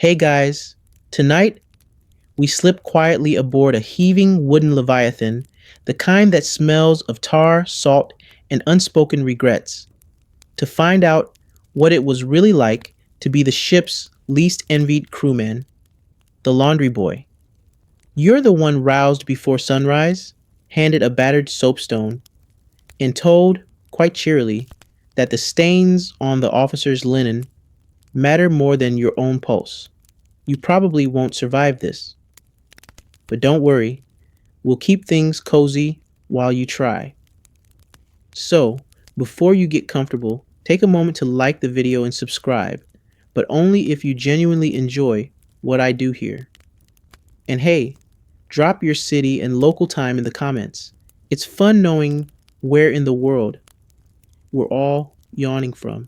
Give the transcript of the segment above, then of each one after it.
Hey guys, tonight we slip quietly aboard a heaving wooden leviathan, the kind that smells of tar, salt, and unspoken regrets, to find out what it was really like to be the ship's least envied crewman, the laundry boy. You're the one roused before sunrise, handed a battered soapstone, and told, quite cheerily, that the stains on the officer's linen matter more than your own pulse. You probably won't survive this. But don't worry, we'll keep things cozy while you try. So, before you get comfortable, take a moment to like the video and subscribe, but only if you genuinely enjoy what I do here. And hey, drop your city and local time in the comments. It's fun knowing where in the world we're all yawning from.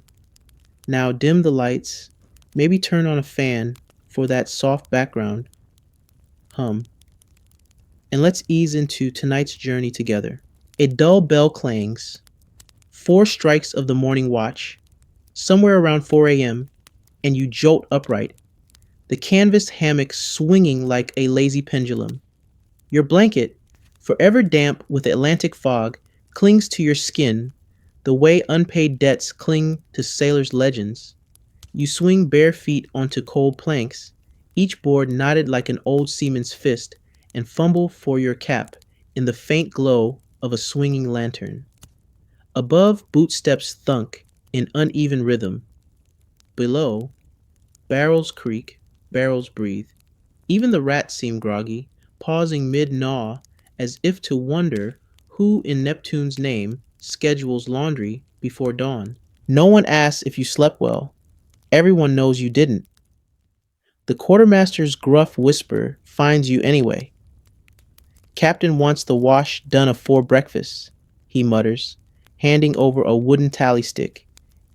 Now dim the lights, maybe turn on a fan for that soft background hum, and let's ease into tonight's journey together. A dull bell clangs, 4 strikes of the morning watch, somewhere around 4 a.m., and you jolt upright, the canvas hammock swinging like a lazy pendulum. Your blanket, forever damp with Atlantic fog, clings to your skin the way unpaid debts cling to sailors' legends. You swing bare feet onto cold planks, each board knotted like an old seaman's fist, and fumble for your cap in the faint glow of a swinging lantern. Above, boot steps thunk in uneven rhythm. Below, barrels creak, barrels breathe. Even the rats seem groggy, pausing mid-gnaw as if to wonder who in Neptune's name schedules laundry before dawn. No one asks if you slept well. Everyone knows you didn't. The quartermaster's gruff whisper finds you anyway. Captain wants the wash done afore breakfast, he mutters, handing over a wooden tally stick,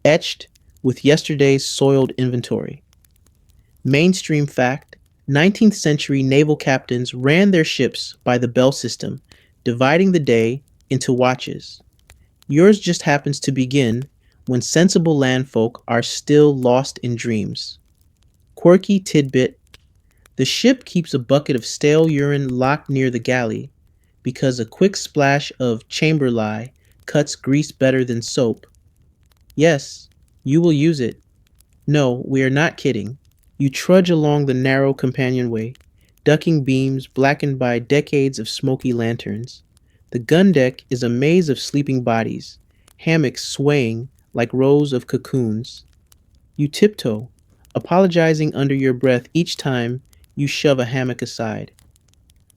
etched with yesterday's soiled inventory. Mainstream fact, 19th century naval captains ran their ships by the bell system, dividing the day into watches. Yours just happens to begin when sensible landfolk are still lost in dreams. Quirky tidbit, the ship keeps a bucket of stale urine locked near the galley because a quick splash of chamber lye cuts grease better than soap. Yes, you will use it. No, we are not kidding. You trudge along the narrow companionway, ducking beams blackened by decades of smoky lanterns. The gun deck is a maze of sleeping bodies, hammocks swaying like rows of cocoons. You tiptoe, apologizing under your breath each time you shove a hammock aside.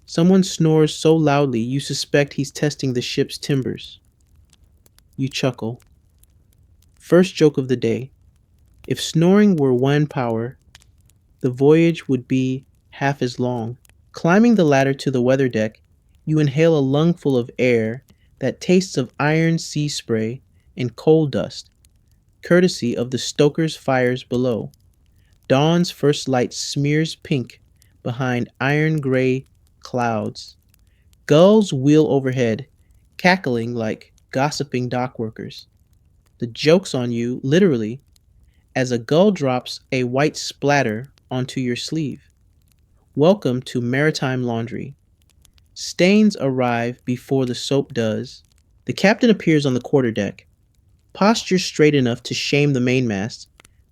Someone snores so loudly you suspect he's testing the ship's timbers. You chuckle. First joke of the day. If snoring were one power, the voyage would be half as long. Climbing the ladder to the weather deck, you inhale a lungful of air that tastes of iron sea spray and coal dust, courtesy of the stoker's fires below. Dawn's first light smears pink behind iron-gray clouds. Gulls wheel overhead, cackling like gossiping dock workers. The joke's on you, literally, as a gull drops a white splatter onto your sleeve. Welcome to maritime laundry. Stains arrive before the soap does. The captain appears on the quarterdeck, posture straight enough to shame the mainmast,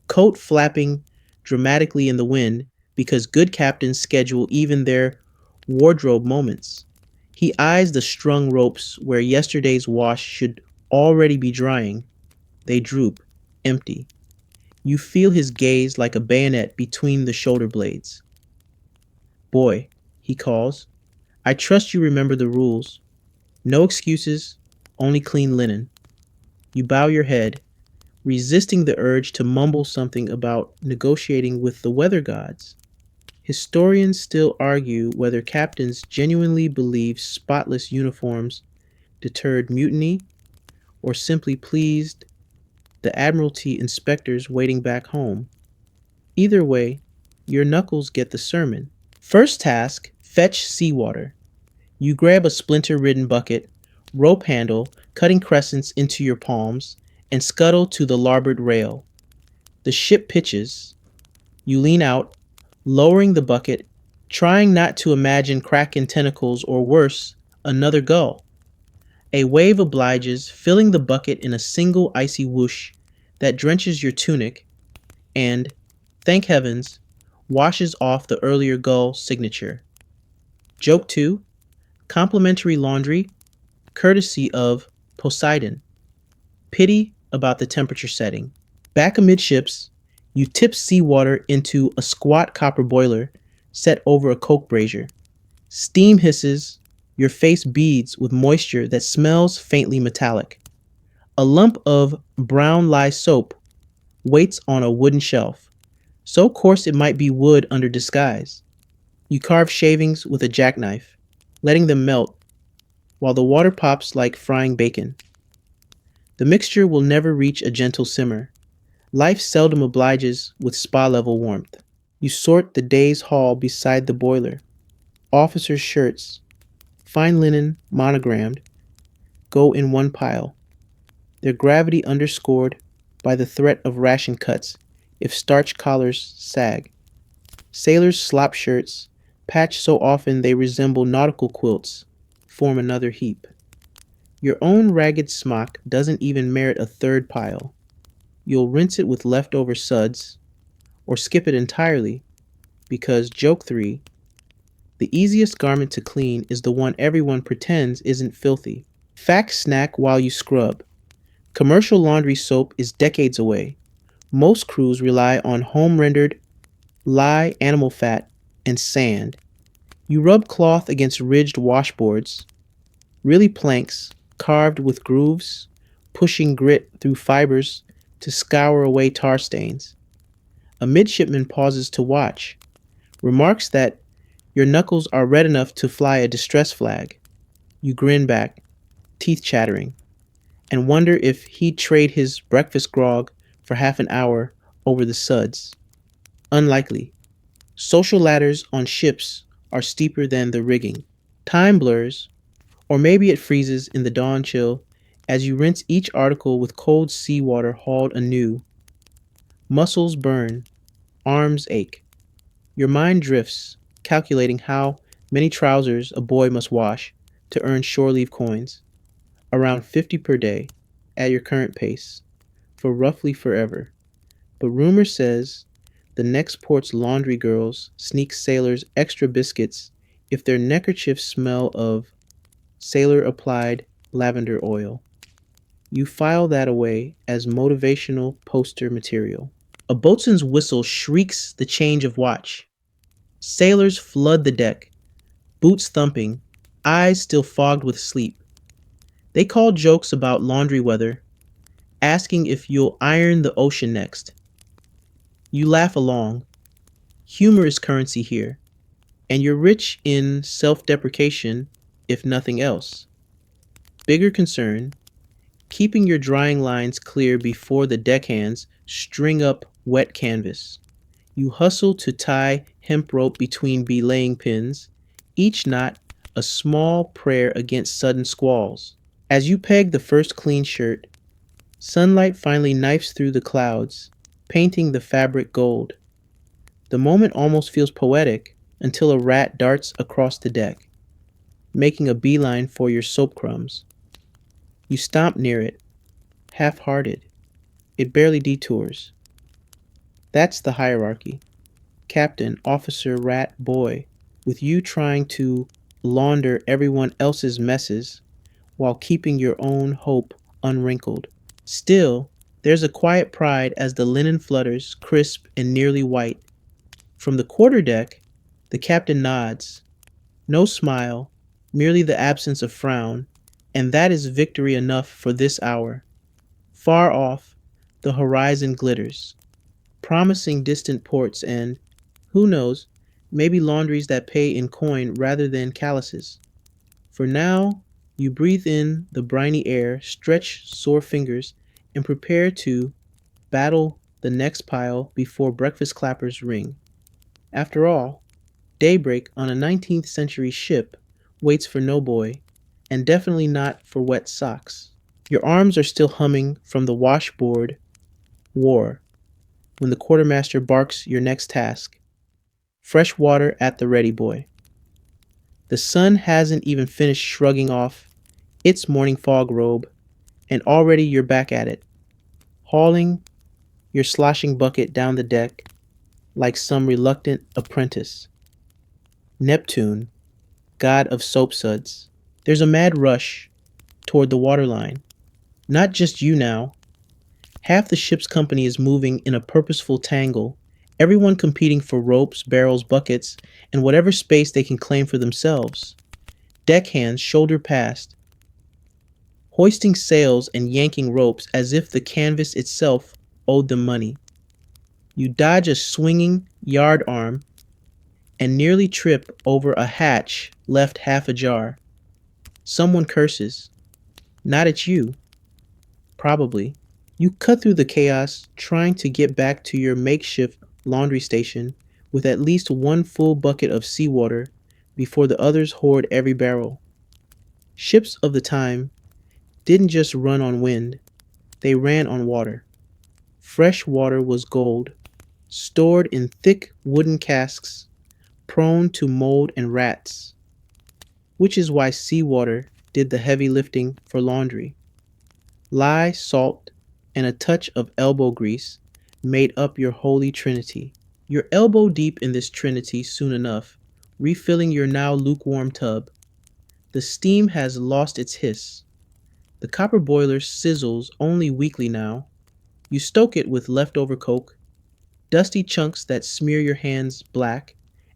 coat flapping dramatically in the wind because good captains schedule even their wardrobe moments. He eyes the strung ropes where yesterday's wash should already be drying. They droop, empty. You feel his gaze like a bayonet between the shoulder blades. Boy, he calls, I trust you remember the rules. No excuses, only clean linen. You bow your head, resisting the urge to mumble something about negotiating with the weather gods. Historians still argue whether captains genuinely believed spotless uniforms deterred mutiny or simply pleased the Admiralty inspectors waiting back home. Either way, your knuckles get the sermon. First task, fetch seawater. You grab a splinter-ridden bucket, rope handle, cutting crescents into your palms, and scuttle to the larboard rail. The ship pitches. You lean out, lowering the bucket, trying not to imagine kraken tentacles or worse, another gull. A wave obliges, filling the bucket in a single icy whoosh that drenches your tunic and, thank heavens, washes off the earlier gull signature. Joke 2: complimentary laundry, courtesy of Poseidon. Pity about the temperature setting. Back amidships, you tip seawater into a squat copper boiler set over a coke brazier. Steam hisses, your face beads with moisture that smells faintly metallic. A lump of brown lye soap waits on a wooden shelf, so coarse it might be wood under disguise. You carve shavings with a jackknife, letting them melt while the water pops like frying bacon. The mixture will never reach a gentle simmer. Life seldom obliges with spa-level warmth. You sort the day's haul beside the boiler. Officers' shirts, fine linen monogrammed, go in one pile, their gravity underscored by the threat of ration cuts if starch collars sag. Sailors' slop shirts, patched so often they resemble nautical quilts, form another heap. Your own ragged smock doesn't even merit a third pile. You'll rinse it with leftover suds, or skip it entirely, because joke 3, the easiest garment to clean is the one everyone pretends isn't filthy. Fact snack while you scrub. Commercial laundry soap is decades away. Most crews rely on home-rendered lye animal fat and sand. You rub cloth against ridged washboards, really planks carved with grooves, pushing grit through fibers to scour away tar stains. A midshipman pauses to watch, remarks that your knuckles are red enough to fly a distress flag. You grin back, teeth chattering, and wonder if he'd trade his breakfast grog for half an hour over the suds. Unlikely. Social ladders on ships are steeper than the rigging. Time blurs, or maybe it freezes in the dawn chill as you rinse each article with cold seawater hauled anew. Muscles burn, arms ache. Your mind drifts, calculating how many trousers a boy must wash to earn shore leave coins. Around 50 per day, at your current pace, for roughly forever. But rumor says the next port's laundry girls sneak sailors extra biscuits if their neckerchiefs smell of sailor-applied lavender oil. You file that away as motivational poster material. A boatswain's whistle shrieks the change of watch. Sailors flood the deck, boots thumping, eyes still fogged with sleep. They call jokes about laundry weather, asking if you'll iron the ocean next. You laugh along. Humor is currency here, and you're rich in self-deprecation, if nothing else. Bigger concern, keeping your drying lines clear before the deckhands string up wet canvas. You hustle to tie hemp rope between belaying pins, each knot a small prayer against sudden squalls. As you peg the first clean shirt, sunlight finally knifes through the clouds, painting the fabric gold. The moment almost feels poetic until a rat darts across the deck, making a beeline for your soap crumbs. You stomp near it, half-hearted. It barely detours. That's the hierarchy. Captain, officer, rat, boy, with you trying to launder everyone else's messes while keeping your own hope unwrinkled. Still, there's a quiet pride as the linen flutters, crisp and nearly white. From the quarterdeck, the captain nods. No smile, merely the absence of frown, and that is victory enough for this hour. Far off, the horizon glitters, promising distant ports and, who knows, maybe laundries that pay in coin rather than calluses. For now, you breathe in the briny air, stretch sore fingers, and prepare to battle the next pile before breakfast clappers ring. After all, daybreak on a 19th century ship waits for no boy, and definitely not for wet socks. Your arms are still humming from the washboard war when the quartermaster barks your next task. fresh water at the ready, boy. The sun hasn't even finished shrugging off its morning fog robe, and already you're back at it, hauling your sloshing bucket down the deck like some reluctant apprentice. Neptune, god of soapsuds, there's a mad rush toward the waterline. Not just you now. Half the ship's company is moving in a purposeful tangle, everyone competing for ropes, barrels, buckets, and whatever space they can claim for themselves. Deckhands shoulder past, hoisting sails and yanking ropes as if the canvas itself owed them money. You dodge a swinging yard arm and nearly trip over a hatch left half ajar. Someone curses. Not at you, probably. You cut through the chaos, trying to get back to your makeshift laundry station with at least one full bucket of seawater before the others hoard every barrel. Ships of the time didn't just run on wind, they ran on water. Fresh water was gold, stored in thick wooden casks, prone to mold and rats, which is why seawater did the heavy lifting for laundry. Lye, salt, and a touch of elbow grease made up your holy trinity. You're elbow deep in this trinity soon enough, refilling your now lukewarm tub. The steam has lost its hiss. The copper boiler sizzles only weakly now. You stoke it with leftover coke, dusty chunks that smear your hands black,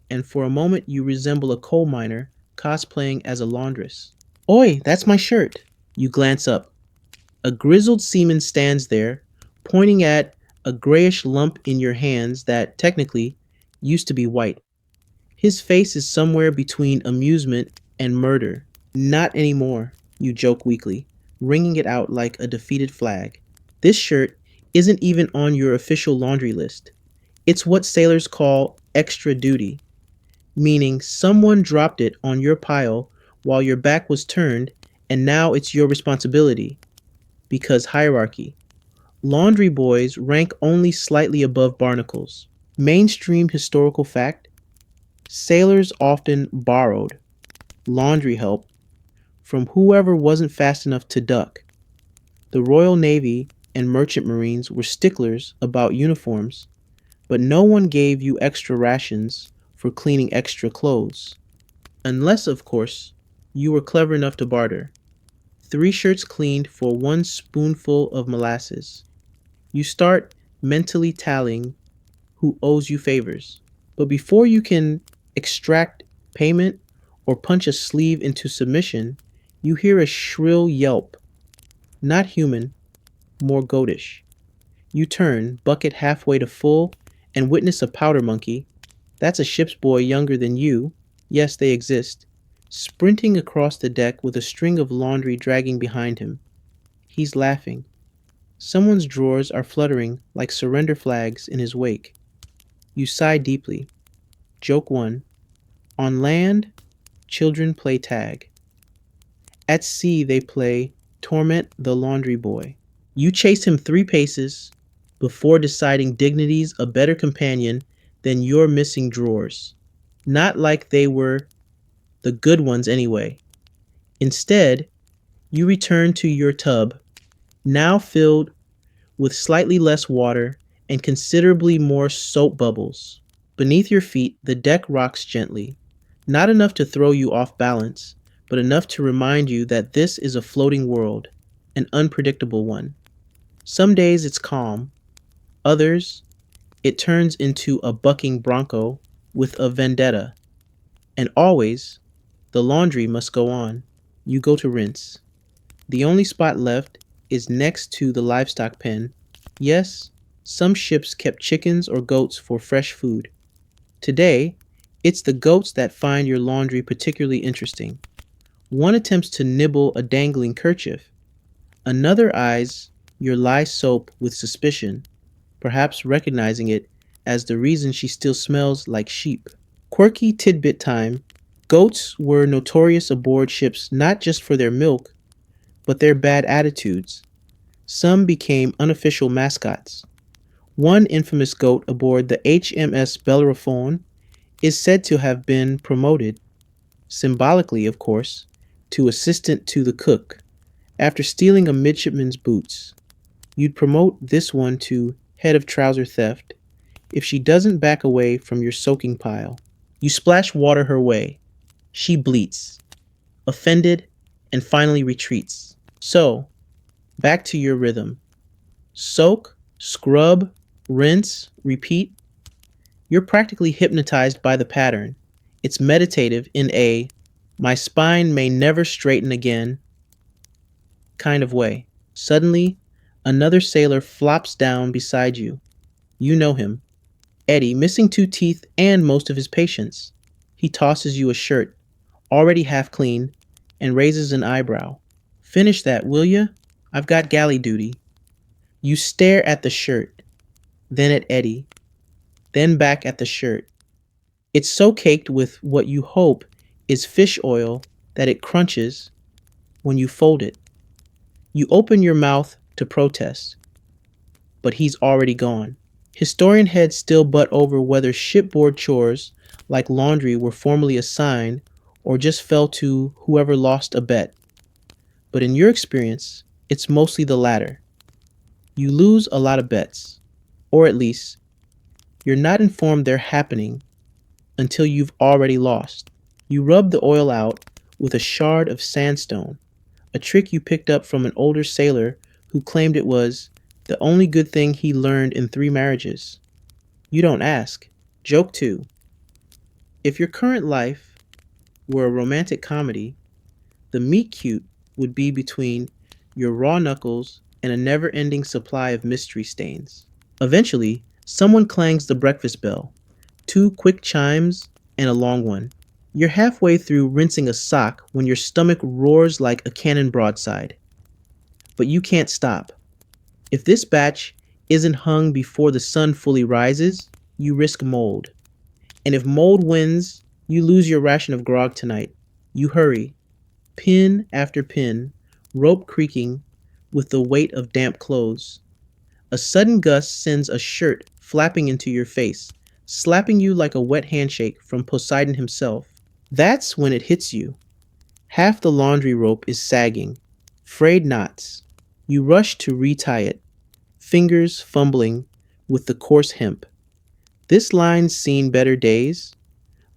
and for a moment you resemble a coal miner cosplaying as a laundress. Oi, that's my shirt. You glance up. A grizzled seaman stands there, pointing at a grayish lump in your hands that, technically, used to be white. His face is somewhere between amusement and murder. Not anymore, you joke weakly, wringing it out like a defeated flag. This shirt isn't even on your official laundry list. It's what sailors call extra duty, meaning someone dropped it on your pile while your back was turned, and now it's your responsibility. Because hierarchy. Laundry boys rank only slightly above barnacles. Mainstream historical fact: sailors often borrowed laundry help from whoever wasn't fast enough to duck. The Royal Navy and Merchant Marines were sticklers about uniforms, but no one gave you extra rations for cleaning extra clothes. Unless, of course, you were clever enough to barter. 3 shirts cleaned for 1 spoonful of molasses. You start mentally tallying who owes you favors. But before you can extract payment or punch a sleeve into submission, you hear a shrill yelp. Not human, more goatish. You turn, bucket halfway to full, and witness a powder monkey. That's a ship's boy younger than you. Yes, they exist. Sprinting across the deck with a string of laundry dragging behind him. He's laughing. Someone's drawers are fluttering like surrender flags in his wake. You sigh deeply. Joke 1. On land, children play tag. At sea, they play torment the laundry boy. You chase him 3 paces before deciding dignity's a better companion than your missing drawers. Not like they were the good ones anyway. Instead, you return to your tub, now filled with slightly less water and considerably more soap bubbles. Beneath your feet, the deck rocks gently, not enough to throw you off balance, but enough to remind you that this is a floating world, an unpredictable one. Some days it's calm, others it turns into a bucking bronco with a vendetta, and always the laundry must go on. You go to rinse. The only spot left is next to the livestock pen. Yes, some ships kept chickens or goats for fresh food. Today, it's the goats that find your laundry particularly interesting. One attempts to nibble a dangling kerchief. Another eyes your lye soap with suspicion, perhaps recognizing it as the reason she still smells like sheep. Quirky tidbit time. Goats were notorious aboard ships not just for their milk, but their bad attitudes. Some became unofficial mascots. One infamous goat aboard the HMS Bellerophon is said to have been promoted, symbolically of course, to assistant to the cook after stealing a midshipman's boots. You'd promote this one to head of trouser theft if she doesn't back away from your soaking pile. You splash water her way. She bleats, offended, and finally retreats. So, back to your rhythm. Soak, scrub, rinse, repeat. You're practically hypnotized by the pattern. It's meditative in a my spine may never straighten again kind of way. Suddenly, another sailor flops down beside you. You know him. Eddie, missing two teeth and most of his patience. He tosses you a shirt, already half clean, and raises an eyebrow. Finish that, will ya? I've got galley duty. You stare at the shirt, then at Eddie, then back at the shirt. It's so caked with what you hope is fish oil that it crunches when you fold it. You open your mouth to protest, but he's already gone. Historian heads still butt over whether shipboard chores like laundry were formally assigned or just fell to whoever lost a bet. But in your experience, it's mostly the latter. You lose a lot of bets, or at least, you're not informed they're happening until you've already lost. You rub the oil out with a shard of sandstone, a trick you picked up from an older sailor who claimed it was the only good thing he learned in 3 marriages. You don't ask. Joke 2. If your current life were a romantic comedy, the meet cute would be between your raw knuckles and a never-ending supply of mystery stains. Eventually, someone clangs the breakfast bell. 2 quick chimes and a long one. You're halfway through rinsing a sock when your stomach roars like a cannon broadside. But you can't stop. If this batch isn't hung before the sun fully rises, you risk mold. And if mold wins, you lose your ration of grog tonight. You hurry, pin after pin, rope creaking with the weight of damp clothes. A sudden gust sends a shirt flapping into your face, slapping you like a wet handshake from Poseidon himself. That's when it hits you. Half the laundry rope is sagging, frayed knots. You rush to retie it, fingers fumbling with the coarse hemp. This line's seen better days,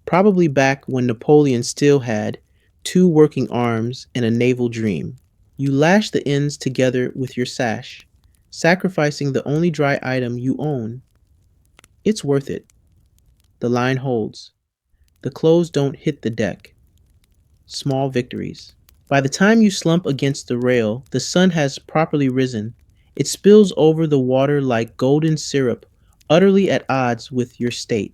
probably back when Napoleon still had 2 working arms and a naval dream. You lash the ends together with your sash, sacrificing the only dry item you own. It's worth it. The line holds. The clothes don't hit the deck. Small victories. By the time you slump against the rail, the sun has properly risen. It spills over the water like golden syrup, utterly at odds with your state.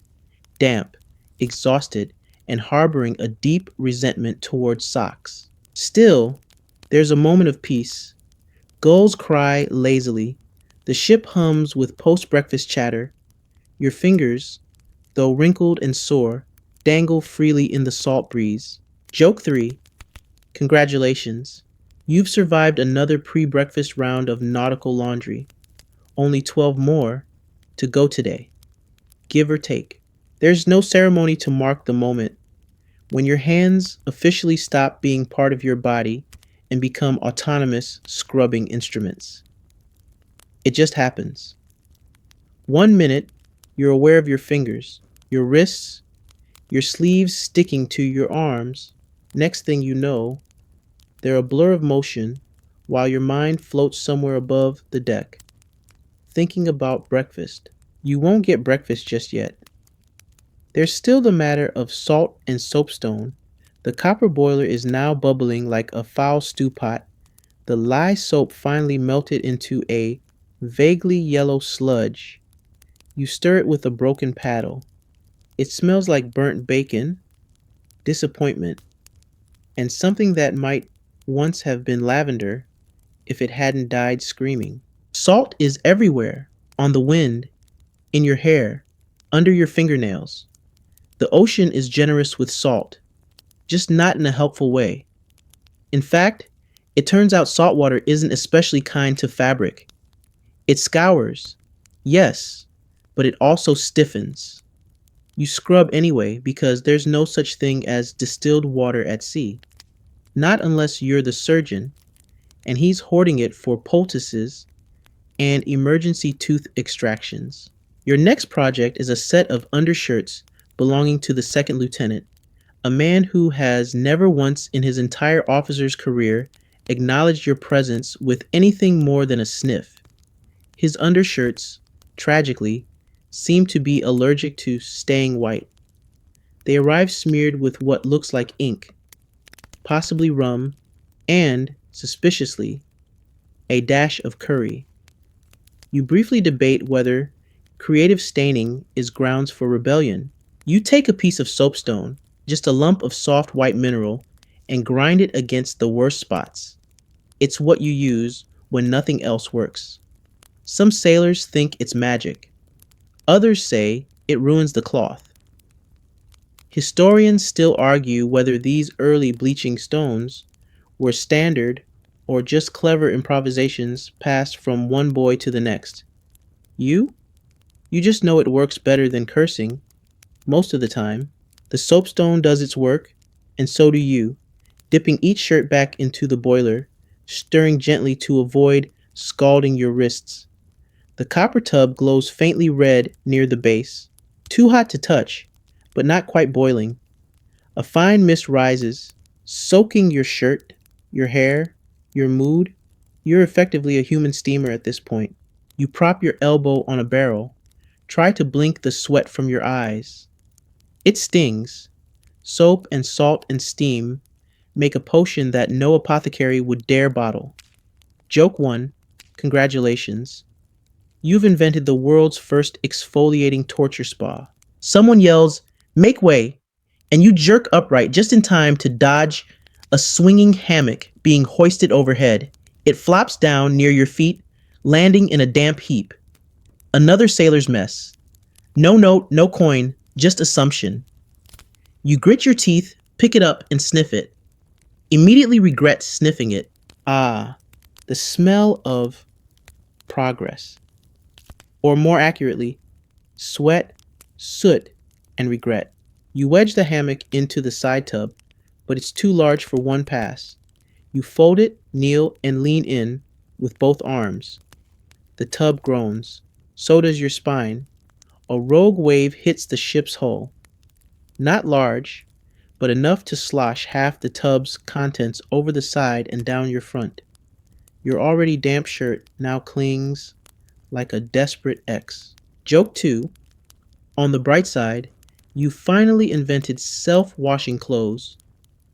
Damp, exhausted, and harboring a deep resentment towards socks. Still, there's a moment of peace. Gulls cry lazily. The ship hums with post-breakfast chatter. Your fingers, though wrinkled and sore, dangle freely in the salt breeze. Joke 3. Congratulations. You've survived another pre-breakfast round of nautical laundry. Only 12 more to go today, give or take. There's no ceremony to mark the moment when your hands officially stop being part of your body and become autonomous scrubbing instruments. It just happens. 1 minute, you're aware of your fingers, your wrists, your sleeves sticking to your arms. Next thing you know, they're a blur of motion while your mind floats somewhere above the deck, thinking about breakfast. You won't get breakfast just yet. There's still the matter of salt and soapstone. The copper boiler is now bubbling like a foul stew pot. The lye soap finally melted into a vaguely yellow sludge. You stir it with a broken paddle. It smells like burnt bacon, disappointment, and something that might once have been lavender if it hadn't died screaming. Salt is everywhere, on the wind, in your hair, under your fingernails. The ocean is generous with salt, just not in a helpful way. In fact, it turns out salt water isn't especially kind to fabric. It scours, yes, but it also stiffens. You scrub anyway because there's no such thing as distilled water at sea. Not unless you're the surgeon and he's hoarding it for poultices and emergency tooth extractions. Your next project is a set of undershirts belonging to the second lieutenant, a man who has never once in his entire officer's career acknowledged your presence with anything more than a sniff. His undershirts, tragically, seem to be allergic to staying white. They arrive smeared with what looks like ink, possibly rum, and, suspiciously, a dash of curry. You briefly debate whether creative staining is grounds for rebellion. You take a piece of soapstone, just a lump of soft white mineral, and grind it against the worst spots. It's what you use when nothing else works. Some sailors think it's magic. Others say it ruins the cloth. Historians still argue whether these early bleaching stones were standard or just clever improvisations passed from one boy to the next. You? You just know it works better than cursing, most of the time. The soapstone does its work, and so do you, dipping each shirt back into the boiler, stirring gently to avoid scalding your wrists. The copper tub glows faintly red near the base, too hot to touch, but not quite boiling. A fine mist rises, soaking your shirt, your hair, your mood. You're effectively a human steamer at this point. You prop your elbow on a barrel, try to blink the sweat from your eyes. It stings. Soap and salt and steam make a potion that no apothecary would dare bottle. Joke 1. Congratulations. You've invented the world's first exfoliating torture spa. Someone yells, "Make way!" and you jerk upright just in time to dodge a swinging hammock being hoisted overhead. It flops down near your feet, landing in a damp heap. Another sailor's mess. No note, no coin, just assumption. You grit your teeth, pick it up, and sniff it. Immediately regret sniffing it. Ah, the smell of progress. Or more accurately, sweat, soot, and regret. You wedge the hammock into the side tub, but it's too large for one pass. You fold it, kneel, and lean in with both arms. The tub groans. So does your spine. A rogue wave hits the ship's hull. Not large, but enough to slosh half the tub's contents over the side and down your front. Your already damp shirt now clings like a desperate X. Joke 2. On the bright side, you finally invented self-washing clothes.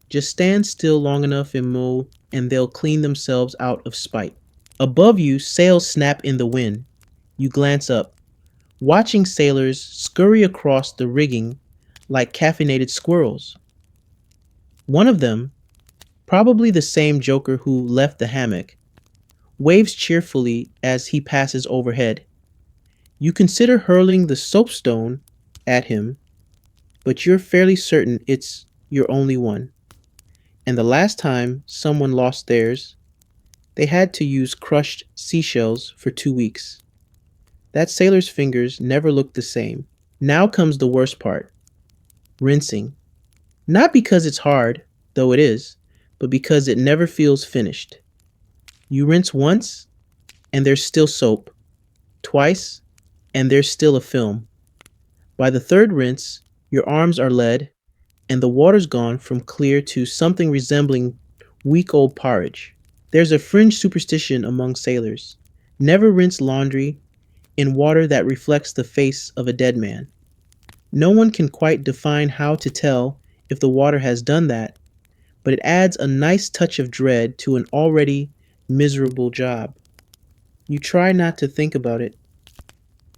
Just stand still long enough and move, and they'll clean themselves out of spite. Above you, sails snap in the wind. You glance up, watching sailors scurry across the rigging like caffeinated squirrels. One of them, probably the same joker who left the hammock, waves cheerfully as he passes overhead. You consider hurling the soapstone at him, but you're fairly certain it's your only one. And the last time someone lost theirs, they had to use crushed seashells for 2 weeks. That sailor's fingers never looked the same. Now comes the worst part. Rinsing. Not because it's hard, though it is, but because it never feels finished. You rinse once, and there's still soap. Twice, and there's still a film. By the third rinse, your arms are lead, and the water's gone from clear to something resembling week-old porridge. There's a fringe superstition among sailors. Never rinse laundry in water that reflects the face of a dead man. No one can quite define how to tell if the water has done that, but it adds a nice touch of dread to an already miserable job. You try not to think about it.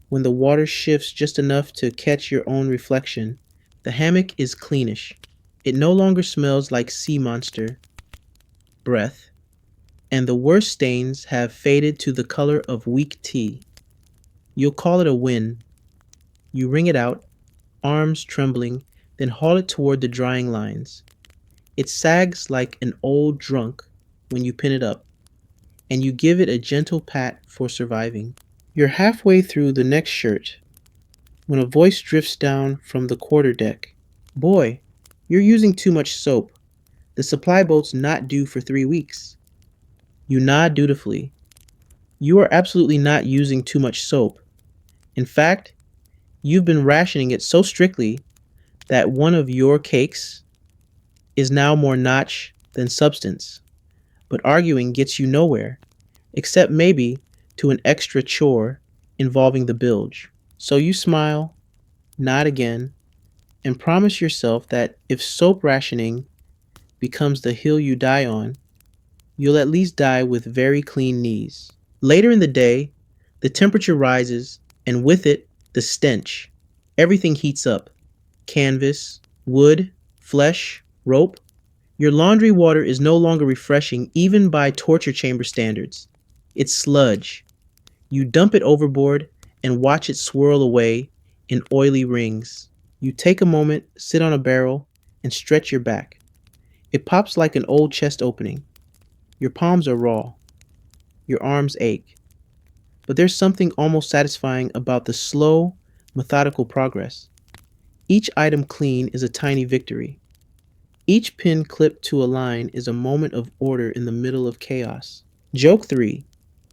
When the water shifts just enough to catch your own reflection, the hammock is cleanish. It no longer smells like sea monster breath, and the worst stains have faded to the color of weak tea. You'll call it a win. You wring it out, arms trembling, then haul it toward the drying lines. It sags like an old drunk when you pin it up, and you give it a gentle pat for surviving. You're halfway through the next shirt. when a voice drifts down from the quarterdeck. Boy, you're using too much soap. The supply boat's not due for 3 weeks. You nod dutifully. You are absolutely not using too much soap. In fact, you've been rationing it so strictly that one of your cakes is now more notch than substance. But arguing gets you nowhere, except maybe to an extra chore involving the bilge. So you smile, nod again, and promise yourself that if soap rationing becomes the hill you die on, you'll at least die with very clean knees. Later in the day, the temperature rises, and with it, the stench. Everything heats up: canvas, wood, flesh, rope. Your laundry water is no longer refreshing even by torture chamber standards. It's sludge. You dump it overboard and watch it swirl away in oily rings. You take a moment, sit on a barrel, and stretch your back. It pops like an old chest opening. Your palms are raw. Your arms ache. But there's something almost satisfying about the slow, methodical progress. Each item clean is a tiny victory. Each pin clipped to a line is a moment of order in the middle of chaos. Joke 3.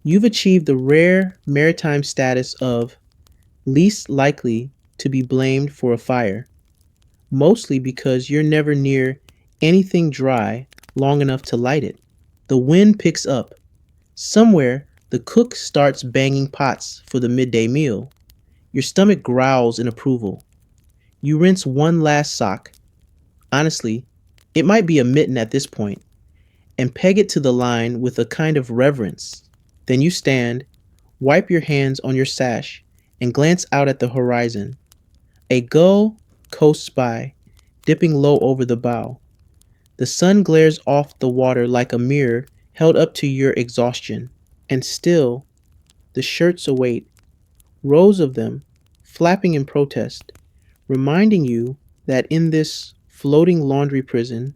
You've achieved the rare maritime status of least likely to be blamed for a fire, mostly because you're never near anything dry long enough to light it. The wind picks up. Somewhere, the cook starts banging pots for the midday meal. Your stomach growls in approval. You rinse one last sock. Honestly, it might be a mitten at this point, and peg it to the line with a kind of reverence. Then you stand, wipe your hands on your sash, and glance out at the horizon. A gull coasts by, dipping low over the bow. The sun glares off the water like a mirror held up to your exhaustion. And still, the shirts await, rows of them, flapping in protest, reminding you that in this floating laundry prison,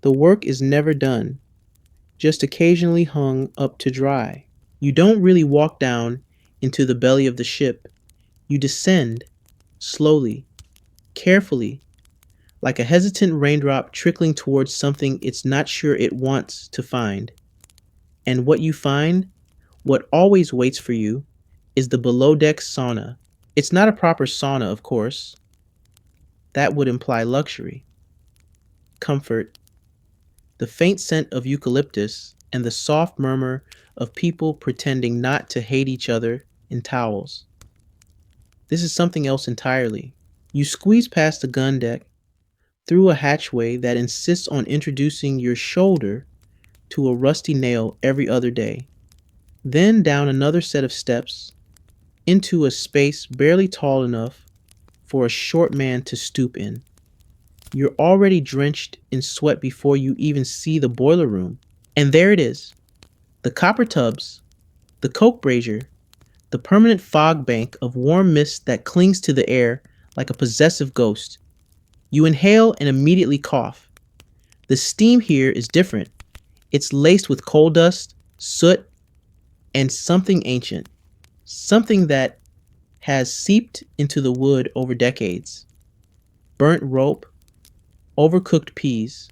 the work is never done, just occasionally hung up to dry. You don't really walk down into the belly of the ship. You descend, slowly, carefully, like a hesitant raindrop trickling towards something it's not sure it wants to find. And what you find, what always waits for you, is the below deck sauna. It's not a proper sauna, of course. That would imply luxury, comfort, the faint scent of eucalyptus, and the soft murmur of people pretending not to hate each other in towels. This is something else entirely. You squeeze past the gun deck, through a hatchway that insists on introducing your shoulder to a rusty nail every other day. Then down another set of steps, into a space barely tall enough for a short man to stoop in. You're already drenched in sweat before you even see the boiler room. And there it is. The copper tubs, the coke brazier, the permanent fog bank of warm mist that clings to the air like a possessive ghost. You inhale and immediately cough. The steam here is different. It's laced with coal dust, soot, and something ancient. Something that has seeped into the wood over decades. Burnt rope, overcooked peas.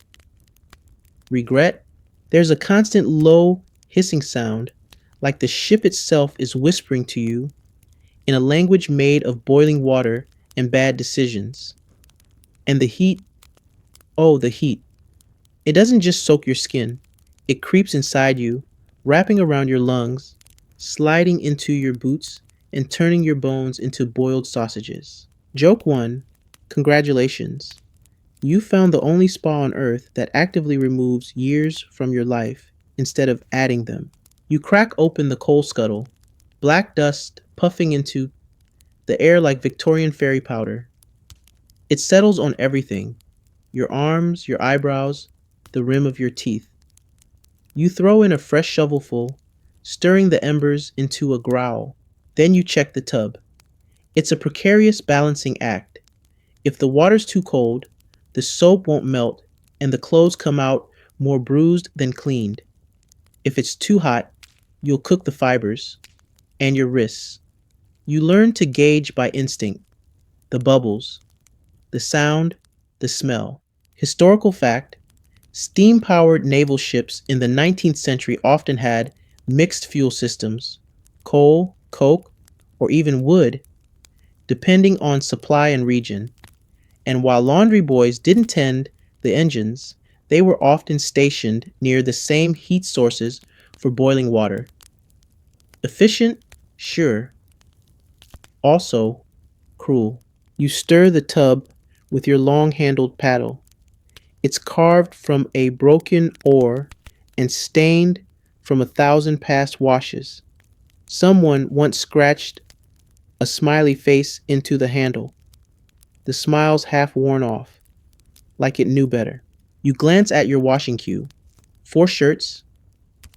Regret? There's a constant low hissing sound, like the ship itself is whispering to you in a language made of boiling water and bad decisions. And the heat, oh, the heat. It doesn't just soak your skin. It creeps inside you, wrapping around your lungs, sliding into your boots, and turning your bones into boiled sausages. Joke 1. Congratulations. You found the only spa on earth that actively removes years from your life instead of adding them. You crack open the coal scuttle, black dust puffing into the air like Victorian fairy powder. It settles on everything: your arms, your eyebrows, the rim of your teeth. You throw in a fresh shovelful, stirring the embers into a growl. Then you check the tub. It's a precarious balancing act. If the water's too cold, the soap won't melt and the clothes come out more bruised than cleaned. If it's too hot, you'll cook the fibers and your wrists. You learn to gauge by instinct. the bubbles, the sound, the smell. Historical fact: steam powered naval ships in the 19th century often had mixed fuel systems, coal, coke, or even wood, depending on supply and region. And while laundry boys didn't tend the engines, they were often stationed near the same heat sources for boiling water. Efficient? Sure. Also cruel. You stir the tub with your long handled paddle. It's carved from a broken oar and stained from 1,000 past washes. Someone once scratched a smiley face into the handle, the smiles half worn off, like it knew better. You glance at your washing queue: 4 shirts,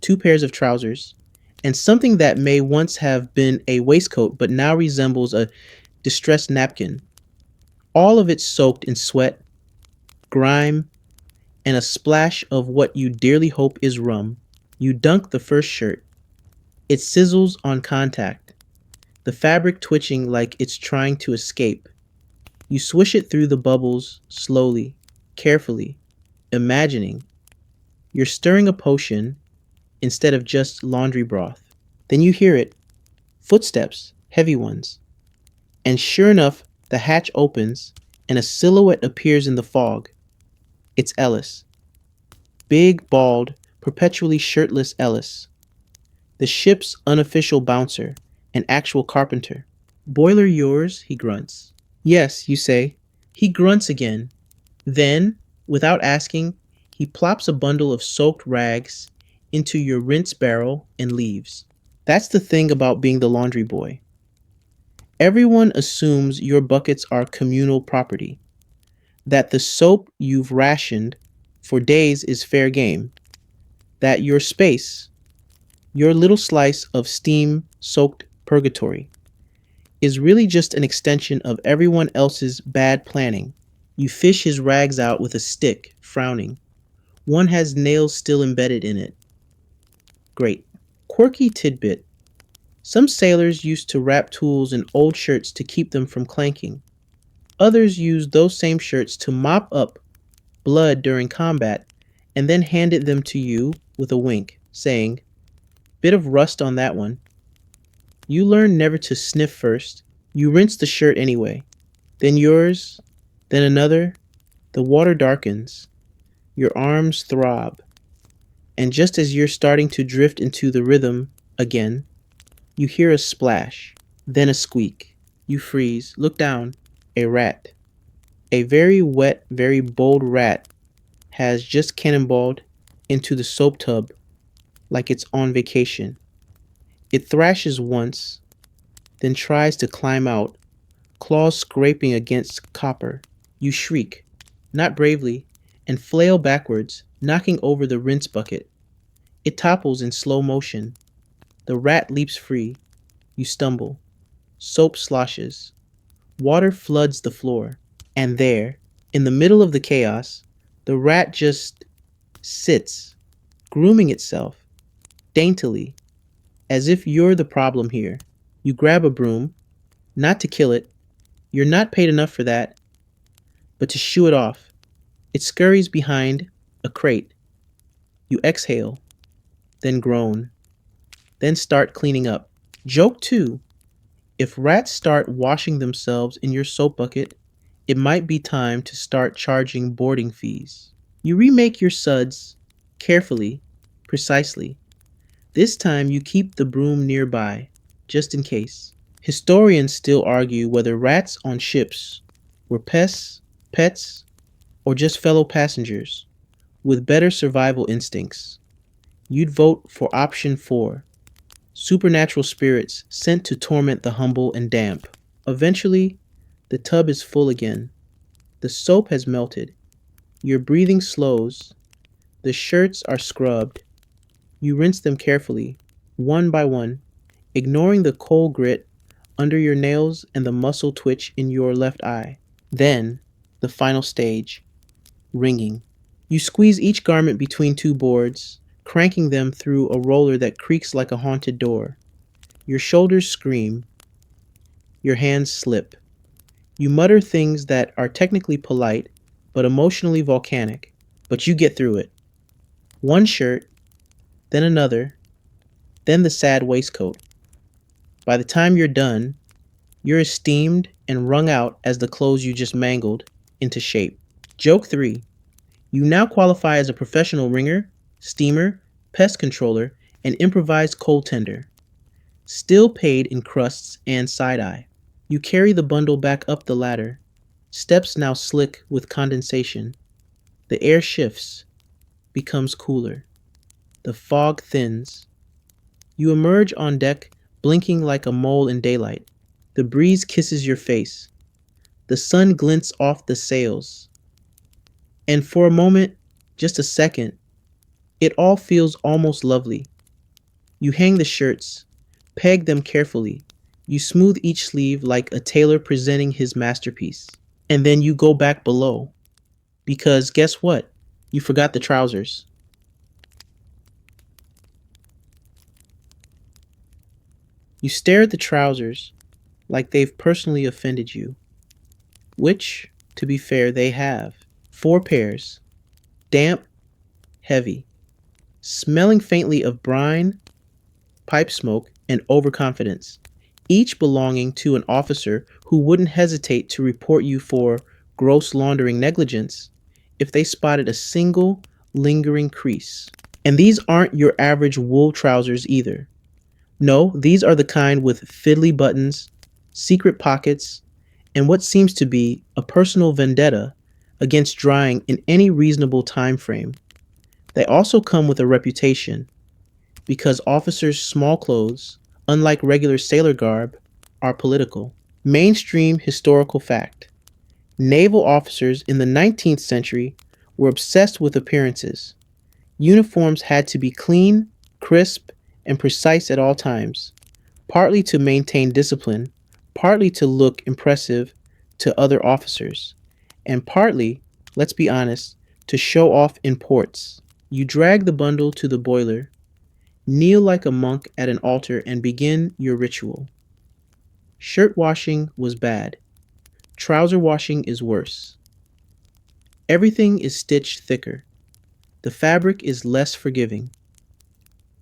2 pairs of trousers, and something that may once have been a waistcoat but now resembles a distressed napkin. All of it soaked in sweat, grime, and a splash of what you dearly hope is rum. You dunk the first shirt. It sizzles on contact, the fabric twitching like it's trying to escape. You swish it through the bubbles slowly, carefully, imagining you're stirring a potion instead of just laundry broth. Then you hear it: footsteps, heavy ones. And sure enough, the hatch opens and a silhouette appears in the fog. It's Ellis. Big, bald, perpetually shirtless Ellis. The ship's unofficial bouncer, an actual carpenter. "Boiler yours?" he grunts. "Yes," you say. He grunts again. Then, without asking, he plops a bundle of soaked rags into your rinse barrel and leaves. That's the thing about being the laundry boy. Everyone assumes your buckets are communal property, that the soap you've rationed for days is fair game, that your space, your little slice of steam soaked purgatory, is really just an extension of everyone else's bad planning. You fish his rags out with a stick, frowning. One has nails still embedded in it. Great. Quirky tidbit: some sailors used to wrap tools in old shirts to keep them from clanking. Others used those same shirts to mop up blood during combat and then handed them to you with a wink, saying, "Bit of rust on that one." You learn never to sniff first. You rinse the shirt anyway. Then yours, then another. The water darkens. Your arms throb. And just as you're starting to drift into the rhythm again, you hear a splash, then a squeak. You freeze, look down. A rat. A very wet, very bold rat has just cannonballed into the soap tub like it's on vacation. It thrashes once, then tries to climb out, claws scraping against copper. You shriek, not bravely, and flail backwards, knocking over the rinse bucket. It topples in slow motion. The rat leaps free. You stumble. Soap sloshes. Water floods the floor. And there, in the middle of the chaos, the rat just sits, grooming itself, daintily, as if you're the problem here. You grab a broom, not to kill it. You're not paid enough for that, but to shoo it off. It scurries behind a crate. You exhale, then groan, then start cleaning up. Joke 2: if rats start washing themselves in your soap bucket, it might be time to start charging boarding fees. You remake your suds, carefully, precisely. This time you keep the broom nearby, just in case. Historians still argue whether rats on ships were pests, pets, or just fellow passengers with better survival instincts. You'd vote for option 4: supernatural spirits sent to torment the humble and damp. Eventually, the tub is full again. The soap has melted. Your breathing slows. The shirts are scrubbed. You rinse them carefully, one by one, ignoring the coal grit under your nails and the muscle twitch in your left eye. Then, the final stage: wringing. You squeeze each garment between 2 boards, cranking them through a roller that creaks like a haunted door. Your shoulders scream. Your hands slip. You mutter things that are technically polite, but emotionally volcanic. But you get through it. One shirt, then another, then the sad waistcoat. By the time you're done, you're as steamed and wrung out as the clothes you just mangled into shape. Joke 3. You now qualify as a professional ringer, steamer, pest controller, and improvised coal tender, still paid in crusts and side-eye. You carry the bundle back up the ladder, steps now slick with condensation. The air shifts, becomes cooler. The fog thins. You emerge on deck, blinking like a mole in daylight. The breeze kisses your face. The sun glints off the sails. And for a moment, just a second, it all feels almost lovely. You hang the shirts, peg them carefully. You smooth each sleeve like a tailor presenting his masterpiece. And then you go back below. Because guess what? You forgot the trousers. You stare at the trousers like they've personally offended you. Which, to be fair, they have. 4 pairs. Damp, heavy. Smelling faintly of brine, pipe smoke, and overconfidence. Each belonging to an officer who wouldn't hesitate to report you for gross laundering negligence if they spotted a single lingering crease. And these aren't your average wool trousers either. No, these are the kind with fiddly buttons, secret pockets, and what seems to be a personal vendetta against drying in any reasonable time frame. They also come with a reputation, because officers' small clothes, unlike regular sailor garb, are political. Mainstream historical fact. Naval officers in the 19th century were obsessed with appearances. Uniforms had to be clean, crisp, and precise at all times, partly to maintain discipline, partly to look impressive to other officers, and partly, let's be honest, to show off in ports. You drag the bundle to the boiler, kneel like a monk at an altar, and begin your ritual. Shirt washing was bad. Trouser washing is worse. Everything is stitched thicker. The fabric is less forgiving.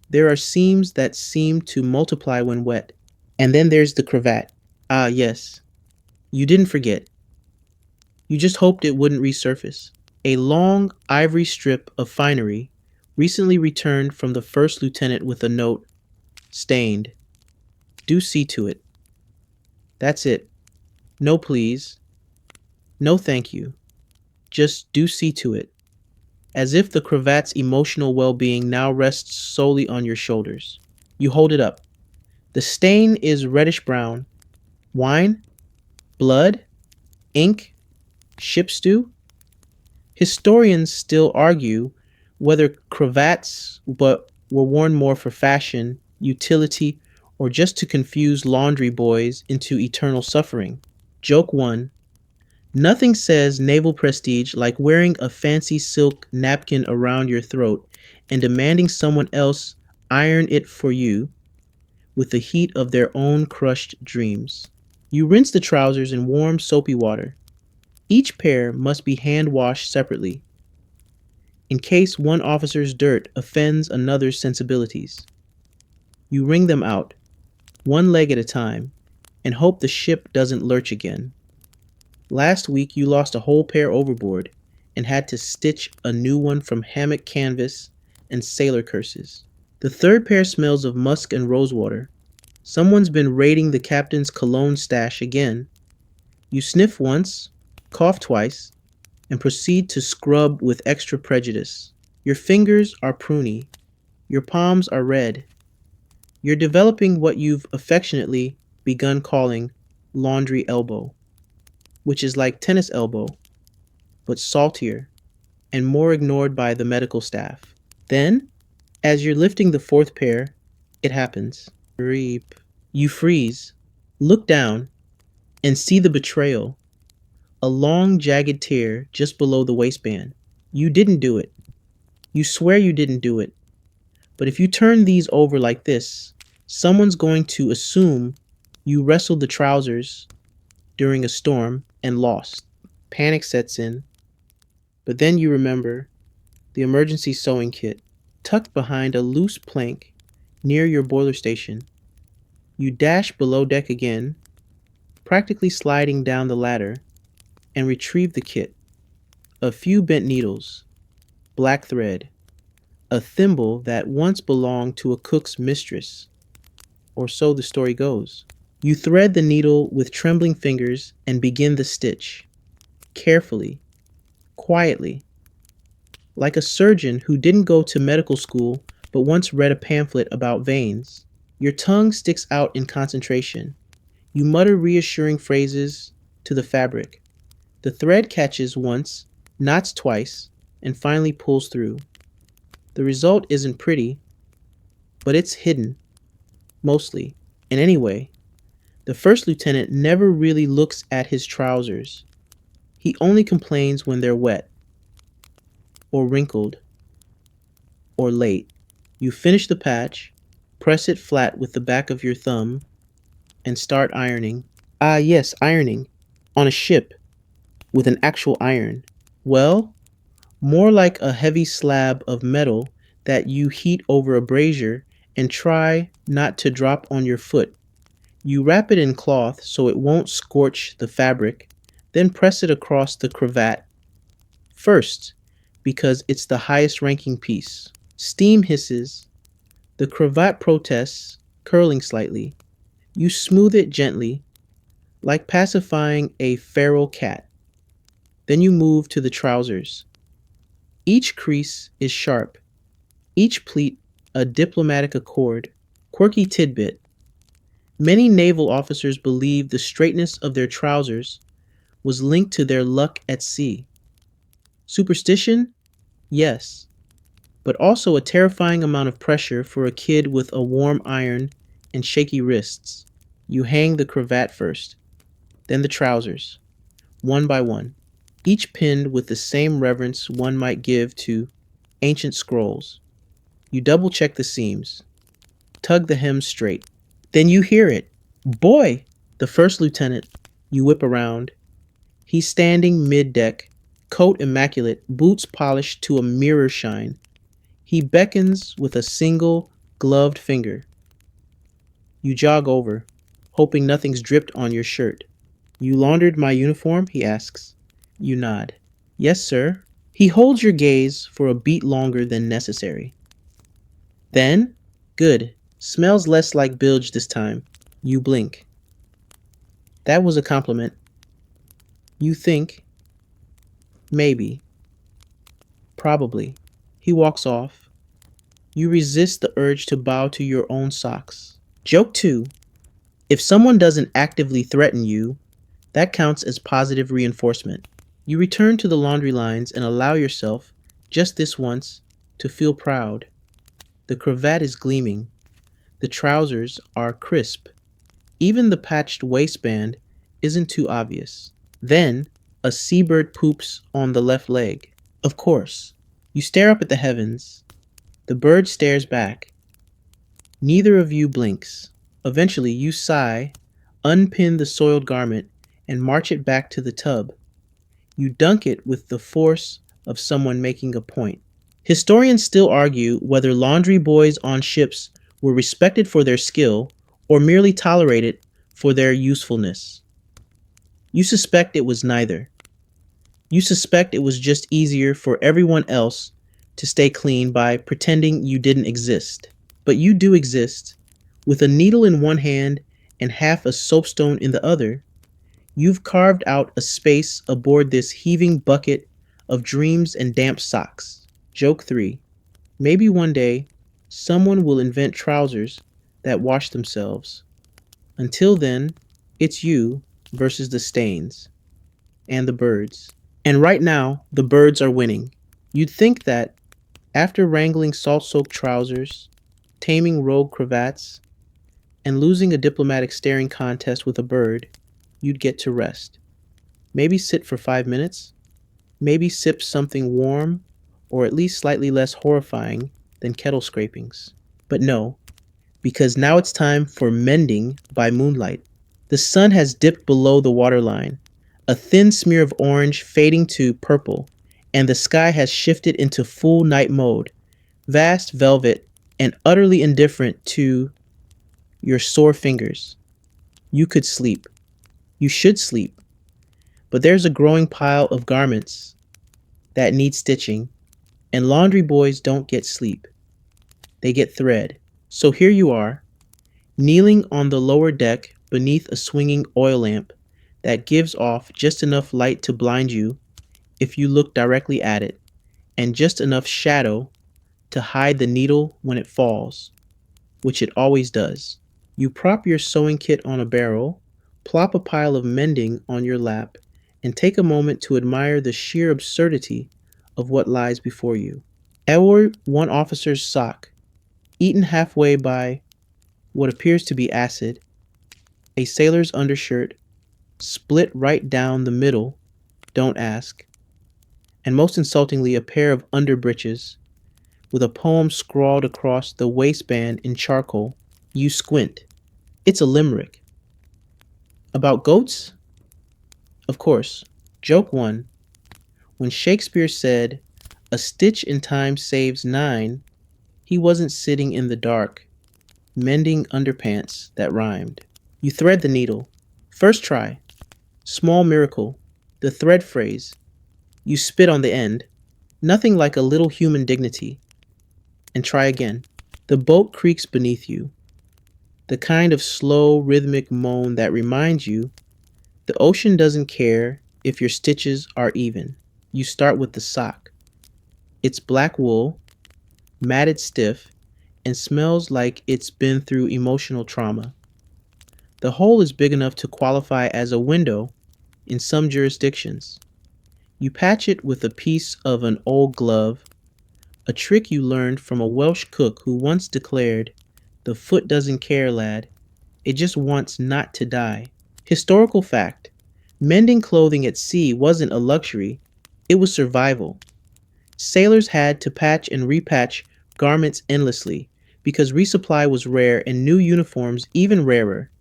There are seams that seem to multiply when wet. And then there's the cravat. Ah, yes. You didn't forget. You just hoped it wouldn't resurface. A long ivory strip of finery recently returned from the first lieutenant with a note, stained. Do see to it. That's it. No please. No thank you. Just do see to it. As if the cravat's emotional well-being now rests solely on your shoulders. You hold it up. The stain is reddish-brown. Wine? Blood? Ink? Ship stew? Historians still argue whether cravats were worn more for fashion, utility, or just to confuse laundry boys into eternal suffering. Joke 1. Nothing says naval prestige like wearing a fancy silk napkin around your throat and demanding someone else iron it for you with the heat of their own crushed dreams. You rinse the trousers in warm, soapy water. Each pair must be hand-washed separately, in case one officer's dirt offends another's sensibilities. You wring them out, one leg at a time, and hope the ship doesn't lurch again. Last week you lost a whole pair overboard and had to stitch a new one from hammock canvas and sailor curses. The third pair smells of musk and rosewater. Someone's been raiding the captain's cologne stash again. You sniff once, cough twice, and proceed to scrub with extra prejudice. Your fingers are pruny. Your palms are red. You're developing what you've affectionately begun calling laundry elbow, which is like tennis elbow, but saltier and more ignored by the medical staff. Then, as you're lifting the fourth pair, it happens. You freeze, look down, and see the betrayal. A long, jagged tear just below the waistband. You didn't do it. You swear you didn't do it. But if you turn these over like this, someone's going to assume you wrestled the trousers during a storm and lost. Panic sets in, but then you remember the emergency sewing kit tucked behind a loose plank near your boiler station. You dash below deck again, practically sliding down the ladder, and retrieve the kit. A few bent needles, black thread, a thimble that once belonged to a cook's mistress, or so the story goes. You thread the needle with trembling fingers and begin the stitch, carefully, quietly, like a surgeon who didn't go to medical school but once read a pamphlet about veins. Your tongue sticks out in concentration. You mutter reassuring phrases to the fabric. The thread catches once, knots twice, and finally pulls through. The result isn't pretty, but it's hidden, mostly. And anyway, the first lieutenant never really looks at his trousers. He only complains when they're wet, or wrinkled, or late. You finish the patch, press it flat with the back of your thumb, and start ironing. Ah, yes, ironing. On a ship, with an actual iron. Well, more like a heavy slab of metal that you heat over a brazier and try not to drop on your foot. You wrap it in cloth so it won't scorch the fabric, then press it across the cravat first, because it's the highest ranking piece. Steam hisses, the cravat protests, curling slightly. You smooth it gently, like pacifying a feral cat. Then you move to the trousers. Each crease is sharp, each pleat a diplomatic accord. Quirky tidbit. Many naval officers believed the straightness of their trousers was linked to their luck at sea. Superstition? Yes, but also a terrifying amount of pressure for a kid with a warm iron and shaky wrists. You hang the cravat first, then the trousers, one by one, each pinned with the same reverence one might give to ancient scrolls. You double check the seams, tug the hem straight. Then you hear it. Boy! The first lieutenant. You whip around. He's standing mid-deck, coat immaculate, boots polished to a mirror shine. He beckons with a single gloved finger. You jog over, hoping nothing's dripped on your shirt. You laundered my uniform? He asks. You nod. Yes, sir. He holds your gaze for a beat longer than necessary. Then, good. Smells less like bilge this time. You blink. That was a compliment. You think. Maybe. Probably. He walks off. You resist the urge to bow to your own socks. Joke 2. If someone doesn't actively threaten you, that counts as positive reinforcement. You return to the laundry lines and allow yourself, just this once, to feel proud. The cravat is gleaming. The trousers are crisp. Even the patched waistband isn't too obvious. Then, a seabird poops on the left leg. Of course. You stare up at the heavens. The bird stares back. Neither of you blinks. Eventually, you sigh, unpin the soiled garment, and march it back to the tub. You dunk it with the force of someone making a point. Historians still argue whether laundry boys on ships were respected for their skill or merely tolerated for their usefulness. You suspect it was neither. You suspect it was just easier for everyone else to stay clean by pretending you didn't exist. But you do exist. With a needle in one hand and half a soapstone in the other, you've carved out a space aboard this heaving bucket of dreams and damp socks. Joke 3. Maybe one day, someone will invent trousers that wash themselves. Until then, it's you versus the stains and the birds. And right now, the birds are winning. You'd think that after wrangling salt-soaked trousers, taming rogue cravats, and losing a diplomatic staring contest with a bird, you'd get to rest. Maybe sit for 5 minutes. Maybe sip something warm, or at least slightly less horrifying than kettle scrapings. But no, because now it's time for mending by moonlight. The sun has dipped below the waterline, a thin smear of orange fading to purple, and the sky has shifted into full night mode, vast velvet and utterly indifferent to your sore fingers. You could sleep. You should sleep. But there's a growing pile of garments that need stitching, and laundry boys don't get sleep. They get thread. So here you are, kneeling on the lower deck beneath a swinging oil lamp that gives off just enough light to blind you if you look directly at it, and just enough shadow to hide the needle when it falls, which it always does. You prop your sewing kit on a barrel, plop a pile of mending on your lap, and take a moment to admire the sheer absurdity of what lies before you. Edward, one officer's sock, eaten halfway by what appears to be acid, a sailor's undershirt, split right down the middle, don't ask, and most insultingly, a pair of underbreeches with a poem scrawled across the waistband in charcoal. You squint. It's a limerick. About goats? Of course. Joke one. When Shakespeare said, "A stitch in time saves nine," he wasn't sitting in the dark, mending underpants that rhymed. You thread the needle. First try. Small miracle. The thread phrase. You spit on the end. Nothing like a little human dignity. And try again. The boat creaks beneath you. The kind of slow, rhythmic moan that reminds you the ocean doesn't care if your stitches are even. You start with the sock. It's black wool, matted stiff, and smells like it's been through emotional trauma. The hole is big enough to qualify as a window in some jurisdictions. You patch it with a piece of an old glove, a trick you learned from a Welsh cook who once declared, "The foot doesn't care, lad. It just wants not to die." Historical fact: mending clothing at sea wasn't a luxury, it was survival. Sailors had to patch and repatch garments endlessly because resupply was rare and new uniforms even rarer.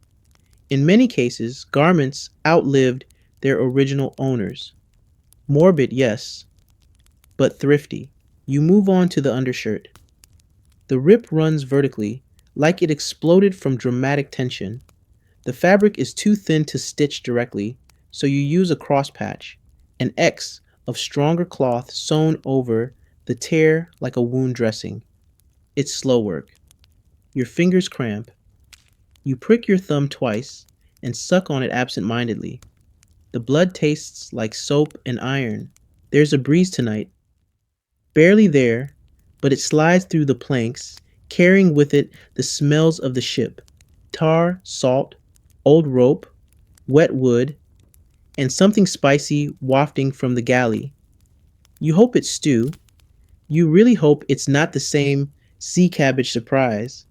In many cases, garments outlived their original owners. Morbid, yes, but thrifty. You move on to the undershirt. The rip runs vertically, like it exploded from dramatic tension. The fabric is too thin to stitch directly, so you use a cross patch, an X of stronger cloth sewn over the tear like a wound dressing. It's slow work. Your fingers cramp. You prick your thumb twice and suck on it absent-mindedly. The blood tastes like soap and iron. There's a breeze tonight. Barely there, but it slides through the planks, carrying with it the smells of the ship. Tar, salt, old rope, wet wood, and something spicy wafting from the galley. You hope it's stew. You really hope it's not the same sea cabbage surprise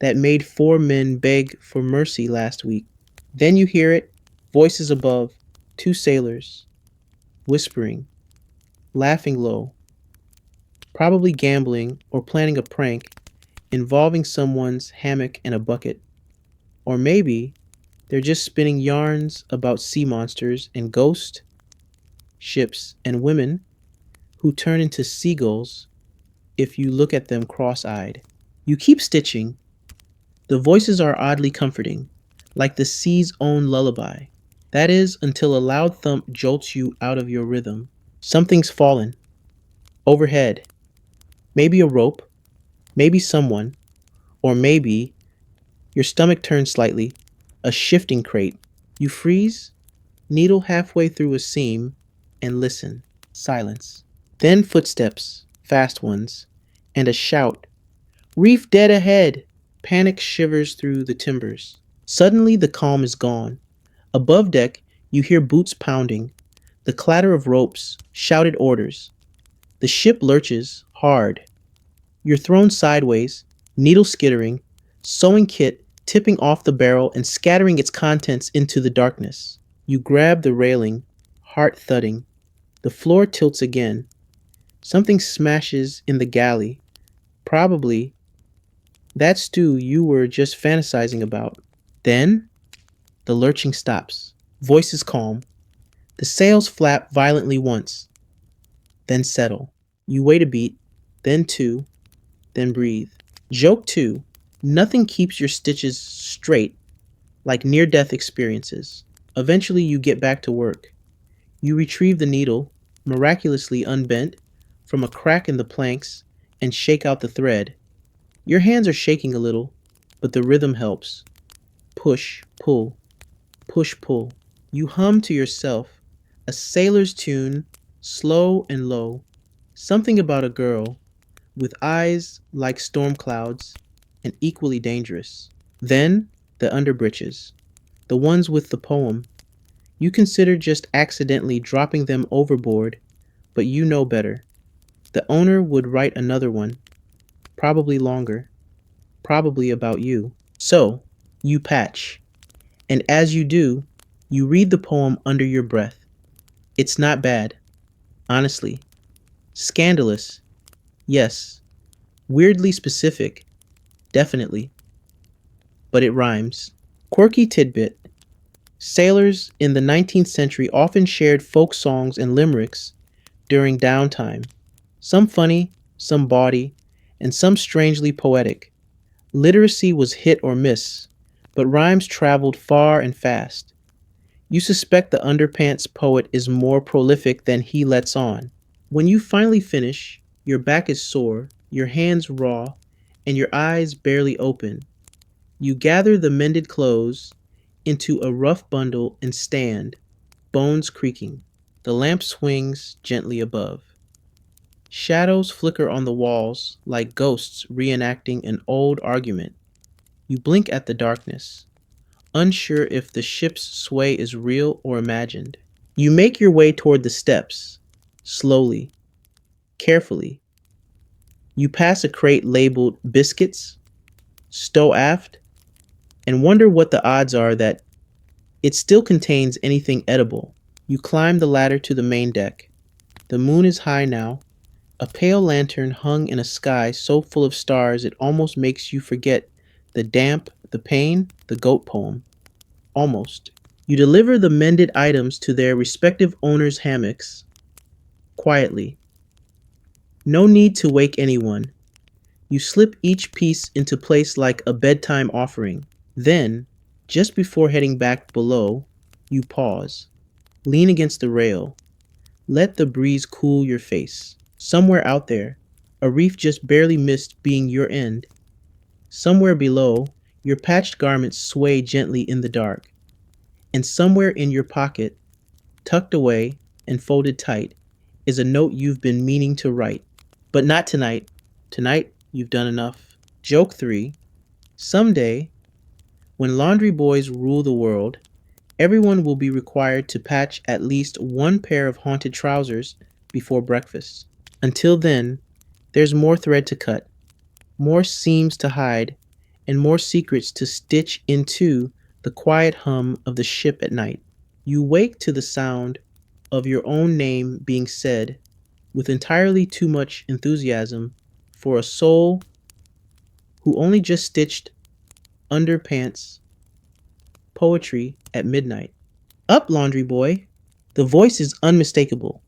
that made 4 men beg for mercy last week. Then you hear it, voices above, 2 sailors, whispering, laughing low, probably gambling or planning a prank involving someone's hammock and a bucket. Or maybe they're just spinning yarns about sea monsters and ghosts, ships, and women who turn into seagulls if you look at them cross-eyed. You keep stitching. The voices are oddly comforting, like the sea's own lullaby. That is, until a loud thump jolts you out of your rhythm. Something's fallen. Overhead. Maybe a rope. Maybe someone. Or maybe your stomach turns slightly. A shifting crate. You freeze, needle halfway through a seam, and listen. Silence. Then footsteps, fast ones, and a shout. "Reef dead ahead!" Panic shivers through the timbers. Suddenly the calm is gone. Above deck, you hear boots pounding, the clatter of ropes, shouted orders. The ship lurches, hard. You're thrown sideways, needle skittering, sewing kit tipping off the barrel and scattering its contents into the darkness. You grab the railing, heart thudding. The floor tilts again. Something smashes in the galley. Probably that stew you were just fantasizing about. Then, The lurching stops. Voices calm. The sails flap violently once, then settle. You wait a beat, then two, then breathe. Joke two. Nothing keeps your stitches straight like near death experiences. Eventually, you get back to work. You retrieve the needle, miraculously unbent, from a crack in the planks and shake out the thread. Your hands are shaking a little, but the rhythm helps. Push, pull, push, pull. You hum to yourself, a sailor's tune, slow and low. Something about a girl with eyes like storm clouds and equally dangerous. Then the underbritches, the ones with the poem. You consider just accidentally dropping them overboard, but you know better. The owner would write another one, probably longer, probably about you. So, you patch. And as you do, you read the poem under your breath. It's not bad, honestly. Scandalous, yes. Weirdly specific, definitely. But it rhymes. Quirky tidbit. Sailors in the 19th century often shared folk songs and limericks during downtime. Some funny, some bawdy, and some strangely poetic. Literacy was hit or miss, but rhymes traveled far and fast. You suspect the underpants poet is more prolific than he lets on. When you finally finish, your back is sore, your hands raw, and your eyes barely open. You gather the mended clothes into a rough bundle and stand, bones creaking. The lamp swings gently above. Shadows flicker on the walls like ghosts reenacting an old argument. You blink at the darkness, unsure if the ship's sway is real or imagined. You make your way toward the steps, slowly, carefully. You pass a crate labeled biscuits, stow aft, and wonder what the odds are that it still contains anything edible. You climb the ladder to the main deck. The moon is high now, a pale lantern hung in a sky so full of stars it almost makes you forget the damp, the pain, the goat poem. Almost. You deliver the mended items to their respective owners' hammocks, quietly. No need to wake anyone. You slip each piece into place like a bedtime offering. Then, just before heading back below, you pause. Lean against the rail. Let the breeze cool your face. Somewhere out there, a reef just barely missed being your end. Somewhere below, your patched garments sway gently in the dark. And somewhere in your pocket, tucked away and folded tight, is a note you've been meaning to write. But not tonight. Tonight, you've done enough. Joke 3. Someday, when laundry boys rule the world, everyone will be required to patch at least one pair of haunted trousers before breakfast. Until then, there's more thread to cut, more seams to hide, and more secrets to stitch into the quiet hum of the ship at night. You wake to the sound of your own name being said with entirely too much enthusiasm for a soul who only just stitched underpants poetry at midnight. Up, laundry boy! The voice is unmistakable.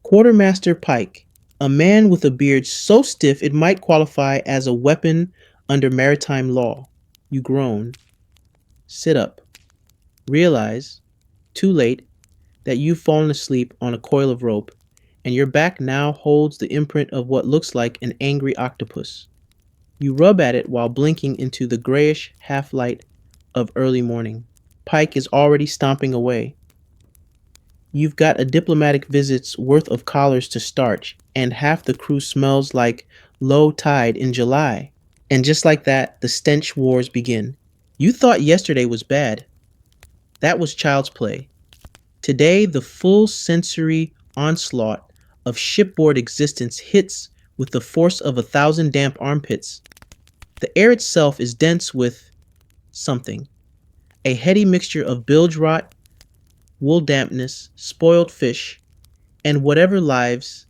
Quartermaster Pike, a man with a beard so stiff it might qualify as a weapon under maritime law. You groan. Sit up. Realize, too late, that you've fallen asleep on a coil of rope, and your back now holds the imprint of what looks like an angry octopus. You rub at it while blinking into the grayish half-light of early morning. Pike is already stomping away. You've got a diplomatic visit's worth of collars to starch, and half the crew smells like low tide in July. And just like that, the stench wars begin. You thought yesterday was bad. That was child's play. Today, the full sensory onslaught of shipboard existence hits with the force of 1,000 damp armpits. The air itself is dense with something. A heady mixture of bilge rot, wool dampness, spoiled fish, and whatever lives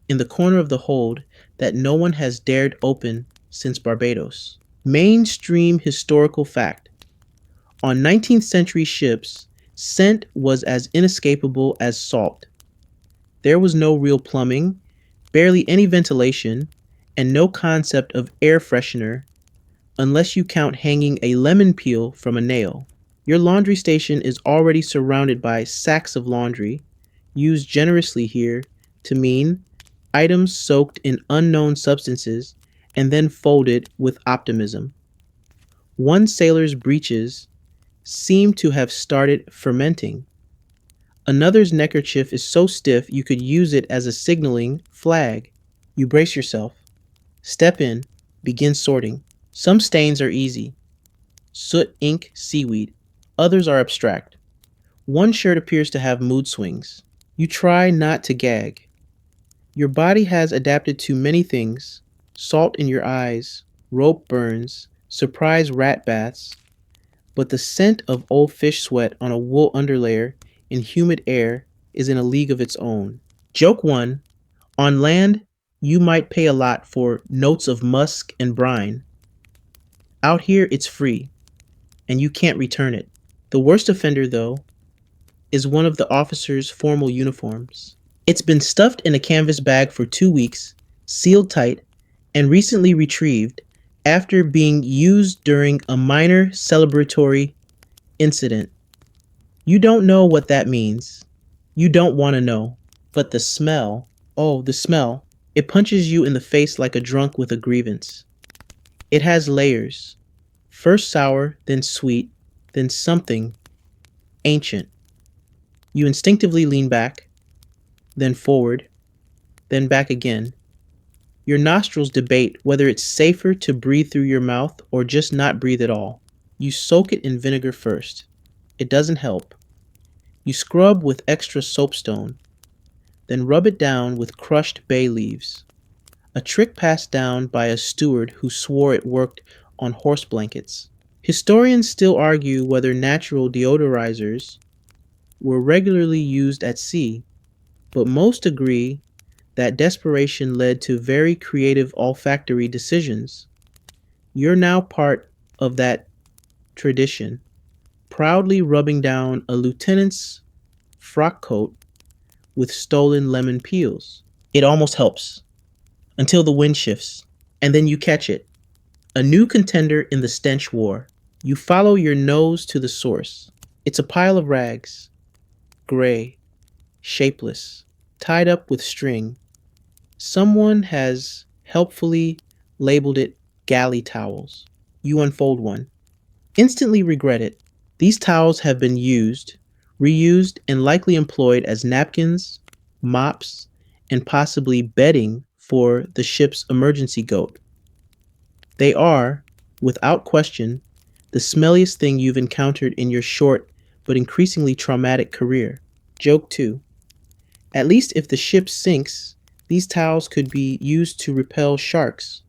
in the corner of the hold that no one has dared open since Barbados. Mainstream historical fact. On 19th century ships, scent was as inescapable as salt. There was no real plumbing, barely any ventilation, and no concept of air freshener unless you count hanging a lemon peel from a nail. Your laundry station is already surrounded by sacks of laundry, used generously here to mean items soaked in unknown substances and then folded with optimism. One sailor's breeches seem to have started fermenting. Another's neckerchief is so stiff you could use it as a signaling flag. You brace yourself, step in, begin sorting. Some stains are easy: soot, ink, seaweed. Others are abstract. One shirt appears to have mood swings. You try not to gag. Your body has adapted to many things: salt in your eyes, rope burns, surprise rat baths, but the scent of old fish sweat on a wool underlayer in humid air is in a league of its own. Joke 1. On land, you might pay a lot for notes of musk and brine. Out here, it's free, and you can't return it. The worst offender, though, is one of the officers' formal uniforms. It's been stuffed in a canvas bag for 2 weeks, sealed tight, and recently retrieved after being used during a minor celebratory incident. You don't know what that means. You don't want to know. But the smell, oh, the smell, it punches you in the face like a drunk with a grievance. It has layers. First sour, then sweet, then something ancient. You instinctively lean back, then forward, then back again. Your nostrils debate whether it's safer to breathe through your mouth or just not breathe at all. You soak it in vinegar first. It doesn't help. You scrub with extra soapstone, then rub it down with crushed bay leaves, a trick passed down by a steward who swore it worked on horse blankets. Historians still argue whether natural deodorizers were regularly used at sea, but most agree that desperation led to very creative olfactory decisions. You're now part of that tradition, proudly rubbing down a lieutenant's frock coat with stolen lemon peels. It almost helps, until the wind shifts, and then you catch it. A new contender in the stench war. You follow your nose to the source. It's a pile of rags, gray, shapeless, tied up with string. Someone has helpfully labeled it galley towels. You unfold one. Instantly regret it. These towels have been used, reused, and likely employed as napkins, mops, and possibly bedding for the ship's emergency goat. They are, without question, the smelliest thing you've encountered in your short but increasingly traumatic career. Joke 2. At least if the ship sinks, these towels could be used to repel sharks,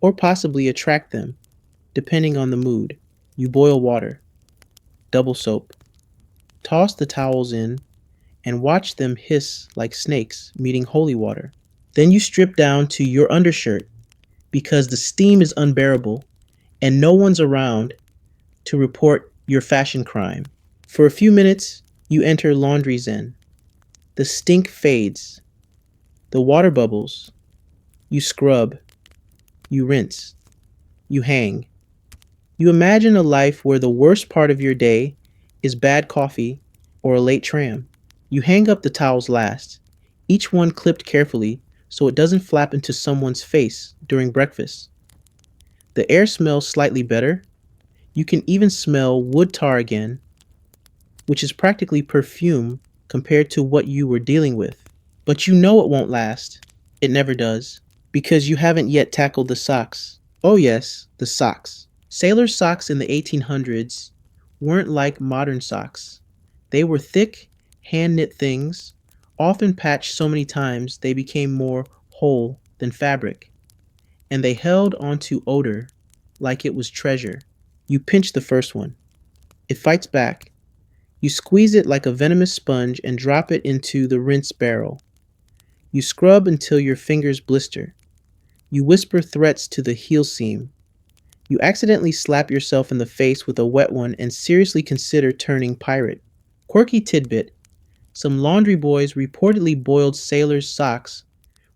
or possibly attract them, depending on the mood. You boil water, double soap, toss the towels in, and watch them hiss like snakes meeting holy water. Then you strip down to your undershirt because the steam is unbearable and no one's around to report your fashion crime. For a few minutes, you enter laundry zen. The stink fades. The water bubbles. You scrub. You rinse. You hang. You imagine a life where the worst part of your day is bad coffee or a late tram. You hang up the towels last, each one clipped carefully so it doesn't flap into someone's face during breakfast. The air smells slightly better. You can even smell wood tar again, which is practically perfume compared to what you were dealing with. But you know it won't last. It never does, because you haven't yet tackled the socks. Oh yes, the socks. Sailor socks in the 1800s weren't like modern socks. They were thick, hand-knit things, often patched so many times they became more whole than fabric, and they held onto odor like it was treasure. You pinch the first one. It fights back. You squeeze it like a venomous sponge and drop it into the rinse barrel. You scrub until your fingers blister. You whisper threats to the heel seam. You accidentally slap yourself in the face with a wet one and seriously consider turning pirate. Quirky tidbit: some laundry boys reportedly boiled sailors' socks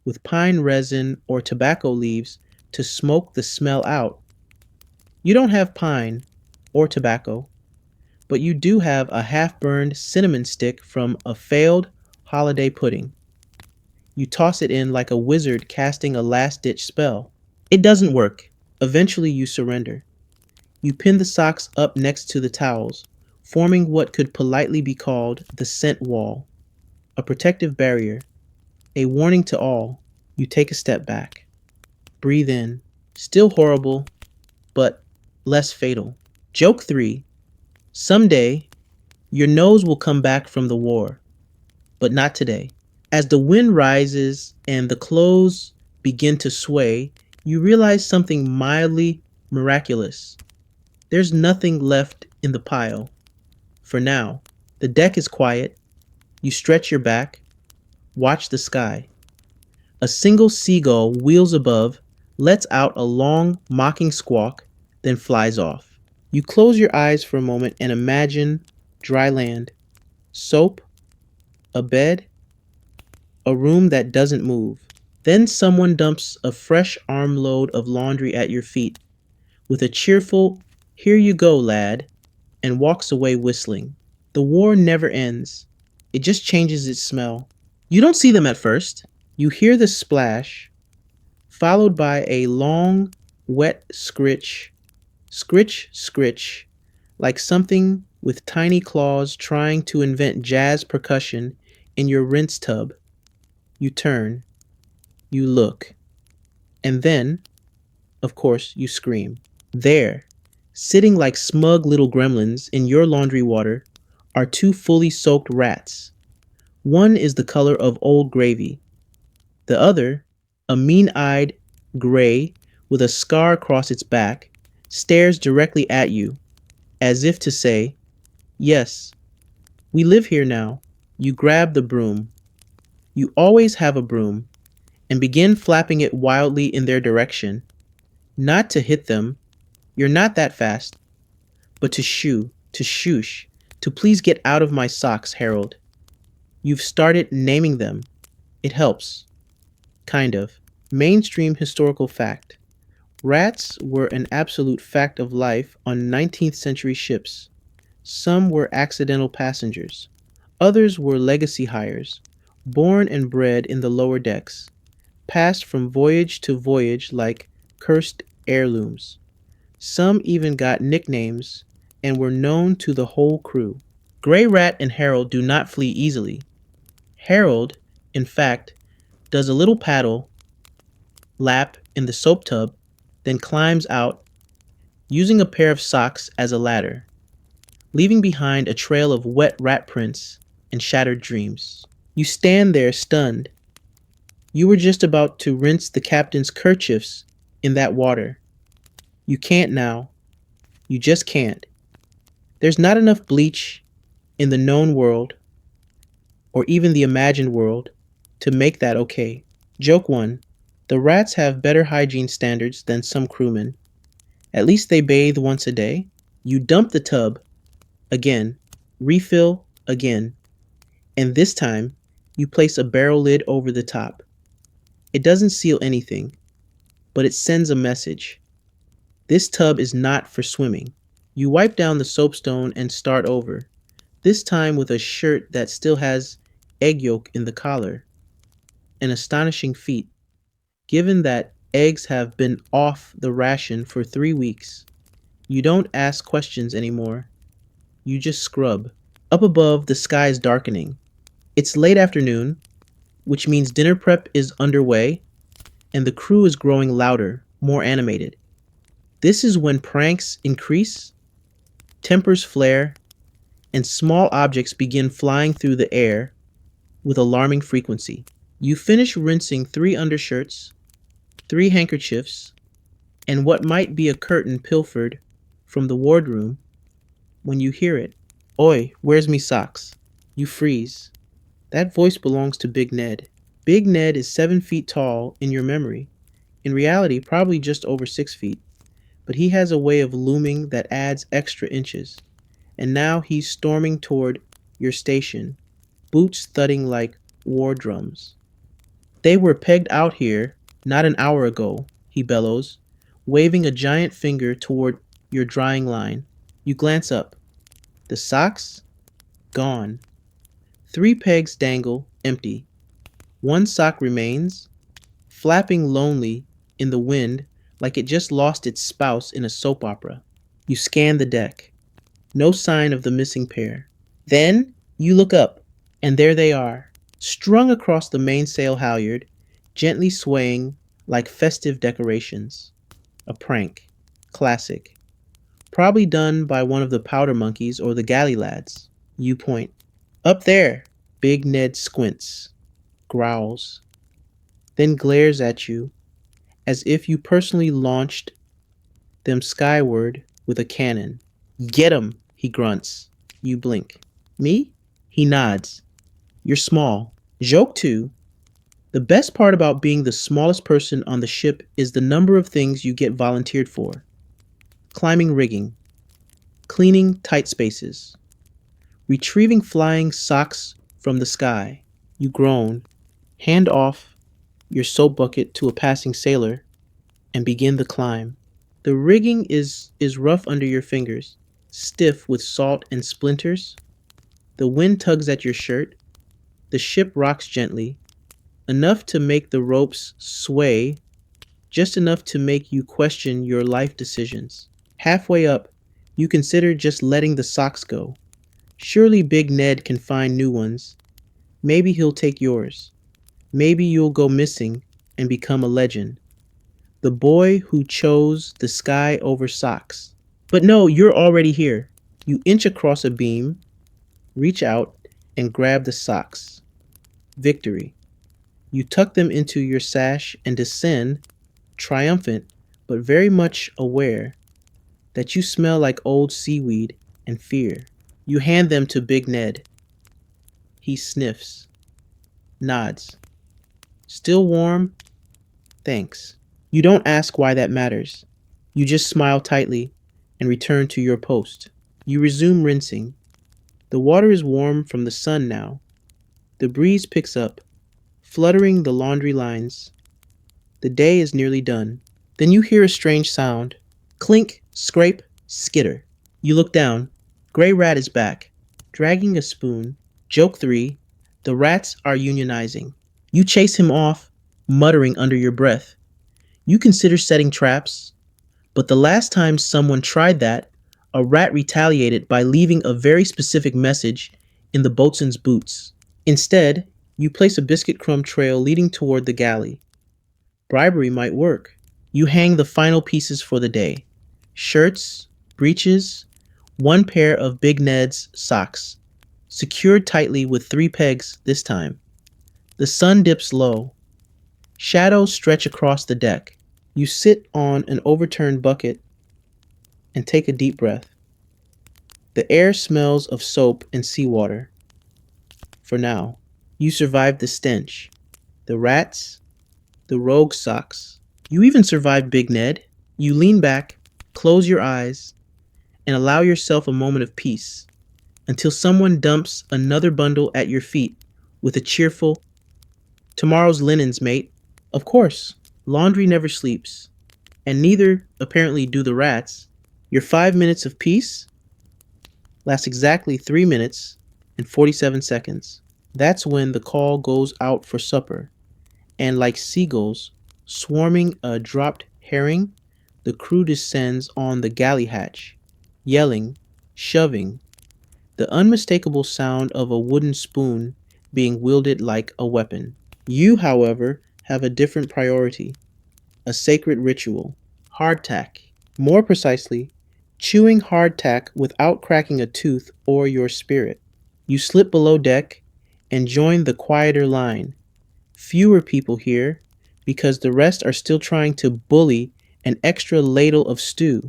with pine resin or tobacco leaves to smoke the smell out. You don't have pine or tobacco, but you do have a half burned cinnamon stick from a failed holiday pudding. You toss it in like a wizard casting a last ditch spell. It doesn't work. Eventually, you surrender. You pin the socks up next to the towels, forming what could politely be called the scent wall, a protective barrier, a warning to all. You take a step back. Breathe in. Still horrible, but less fatal. Joke 3. Someday, your nose will come back from the war, but not today. As the wind rises and the clothes begin to sway, you realize something mildly miraculous. There's nothing left in the pile. For now, the deck is quiet. You stretch your back, watch the sky. A single seagull wheels above, lets out a long, mocking squawk, then flies off. You close your eyes for a moment and imagine dry land, soap, a bed, a room that doesn't move. Then someone dumps a fresh armload of laundry at your feet with a cheerful, "Here you go, lad," and walks away whistling. The war never ends. It just changes its smell. You don't see them at first. You hear the splash, followed by a long, wet scritch, scritch, scritch, like something with tiny claws trying to invent jazz percussion in your rinse tub. You turn, you look, and then, of course, you scream. There, sitting like smug little gremlins in your laundry water, are two fully soaked rats. One is the color of old gravy. The other, a mean-eyed gray with a scar across its back, stares directly at you, as if to say, "Yes, we live here now." You grab the broom. You always have a broom, and begin flapping it wildly in their direction. Not to hit them, you're not that fast, but to shoo, to shoosh, to "Please get out of my socks, Harold." You've started naming them. It helps. Kind of. Mainstream historical fact. Rats were an absolute fact of life on 19th century ships. Some were accidental passengers. Others were legacy hires, born and bred in the lower decks, passed from voyage to voyage like cursed heirlooms. Some even got nicknames and were known to the whole crew. Gray Rat and Harold do not flee easily. Harold, in fact, does a little paddle lap in the soap tub, then climbs out, using a pair of socks as a ladder, leaving behind a trail of wet rat prints and shattered dreams. You stand there stunned. You were just about to rinse the captain's kerchiefs in that water. You can't now. You just can't. There's not enough bleach in the known world, or even the imagined world, to make that okay. Joke 1. The rats have better hygiene standards than some crewmen. At least they bathe once a day. You dump the tub, again, refill, again, and this time you place a barrel lid over the top. It doesn't seal anything, but it sends a message. This tub is not for swimming. You wipe down the soapstone and start over, this time with a shirt that still has egg yolk in the collar. An astonishing feat, given that eggs have been off the ration for 3 weeks. You don't ask questions anymore. You just scrub. Up above, the sky is darkening. It's late afternoon, which means dinner prep is underway, and the crew is growing louder, more animated. This is when pranks increase, tempers flare, and small objects begin flying through the air with alarming frequency. You finish rinsing 3 undershirts, 3 handkerchiefs, and what might be a curtain pilfered from the wardroom when you hear it. "Oi, where's me socks?" You freeze. That voice belongs to Big Ned. Big Ned is 7 feet tall in your memory. In reality, probably just over 6 feet. but he has a way of looming that adds extra inches. And now he's storming toward your station, boots thudding like war drums. They were pegged out here not an hour ago, he bellows, waving a giant finger toward your drying line. You glance up. The socks? Gone. 3 pegs dangle, empty. One sock remains, flapping lonely in the wind like it just lost its spouse in a soap opera. You scan the deck. No sign of the missing pair. Then you look up, and there they are, strung across the mainsail halyard, gently swaying like festive decorations. A prank. Classic. Probably done by one of the powder monkeys or the galley lads. You point. Up there! Big Ned squints, growls, then glares at you as if you personally launched them skyward with a cannon. Get 'em, he grunts. You blink. Me? He nods. You're small. Joke too. The best part about being the smallest person on the ship is the number of things you get volunteered for. Climbing rigging, cleaning tight spaces, retrieving flying socks from the sky. You groan, hand off your soap bucket to a passing sailor, and begin the climb. The rigging is rough under your fingers, stiff with salt and splinters. The wind tugs at your shirt. The ship rocks gently, enough to make the ropes sway, just enough to make you question your life decisions. Halfway up, you consider just letting the socks go. Surely Big Ned can find new ones. Maybe he'll take yours. Maybe you'll go missing and become a legend. The boy who chose the sky over socks. But no, you're already here. You inch across a beam, reach out, and grab the socks. Victory. You tuck them into your sash and descend, triumphant, but very much aware that you smell like old seaweed and fear. You hand them to Big Ned. He sniffs, nods. Still warm? Thanks. You don't ask why that matters. You just smile tightly and return to your post. You resume rinsing. The water is warm from the sun now. The breeze picks up, fluttering the laundry lines. The day is nearly done. Then you hear a strange sound. Clink, scrape, skitter. You look down. Gray Rat is back, dragging a spoon. Joke 3. The rats are unionizing. You chase him off, muttering under your breath. You consider setting traps, but the last time someone tried that, a rat retaliated by leaving a very specific message in the boatswain's boots. Instead, you place a biscuit crumb trail leading toward the galley. Bribery might work. You hang the final pieces for the day. Shirts, breeches, 1 pair of Big Ned's socks, secured tightly with 3 pegs this time. The sun dips low. Shadows stretch across the deck. You sit on an overturned bucket and take a deep breath. The air smells of soap and seawater. For now, you survived the stench, the rats, the rogue socks. You even survived Big Ned. You lean back, close your eyes, and allow yourself a moment of peace until someone dumps another bundle at your feet with a cheerful, "Tomorrow's linens, mate." Of course, laundry never sleeps, and neither, apparently, do the rats. Your 5 minutes of peace lasts exactly 3 minutes and 47 seconds. That's when the call goes out for supper, and like seagulls swarming a dropped herring, the crew descends on the galley hatch, yelling, shoving, the unmistakable sound of a wooden spoon being wielded like a weapon. You, however, have a different priority, a sacred ritual, hardtack. More precisely, chewing hardtack without cracking a tooth or your spirit. You slip below deck and join the quieter line. Fewer people here because the rest are still trying to bully an extra ladle of stew.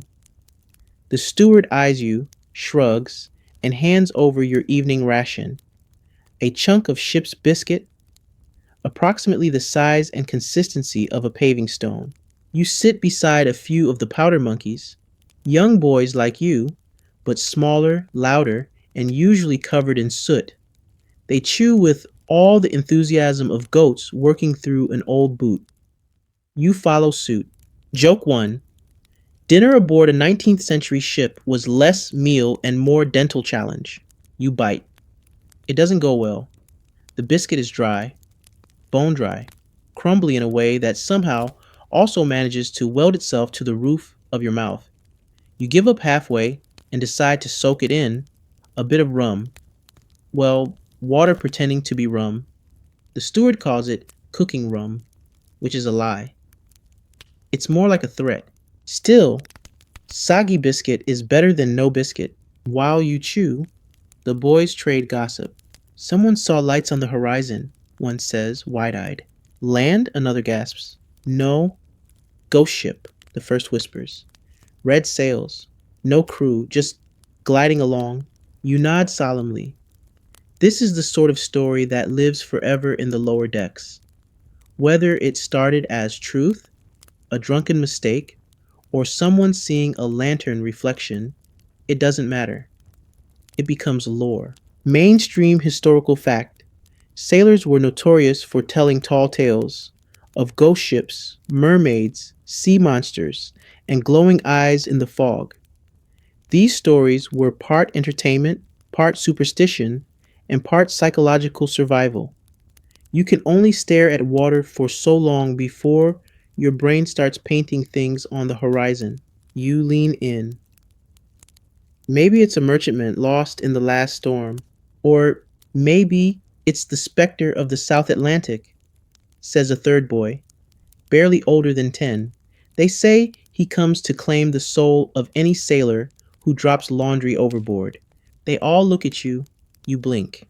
The steward eyes you, shrugs, and hands over your evening ration. A chunk of ship's biscuit, approximately the size and consistency of a paving stone. You sit beside a few of the powder monkeys, young boys like you, but smaller, louder, and usually covered in soot. They chew with all the enthusiasm of goats working through an old boot. You follow suit. Joke 1. Dinner aboard a 19th century ship was less meal and more dental challenge. You bite. It doesn't go well. The biscuit is dry, bone dry, crumbly in a way that somehow also manages to weld itself to the roof of your mouth. You give up halfway and decide to soak it in a bit of rum. Well, water pretending to be rum. The steward calls it cooking rum, which is a lie. It's more like a threat. Still, soggy biscuit is better than no biscuit. While you chew, the boys trade gossip. Someone saw lights on the horizon, one says, wide-eyed. Land, another gasps. No, ghost ship, the first whispers. Red sails, no crew, just gliding along. You nod solemnly. This is the sort of story that lives forever in the lower decks. Whether it started as truth, a drunken mistake, or someone seeing a lantern reflection, it doesn't matter. It becomes lore. Mainstream historical fact. Sailors were notorious for telling tall tales of ghost ships, mermaids, sea monsters, and glowing eyes in the fog. These stories were part entertainment, part superstition, and part psychological survival. You can only stare at water for so long before your brain starts painting things on the horizon. You lean in. Maybe it's a merchantman lost in the last storm. Or maybe it's the specter of the South Atlantic, says a third boy, barely older than 10. They say he comes to claim the soul of any sailor who drops laundry overboard. They all look at you. You blink.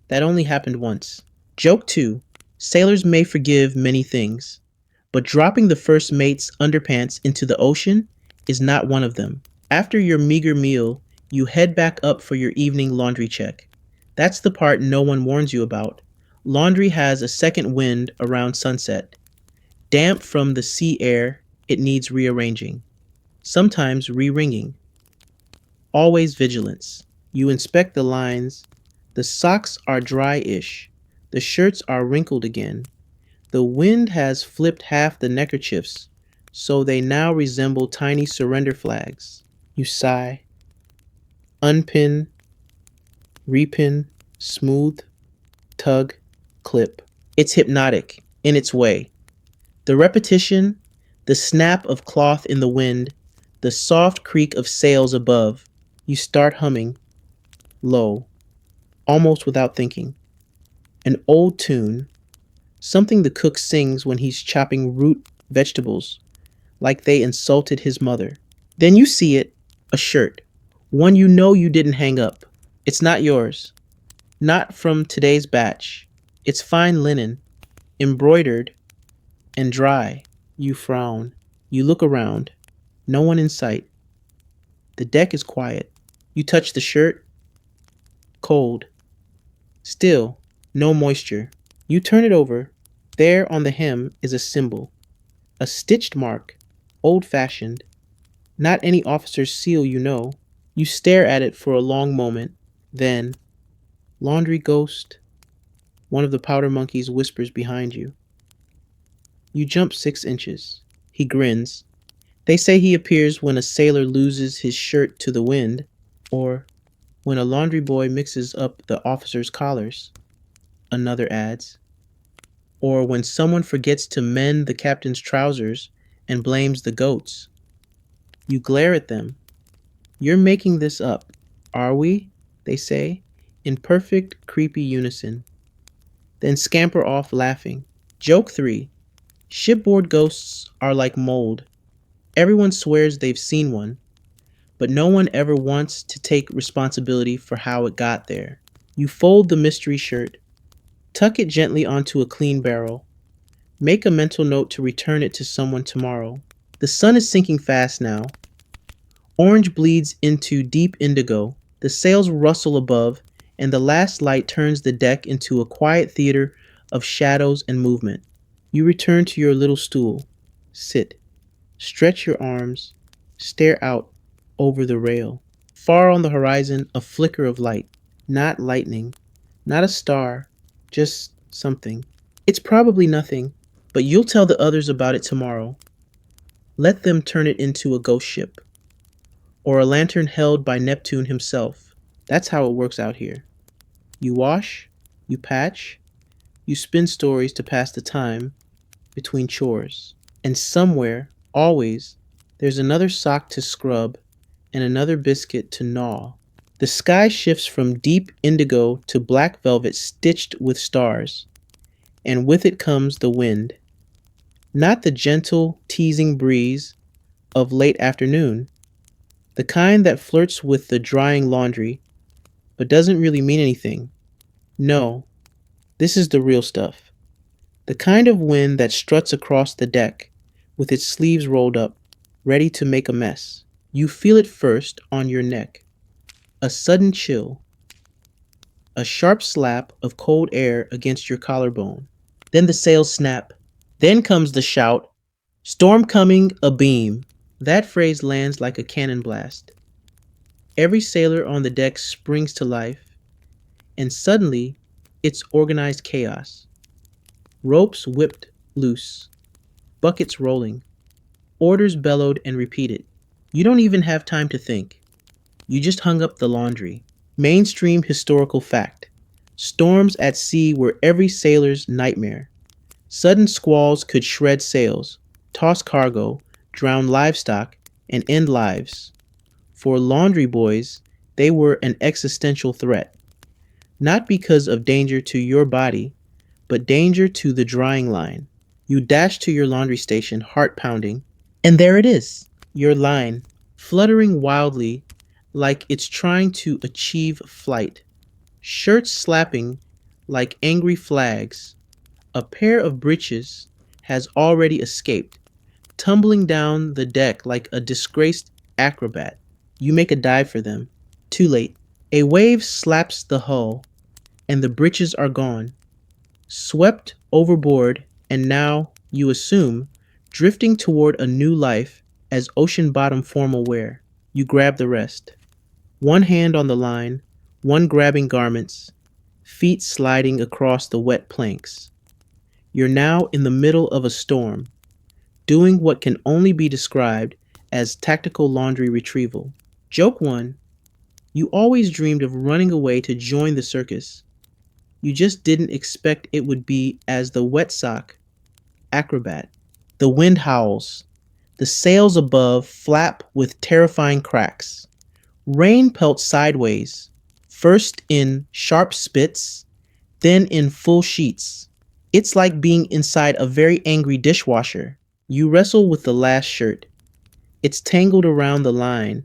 That only happened once. Joke 2. Sailors may forgive many things, but dropping the first mate's underpants into the ocean is not one of them. After your meager meal, you head back up for your evening laundry check. That's the part no one warns you about. Laundry has a second wind around sunset. Damp from the sea air, it needs rearranging. Sometimes re-ringing. Always vigilance. You inspect the lines. The socks are dry-ish. The shirts are wrinkled again. The wind has flipped half the neckerchiefs, so they now resemble tiny surrender flags. You sigh. Unpin, repin, smooth, tug, clip. It's hypnotic, in its way. The repetition, the snap of cloth in the wind, the soft creak of sails above. You start humming, low, almost without thinking. An old tune, something the cook sings when he's chopping root vegetables, like they insulted his mother. Then you see it, a shirt, one you know you didn't hang up. It's not yours, not from today's batch. It's fine linen, embroidered and dry. You frown. You look around. No one in sight. The deck is quiet. You touch the shirt. Cold. Still, no moisture. You turn it over. There on the hem is a symbol. A stitched mark. Old-fashioned. Not any officer's seal you know. You stare at it for a long moment. Then, laundry ghost. One of the powder monkeys whispers behind you. You jump 6 inches. He grins. They say he appears when a sailor loses his shirt to the wind, or when a laundry boy mixes up the officer's collars, another adds, or when someone forgets to mend the captain's trousers and blames the goats. You glare at them. You're making this up, are we? They say, in perfect, creepy unison. Then scamper off laughing. Joke 3. Shipboard ghosts are like mold. Everyone swears they've seen one, but no one ever wants to take responsibility for how it got there. You fold the mystery shirt, tuck it gently onto a clean barrel, make a mental note to return it to someone tomorrow. The sun is sinking fast now. Orange bleeds into deep indigo. The sails rustle above, and the last light turns the deck into a quiet theater of shadows and movement. You return to your little stool. Sit. Stretch your arms. Stare out over the rail. Far on the horizon, a flicker of light. Not lightning. Not a star. Just something. It's probably nothing, but you'll tell the others about it tomorrow. Let them turn it into a ghost ship. Or a lantern held by Neptune himself. That's how it works out here. You wash. You patch. You spin stories to pass the time between chores. And somewhere, always, there's another sock to scrub and another biscuit to gnaw. The sky shifts from deep indigo to black velvet stitched with stars, and with it comes the wind. Not the gentle, teasing breeze of late afternoon, the kind that flirts with the drying laundry, but doesn't really mean anything. No, this is the real stuff. The kind of wind that struts across the deck with its sleeves rolled up, ready to make a mess. You feel it first on your neck. A sudden chill. A sharp slap of cold air against your collarbone. Then the sails snap. Then comes the shout, "Storm coming abeam." That phrase lands like a cannon blast. Every sailor on the deck springs to life, and suddenly it's organized chaos. Ropes whipped loose, buckets rolling, orders bellowed and repeated. You don't even have time to think. You just hung up the laundry. Mainstream historical fact. Storms at sea were every sailor's nightmare. Sudden squalls could shred sails, toss cargo, drown livestock, and end lives. For laundry boys, they were an existential threat. Not because of danger to your body, but danger to the drying line. You dash to your laundry station, heart pounding, and there it is, your line, fluttering wildly like it's trying to achieve flight. Shirts slapping like angry flags. A pair of breeches has already escaped, tumbling down the deck like a disgraced acrobat. You make a dive for them. Too late. A wave slaps the hull, and the breeches are gone, swept overboard, and now, you assume, drifting toward a new life as ocean bottom formal wear. You grab the rest. One hand on the line, one grabbing garments, feet sliding across the wet planks. You're now in the middle of a storm, doing what can only be described as tactical laundry retrieval. Joke 1. You always dreamed of running away to join the circus. You just didn't expect it would be as the wet sock acrobat. The wind howls. The sails above flap with terrifying cracks. Rain pelts sideways, first in sharp spits, then in full sheets. It's like being inside a very angry dishwasher. You wrestle with the last shirt. It's tangled around the line,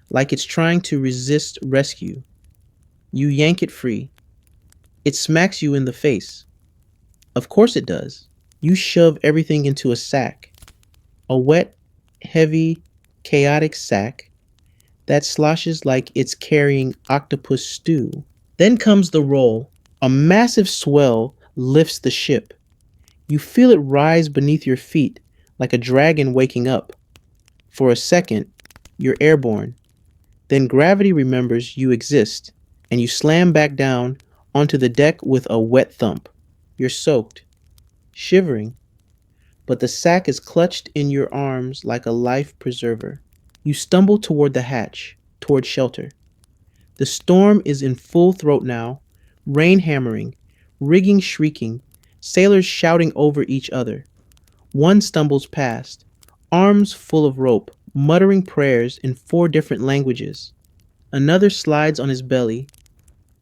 like it's trying to resist rescue. You yank it free. It smacks you in the face. Of course it does. You shove everything into a sack. A wet, heavy, chaotic sack that sloshes like it's carrying octopus stew. Then comes the roll. A massive swell lifts the ship. You feel it rise beneath your feet like a dragon waking up. For a second, you're airborne. Then gravity remembers you exist, and you slam back down onto the deck with a wet thump. You're soaked, shivering, but the sack is clutched in your arms like a life preserver. You stumble toward the hatch, toward shelter. The storm is in full throat now, rain hammering, rigging shrieking, sailors shouting over each other. One stumbles past, arms full of rope, muttering prayers in 4 different languages. Another slides on his belly,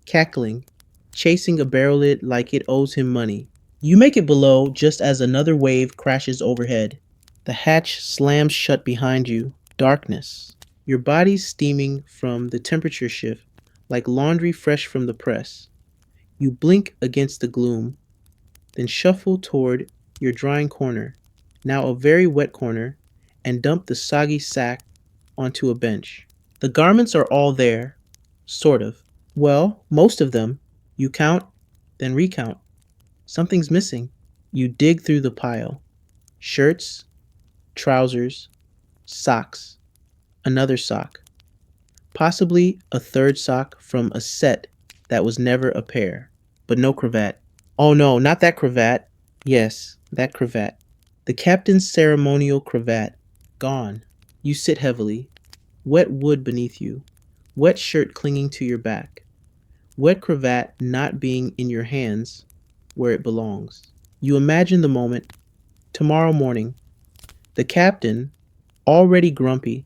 cackling, chasing a barrel lid like it owes him money. You make it below just as another wave crashes overhead. The hatch slams shut behind you. Darkness. Your body's steaming from the temperature shift like laundry fresh from the press. You blink against the gloom, then shuffle toward your drying corner, now a very wet corner, and dump the soggy sack onto a bench. The garments are all there, sort of. Well, most of them. You count, then recount. Something's missing. You dig through the pile. Shirts, trousers, socks, another sock, possibly a third sock from a set that was never a pair, but no cravat. Oh no, not that cravat. Yes, that cravat. The captain's ceremonial cravat. Gone. You sit heavily, wet wood beneath you, wet shirt clinging to your back, wet cravat not being in your hands where it belongs. You imagine the moment, tomorrow morning, the captain, already grumpy,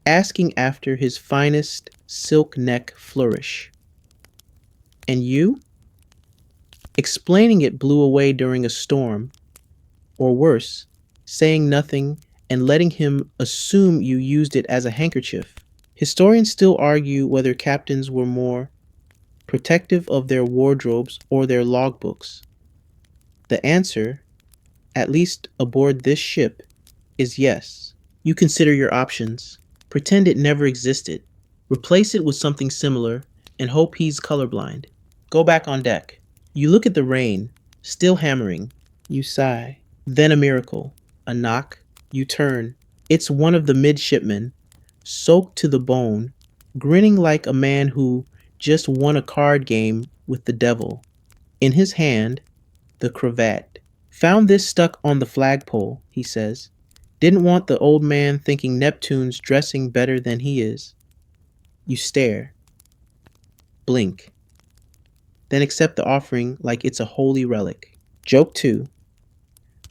asking after his finest silk neck flourish. And you? Explaining it blew away during a storm, or worse, saying nothing and letting him assume you used it as a handkerchief. Historians still argue whether captains were more protective of their wardrobes or their logbooks. The answer, at least aboard this ship, is yes. You consider your options. Pretend it never existed. Replace it with something similar and hope he's colorblind. Go back on deck. You look at the rain, still hammering. You sigh. Then a miracle. A knock. You turn. It's one of the midshipmen, soaked to the bone, grinning like a man who just won a card game with the devil. In his hand, the cravat. Found this stuck on the flagpole, he says. Didn't want the old man thinking Neptune's dressing better than he is. You stare. Blink. Then accept the offering like it's a holy relic. Joke 2.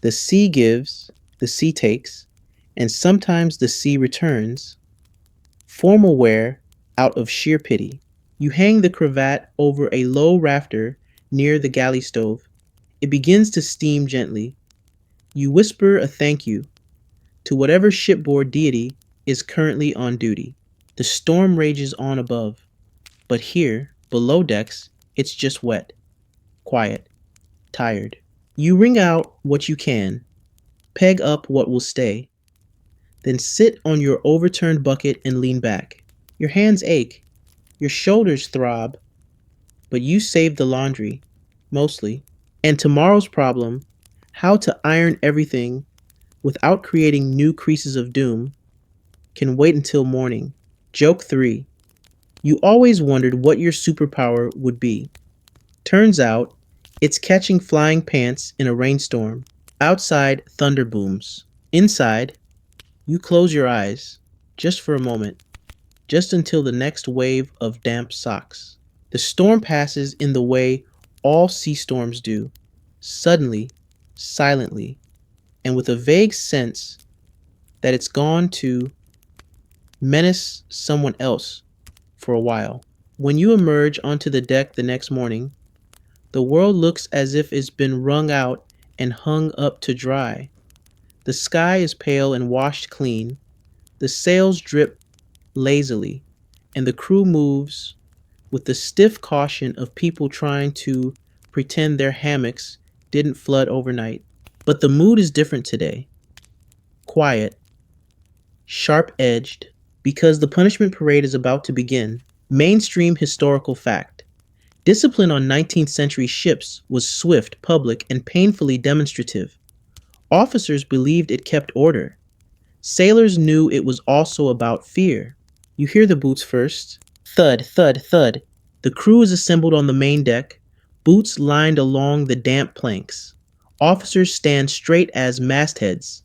The sea gives, the sea takes, and sometimes the sea returns. Formal wear out of sheer pity. You hang the cravat over a low rafter near the galley stove. It begins to steam gently. You whisper a thank you to whatever shipboard deity is currently on duty. The storm rages on above, but here, below decks, it's just wet, quiet, tired. You wring out what you can, peg up what will stay, then sit on your overturned bucket and lean back. Your hands ache, your shoulders throb, but you save the laundry, mostly. And tomorrow's problem, how to iron everything without creating new creases of doom, can wait until morning. Joke 3. You always wondered what your superpower would be. Turns out, it's catching flying pants in a rainstorm. Outside, thunder booms. Inside, you close your eyes, just for a moment, just until the next wave of damp socks. The storm passes in the way all sea storms do, suddenly, silently, and with a vague sense that it's gone to menace someone else for a while. When you emerge onto the deck the next morning, the world looks as if it's been wrung out and hung up to dry. The sky is pale and washed clean, the sails drip lazily, and the crew moves with the stiff caution of people trying to pretend their hammocks didn't flood overnight. But the mood is different today. Quiet, sharp-edged, because the punishment parade is about to begin. Mainstream historical fact. Discipline on 19th century ships was swift, public, and painfully demonstrative. Officers believed it kept order. Sailors knew it was also about fear. You hear the boots first. Thud, thud, thud. The crew is assembled on the main deck, boots lined along the damp planks. Officers stand straight as mastheads.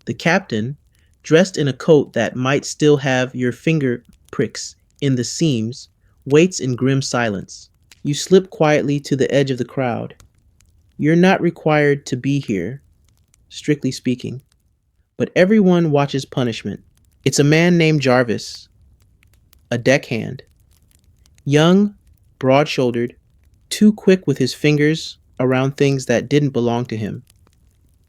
The captain, dressed in a coat that might still have your finger pricks in the seams, waits in grim silence. You slip quietly to the edge of the crowd. You're not required to be here, strictly speaking, but everyone watches punishment. It's a man named Jarvis, a deckhand. Young, broad-shouldered, too quick with his fingers around things that didn't belong to him.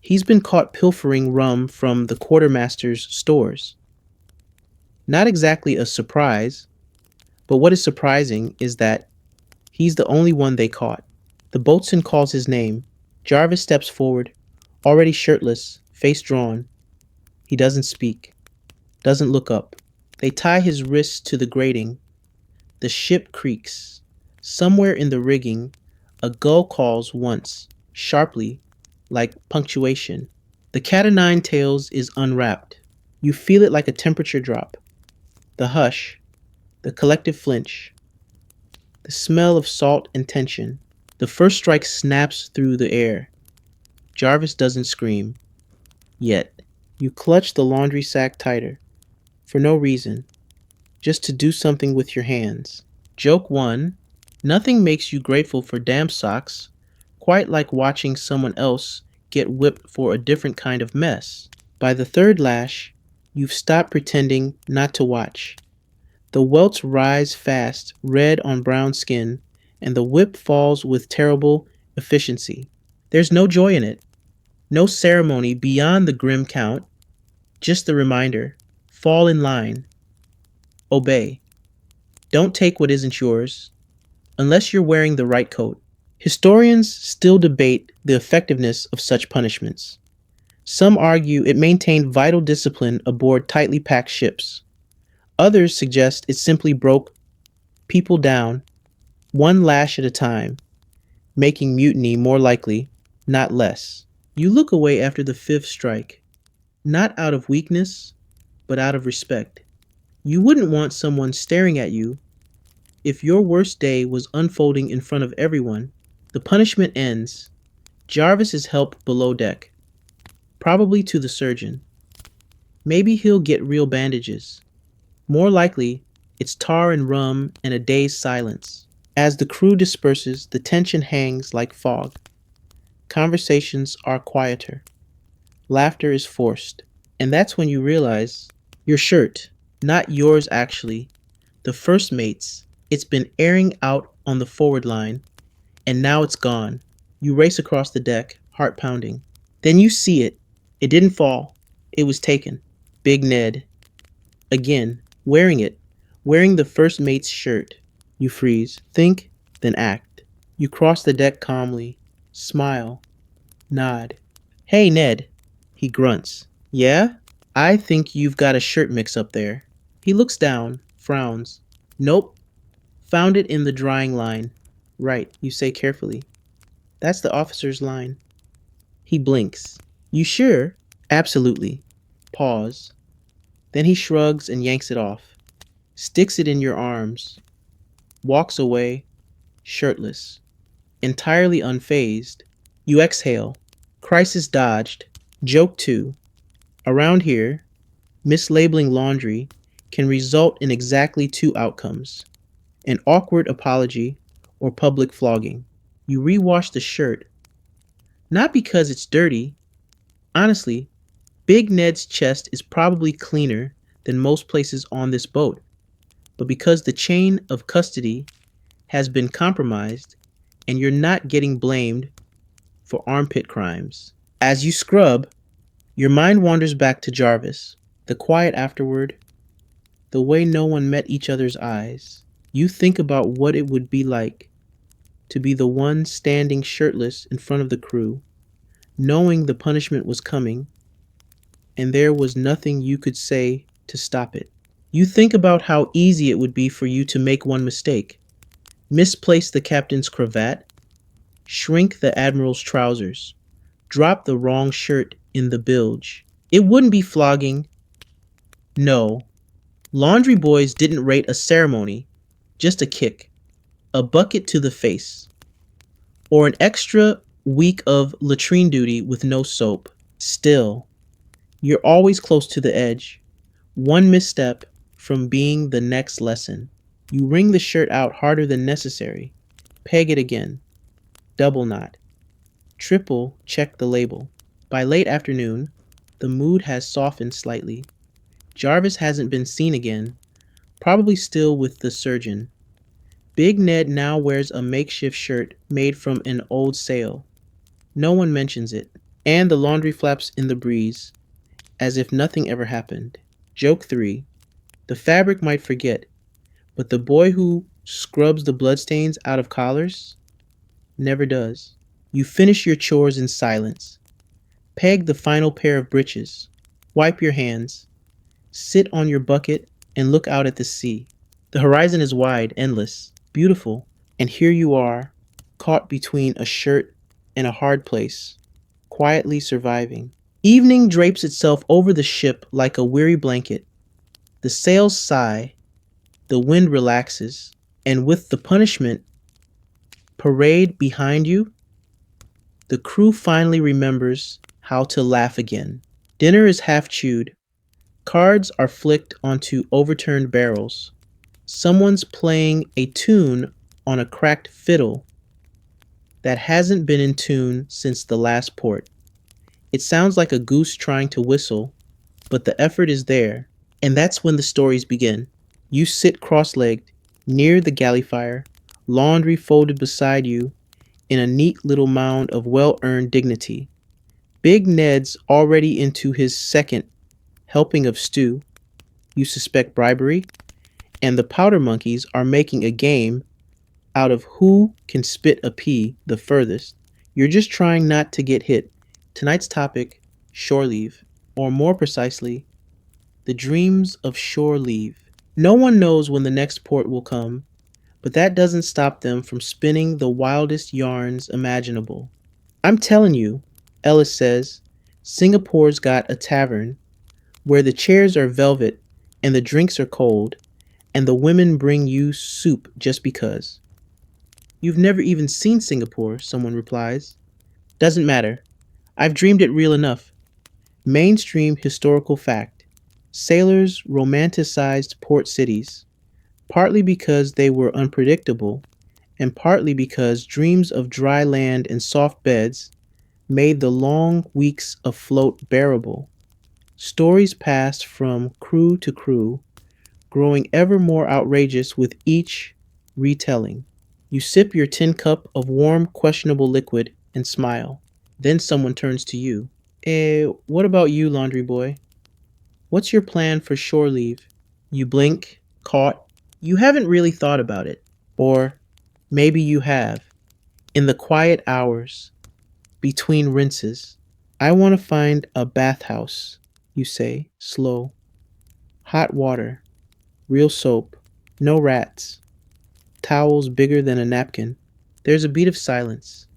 He's been caught pilfering rum from the quartermaster's stores. Not exactly a surprise, but what is surprising is that he's the only one they caught. The boatswain calls his name. Jarvis steps forward, already shirtless, face drawn. He doesn't speak, doesn't look up. They tie his wrists to the grating. The ship creaks. Somewhere in the rigging, a gull calls once, sharply, like punctuation. The cat o' nine tails is unwrapped. You feel it like a temperature drop. The hush, the collective flinch, the smell of salt and tension. The first strike snaps through the air. Jarvis doesn't scream. Yet. You clutch the laundry sack tighter. For no reason. Just to do something with your hands. Joke 1. Nothing makes you grateful for damp socks quite like watching someone else get whipped for a different kind of mess. By the third lash, you've stopped pretending not to watch. The welts rise fast, red on brown skin, and the whip falls with terrible efficiency. There's no joy in it, no ceremony beyond the grim count, just the reminder fall in line, obey. Don't take what isn't yours, unless you're wearing the right coat. Historians still debate the effectiveness of such punishments. Some argue it maintained vital discipline aboard tightly packed ships. Others suggest it simply broke people down, one lash at a time, making mutiny more likely, not less. You look away after the fifth strike, not out of weakness, but out of respect. You wouldn't want someone staring at you if your worst day was unfolding in front of everyone. The punishment ends. Jarvis is helped below deck, probably to the surgeon. Maybe he'll get real bandages. More likely, it's tar and rum and a day's silence. As the crew disperses, the tension hangs like fog. Conversations are quieter. Laughter is forced. And that's when you realize your shirt, not yours actually, the first mate's, it's been airing out on the forward line, and now it's gone. You race across the deck, heart pounding. Then you see it. It didn't fall. It was taken. Big Ned. Again, wearing it. Wearing the first mate's shirt. You freeze. Think, then act. You cross the deck calmly. Smile. Nod. Hey, Ned. He grunts. Yeah? I think you've got a shirt mix up there. He looks down, frowns. Nope. Found it in the drying line. Right, you say carefully. That's the officer's line. He blinks. You sure? Absolutely. Pause. Then he shrugs and yanks it off. Sticks it in your arms. Walks away, shirtless. Entirely unfazed. You exhale. Crisis dodged. Joke 2. Around here, mislabeling laundry can result in exactly two outcomes. An awkward apology or public flogging. You rewash the shirt, not because it's dirty. Honestly, Big Ned's chest is probably cleaner than most places on this boat, but because the chain of custody has been compromised and you're not getting blamed for armpit crimes. As you scrub, your mind wanders back to Jarvis, the quiet afterward, the way no one met each other's eyes. You think about what it would be like to be the one standing shirtless in front of the crew, knowing the punishment was coming, and there was nothing you could say to stop it. You think about how easy it would be for you to make one mistake, misplace the captain's cravat, shrink the admiral's trousers, drop the wrong shirt in the bilge. It wouldn't be flogging. No, laundry boys didn't rate a ceremony, just a kick, a bucket to the face, or an extra week of latrine duty with no soap. Still, you're always close to the edge, one misstep from being the next lesson. You wring the shirt out harder than necessary, peg it again, double knot, triple check the label. By late afternoon, the mood has softened slightly. Jarvis hasn't been seen again, probably still with the surgeon. Big Ned now wears a makeshift shirt made from an old sail. No one mentions it, and the laundry flaps in the breeze, as if nothing ever happened. Joke 3. The fabric might forget, but the boy who scrubs the bloodstains out of collars never does. You finish your chores in silence. Peg the final pair of breeches. Wipe your hands. Sit on your bucket and look out at the sea. The horizon is wide, endless, beautiful, and here you are, caught between a shirt and a hard place, quietly surviving. Evening drapes itself over the ship like a weary blanket. The sails sigh, the wind relaxes, and with the punishment parade behind you, the crew finally remembers how to laugh again. Dinner is half chewed. Cards are flicked onto overturned barrels. Someone's playing a tune on a cracked fiddle that hasn't been in tune since the last port. It sounds like a goose trying to whistle, but the effort is there, and that's when the stories begin. You sit cross-legged near the galley fire, laundry folded beside you in a neat little mound of well-earned dignity. Big Ned's already into his second helping of stew. You suspect bribery, and the powder monkeys are making a game out of who can spit a pea the furthest. You're just trying not to get hit. Tonight's topic, shore leave, or more precisely, the dreams of shore leave. No one knows when the next port will come, but that doesn't stop them from spinning the wildest yarns imaginable. I'm telling you, Ellis says, Singapore's got a tavern where the chairs are velvet and the drinks are cold, and the women bring you soup just because. You've never even seen Singapore, someone replies. Doesn't matter. I've dreamed it real enough. Mainstream historical fact. Sailors romanticized port cities, partly because they were unpredictable, and partly because dreams of dry land and soft beds made the long weeks afloat bearable. Stories passed from crew to crew, growing ever more outrageous with each retelling. You sip your tin cup of warm, questionable liquid and smile. Then someone turns to you. What about you, laundry boy? What's your plan for shore leave? You blink, caught. You haven't really thought about it. Or maybe you have. In the quiet hours, between rinses, I want to find a bathhouse, you say, slow. Hot water, real soap, no rats, towels bigger than a napkin. There's a beat of silence,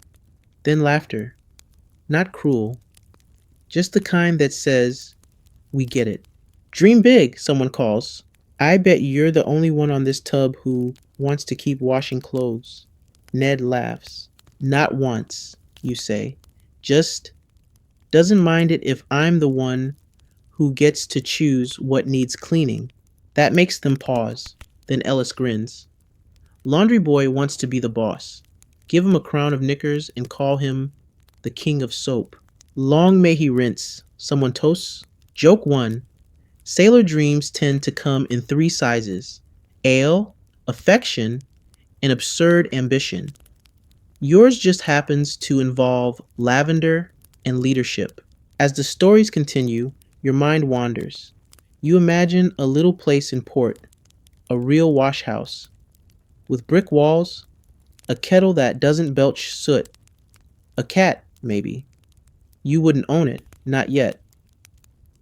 then laughter. Not cruel, just the kind that says, we get it. Dream big, someone calls. I bet you're the only one on this tub who wants to keep washing clothes. Ned laughs. Not once, you say. Just doesn't mind it if I'm the one who gets to choose what needs cleaning. That makes them pause. Then Ellis grins. Laundry boy wants to be the boss. Give him a crown of knickers and call him the king of soap. Long may he rinse. Someone toasts. Joke 1. Sailor dreams tend to come in 3 sizes: ale, affection, and absurd ambition. Yours just happens to involve lavender and leadership. As the stories continue, your mind wanders. You imagine a little place in port, a real wash house, with brick walls, a kettle that doesn't belch soot, a cat, maybe. You wouldn't own it, not yet,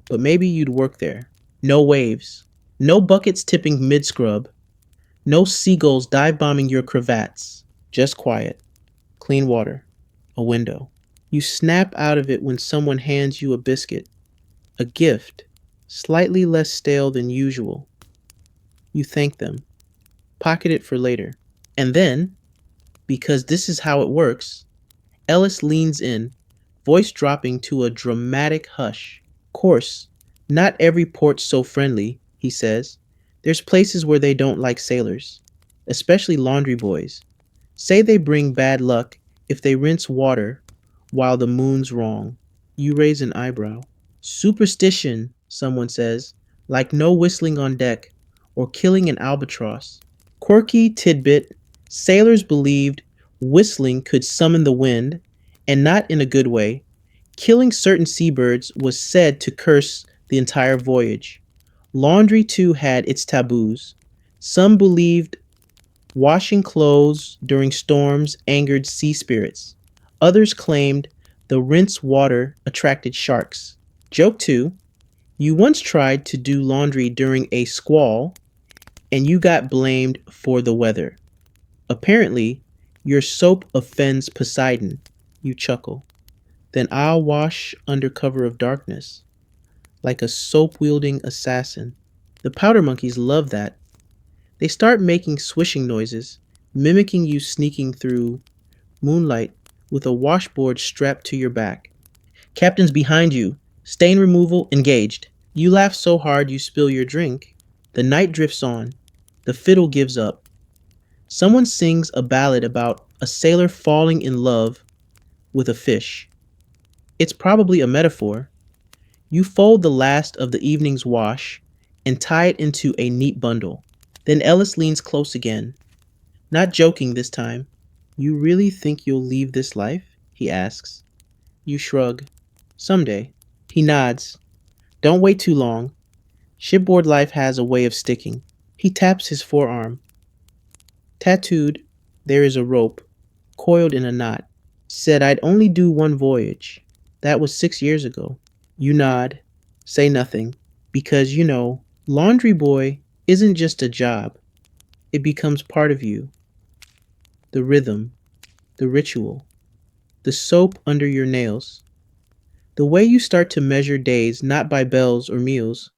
but maybe you'd work there. No waves, no buckets tipping mid-scrub, no seagulls dive-bombing your cravats, just quiet, clean water, a window. You snap out of it when someone hands you a biscuit, a gift, slightly less stale than usual. You thank them, pocket it for later. And then, because this is how it works, Ellis leans in, voice dropping to a dramatic hush. Course, not every port's so friendly, he says. There's places where they don't like sailors, especially laundry boys. Say they bring bad luck if they rinse water while the moon's wrong. You raise an eyebrow. Superstition, someone says, like no whistling on deck or killing an albatross. Quirky tidbit, sailors believed whistling could summon the wind, and not in a good way. Killing certain seabirds was said to curse the entire voyage. Laundry too had its taboos. Some believed washing clothes during storms angered sea spirits. Others claimed the rinse water attracted sharks. Joke 2. You once tried to do laundry during a squall and you got blamed for the weather. Apparently, your soap offends Poseidon. You chuckle. Then I'll wash under cover of darkness, like a soap wielding assassin. The powder monkeys love that. They start making swishing noises, mimicking you sneaking through moonlight with a washboard strapped to your back. Captain's behind you. Stain removal engaged. You laugh so hard you spill your drink. The night drifts on. The fiddle gives up. Someone sings a ballad about a sailor falling in love with a fish. It's probably a metaphor. You fold the last of the evening's wash and tie it into a neat bundle. Then Ellis leans close again, not joking this time. You really think you'll leave this life? He asks. You shrug. Someday. He nods. Don't wait too long. Shipboard life has a way of sticking. He taps his forearm. Tattooed, there is a rope, coiled in a knot. Said I'd only do one voyage. That was 6 years ago. You nod. Say nothing. Because, laundry boy isn't just a job. It becomes part of you. The rhythm, the ritual, the soap under your nails. The way you start to measure days not by bells or meals,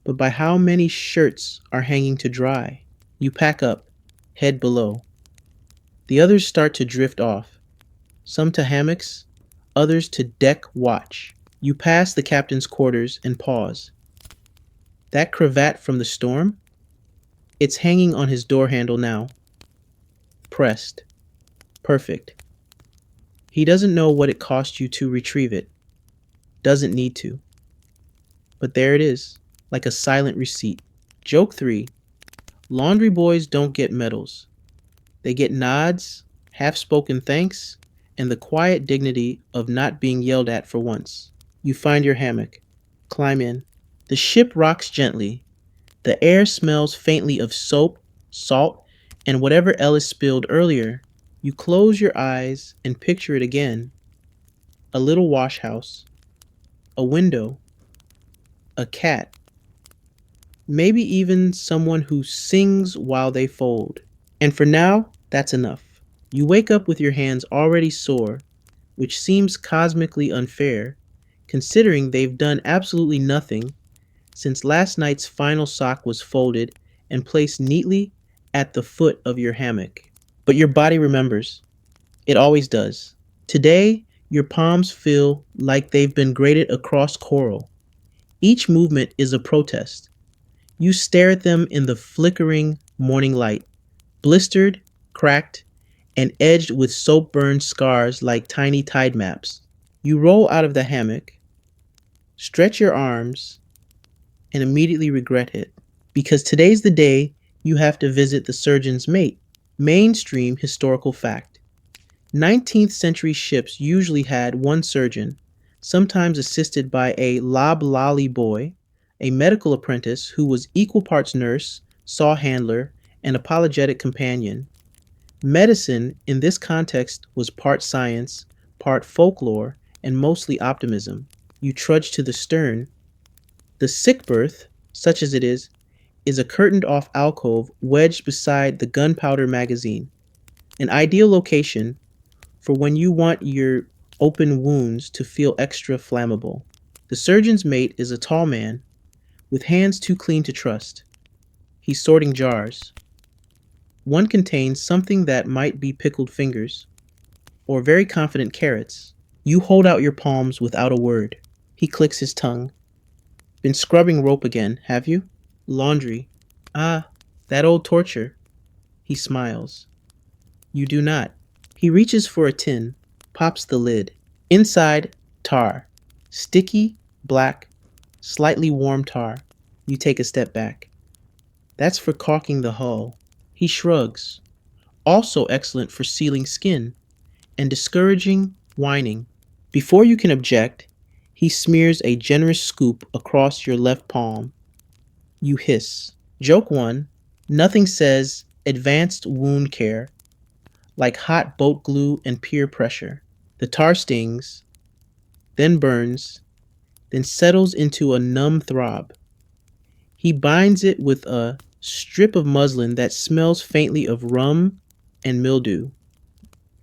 but by how many shirts are hanging to dry. You pack up, head below. The others start to drift off, some to hammocks, others to deck watch. You pass the captain's quarters and pause. That cravat from the storm? It's hanging on his door handle now. Pressed. Perfect. He doesn't know what it cost you to retrieve it. Doesn't need to. But there it is, like a silent receipt. Joke 3. Laundry boys don't get medals. They get nods, half-spoken thanks, and the quiet dignity of not being yelled at for once. You find your hammock. Climb in. The ship rocks gently. The air smells faintly of soap, salt, and whatever Ellis spilled earlier. You close your eyes and picture it again. A little wash house. A window. A cat. Maybe even someone who sings while they fold. And for now, that's enough. You wake up with your hands already sore, which seems cosmically unfair, considering they've done absolutely nothing since last night's final sock was folded and placed neatly at the foot of your hammock. But your body remembers. It always does. Today, your palms feel like they've been graded across coral. Each movement is a protest. You stare at them in the flickering morning light, blistered, cracked, and edged with soap-burned scars like tiny tide maps. You roll out of the hammock, stretch your arms, and immediately regret it. Because today's the day you have to visit the surgeon's mate. Mainstream historical fact. 19th century ships usually had one surgeon, sometimes assisted by a loblolly boy, a medical apprentice who was equal parts nurse, saw handler, and apologetic companion. Medicine, in this context, was part science, part folklore, and mostly optimism. You trudge to the stern. The sick berth, such as it is a curtained-off alcove wedged beside the gunpowder magazine, an ideal location for when you want your open wounds to feel extra flammable. The surgeon's mate is a tall man with hands too clean to trust. He's sorting jars. One contains something that might be pickled fingers or very confident carrots. You hold out your palms without a word. He clicks his tongue. Been scrubbing rope again, have you? Laundry. Ah, that old torture. He smiles. You do not. He reaches for a tin, pops the lid. Inside, tar. Sticky, black, slightly warm tar. You take a step back. That's for caulking the hull. He shrugs. Also excellent for sealing skin and discouraging whining. Before you can object, he smears a generous scoop across your left palm. You hiss. Joke 1. Nothing says advanced wound care like hot boat glue and peer pressure. The tar stings, then burns, then settles into a numb throb. He binds it with a strip of muslin that smells faintly of rum and mildew.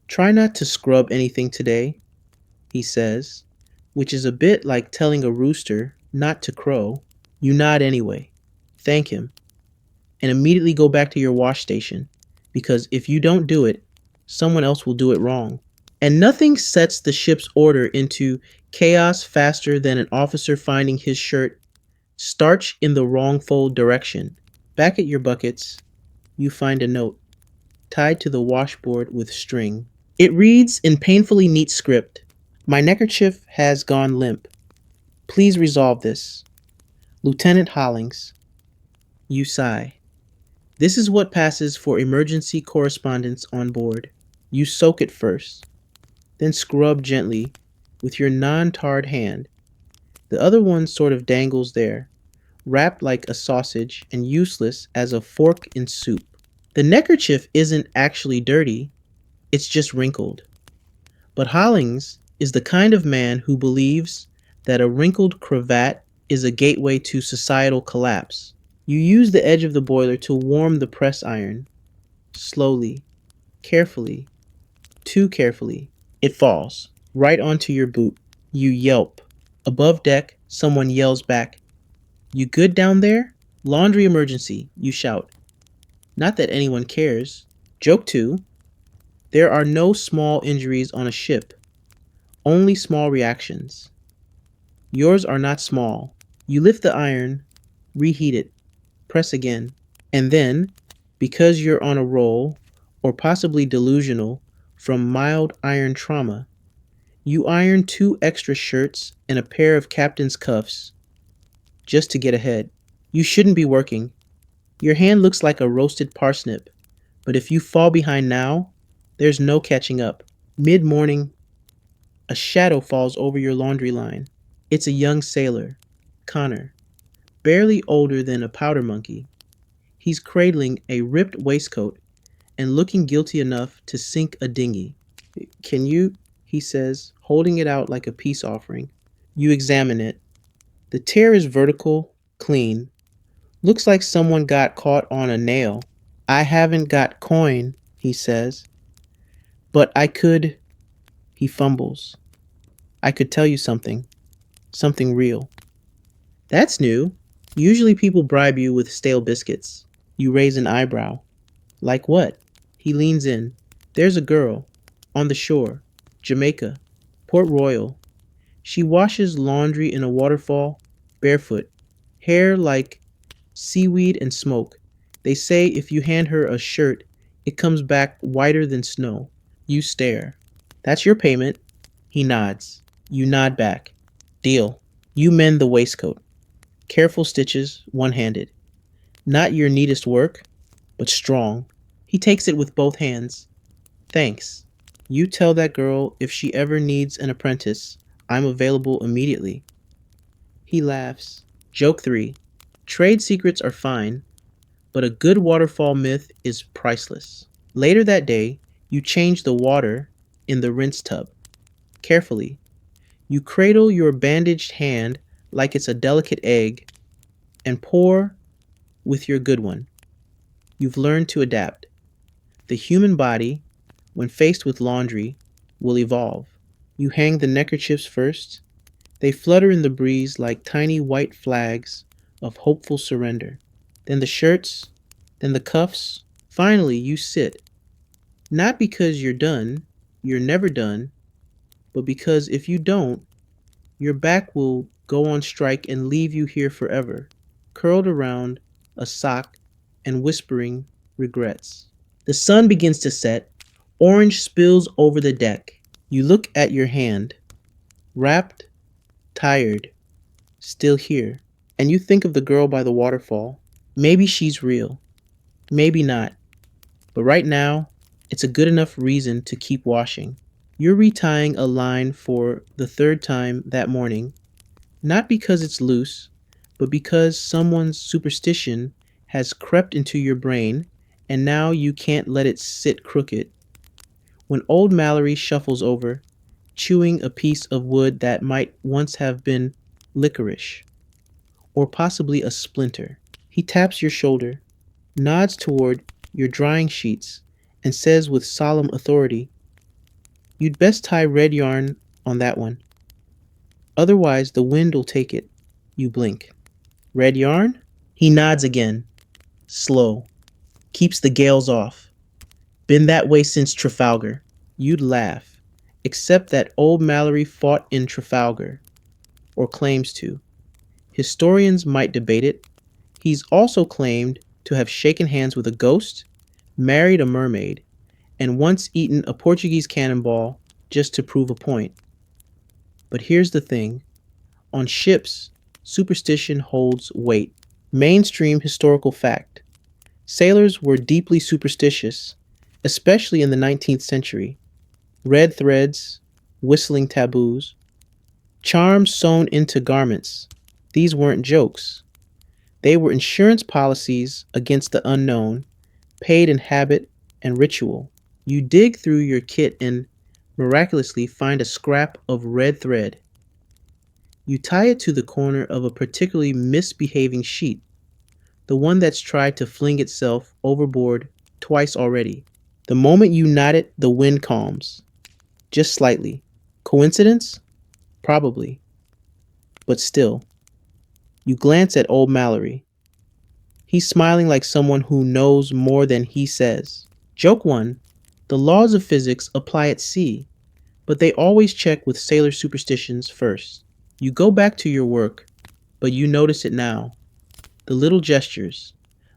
Try not to scrub anything today. he says, which is a bit like telling a rooster not to crow. You nod anyway, thank him, and immediately go back to your wash station, because if you don't do it, someone else will do it wrong. And nothing sets the ship's order into chaos faster than an officer finding his shirt starch in the wrong fold direction. Back at your buckets, you find a note tied to the washboard with string. It reads in painfully neat script, "My neckerchief has gone limp. Please resolve this. Lieutenant Hollings." You sigh. This is what passes for emergency correspondence on board. You soak it first, then scrub gently with your non-tarred hand. The other one sort of dangles there, wrapped like a sausage and useless as a fork in soup. The neckerchief isn't actually dirty, it's just wrinkled. But Hollings is the kind of man who believes that a wrinkled cravat is a gateway to societal collapse. You use the edge of the boiler to warm the press iron. Slowly, carefully, too carefully, it falls right onto your boot. You yelp. Above deck, someone yells back, "You good down there? Laundry emergency," you shout. Not that anyone cares. Joke 2. There are no small injuries on a ship, only small reactions. Yours are not small. You lift the iron, reheat it, press again, and then, because you're on a roll, or possibly delusional from mild iron trauma, you iron 2 extra shirts and a pair of captain's cuffs just to get ahead. You shouldn't be working. Your hand looks like a roasted parsnip, but if you fall behind now, there's no catching up. Mid-morning, a shadow falls over your laundry line. It's a young sailor, Connor, barely older than a powder monkey. He's cradling a ripped waistcoat and looking guilty enough to sink a dinghy. "Can you?" he says, holding it out like a peace offering. You examine it. The tear is vertical, clean. Looks like someone got caught on a nail. "I haven't got coin," he says. "But I could," he fumbles. "I could tell you something. Something real." That's new. Usually people bribe you with stale biscuits. You raise an eyebrow. "Like what?" He leans in. "There's a girl. On the shore. Jamaica. Port Royal. She washes laundry in a waterfall, barefoot. Hair like seaweed and smoke. They say if you hand her a shirt, it comes back whiter than snow." You stare. "That's your payment." He nods. You nod back. "Deal." You mend the waistcoat. Careful stitches, one-handed. Not your neatest work, but strong. He takes it with both hands. "Thanks. You tell that girl if she ever needs an apprentice, I'm available immediately." He laughs. Joke 3. Trade secrets are fine, but a good waterfall myth is priceless. Later that day, you change the water in the rinse tub. Carefully, you cradle your bandaged hand like it's a delicate egg and pour with your good one. You've learned to adapt. The human body, when faced with laundry, will evolve. You hang the neckerchiefs first. They flutter in the breeze like tiny white flags of hopeful surrender. Then the shirts, then the cuffs. Finally, you sit. Not because you're never done, but because if you don't, your back will go on strike and leave you here forever, curled around a sock and whispering regrets. The sun begins to set. Orange spills over the deck. You look at your hand, wrapped, tired, still here, and you think of the girl by the waterfall. Maybe she's real, maybe not, but right now, it's a good enough reason to keep washing. You're retying a line for the 3rd time that morning, not because it's loose, but because someone's superstition has crept into your brain and now you can't let it sit crooked. When old Mallory shuffles over, chewing a piece of wood that might once have been licorice, or possibly a splinter, he taps your shoulder, nods toward your drying sheets, and says with solemn authority, "You'd best tie red yarn on that one. Otherwise, the wind'll take it. You blink. Red yarn? He nods again, slow. Keeps the gales off. Been that way since Trafalgar. You'd laugh. Except that old Mallory fought in Trafalgar, or claims to. Historians might debate it. He's also claimed to have shaken hands with a ghost, married a mermaid, and once eaten a Portuguese cannonball just to prove a point. But here's the thing. On ships, superstition holds weight. Mainstream historical fact. Sailors were deeply superstitious, especially in the 19th century. Red threads, whistling taboos, charms sewn into garments. These weren't jokes. They were insurance policies against the unknown, paid in habit and ritual. You dig through your kit and miraculously find a scrap of red thread. You tie it to the corner of a particularly misbehaving sheet, the one that's tried to fling itself overboard twice already. The moment you knot it, the wind calms. Just slightly. Coincidence? Probably. But still. You glance at old Mallory. He's smiling like someone who knows more than he says. Joke 1. The laws of physics apply at sea, but they always check with sailor superstitions first. You go back to your work, but you notice it now. The little gestures.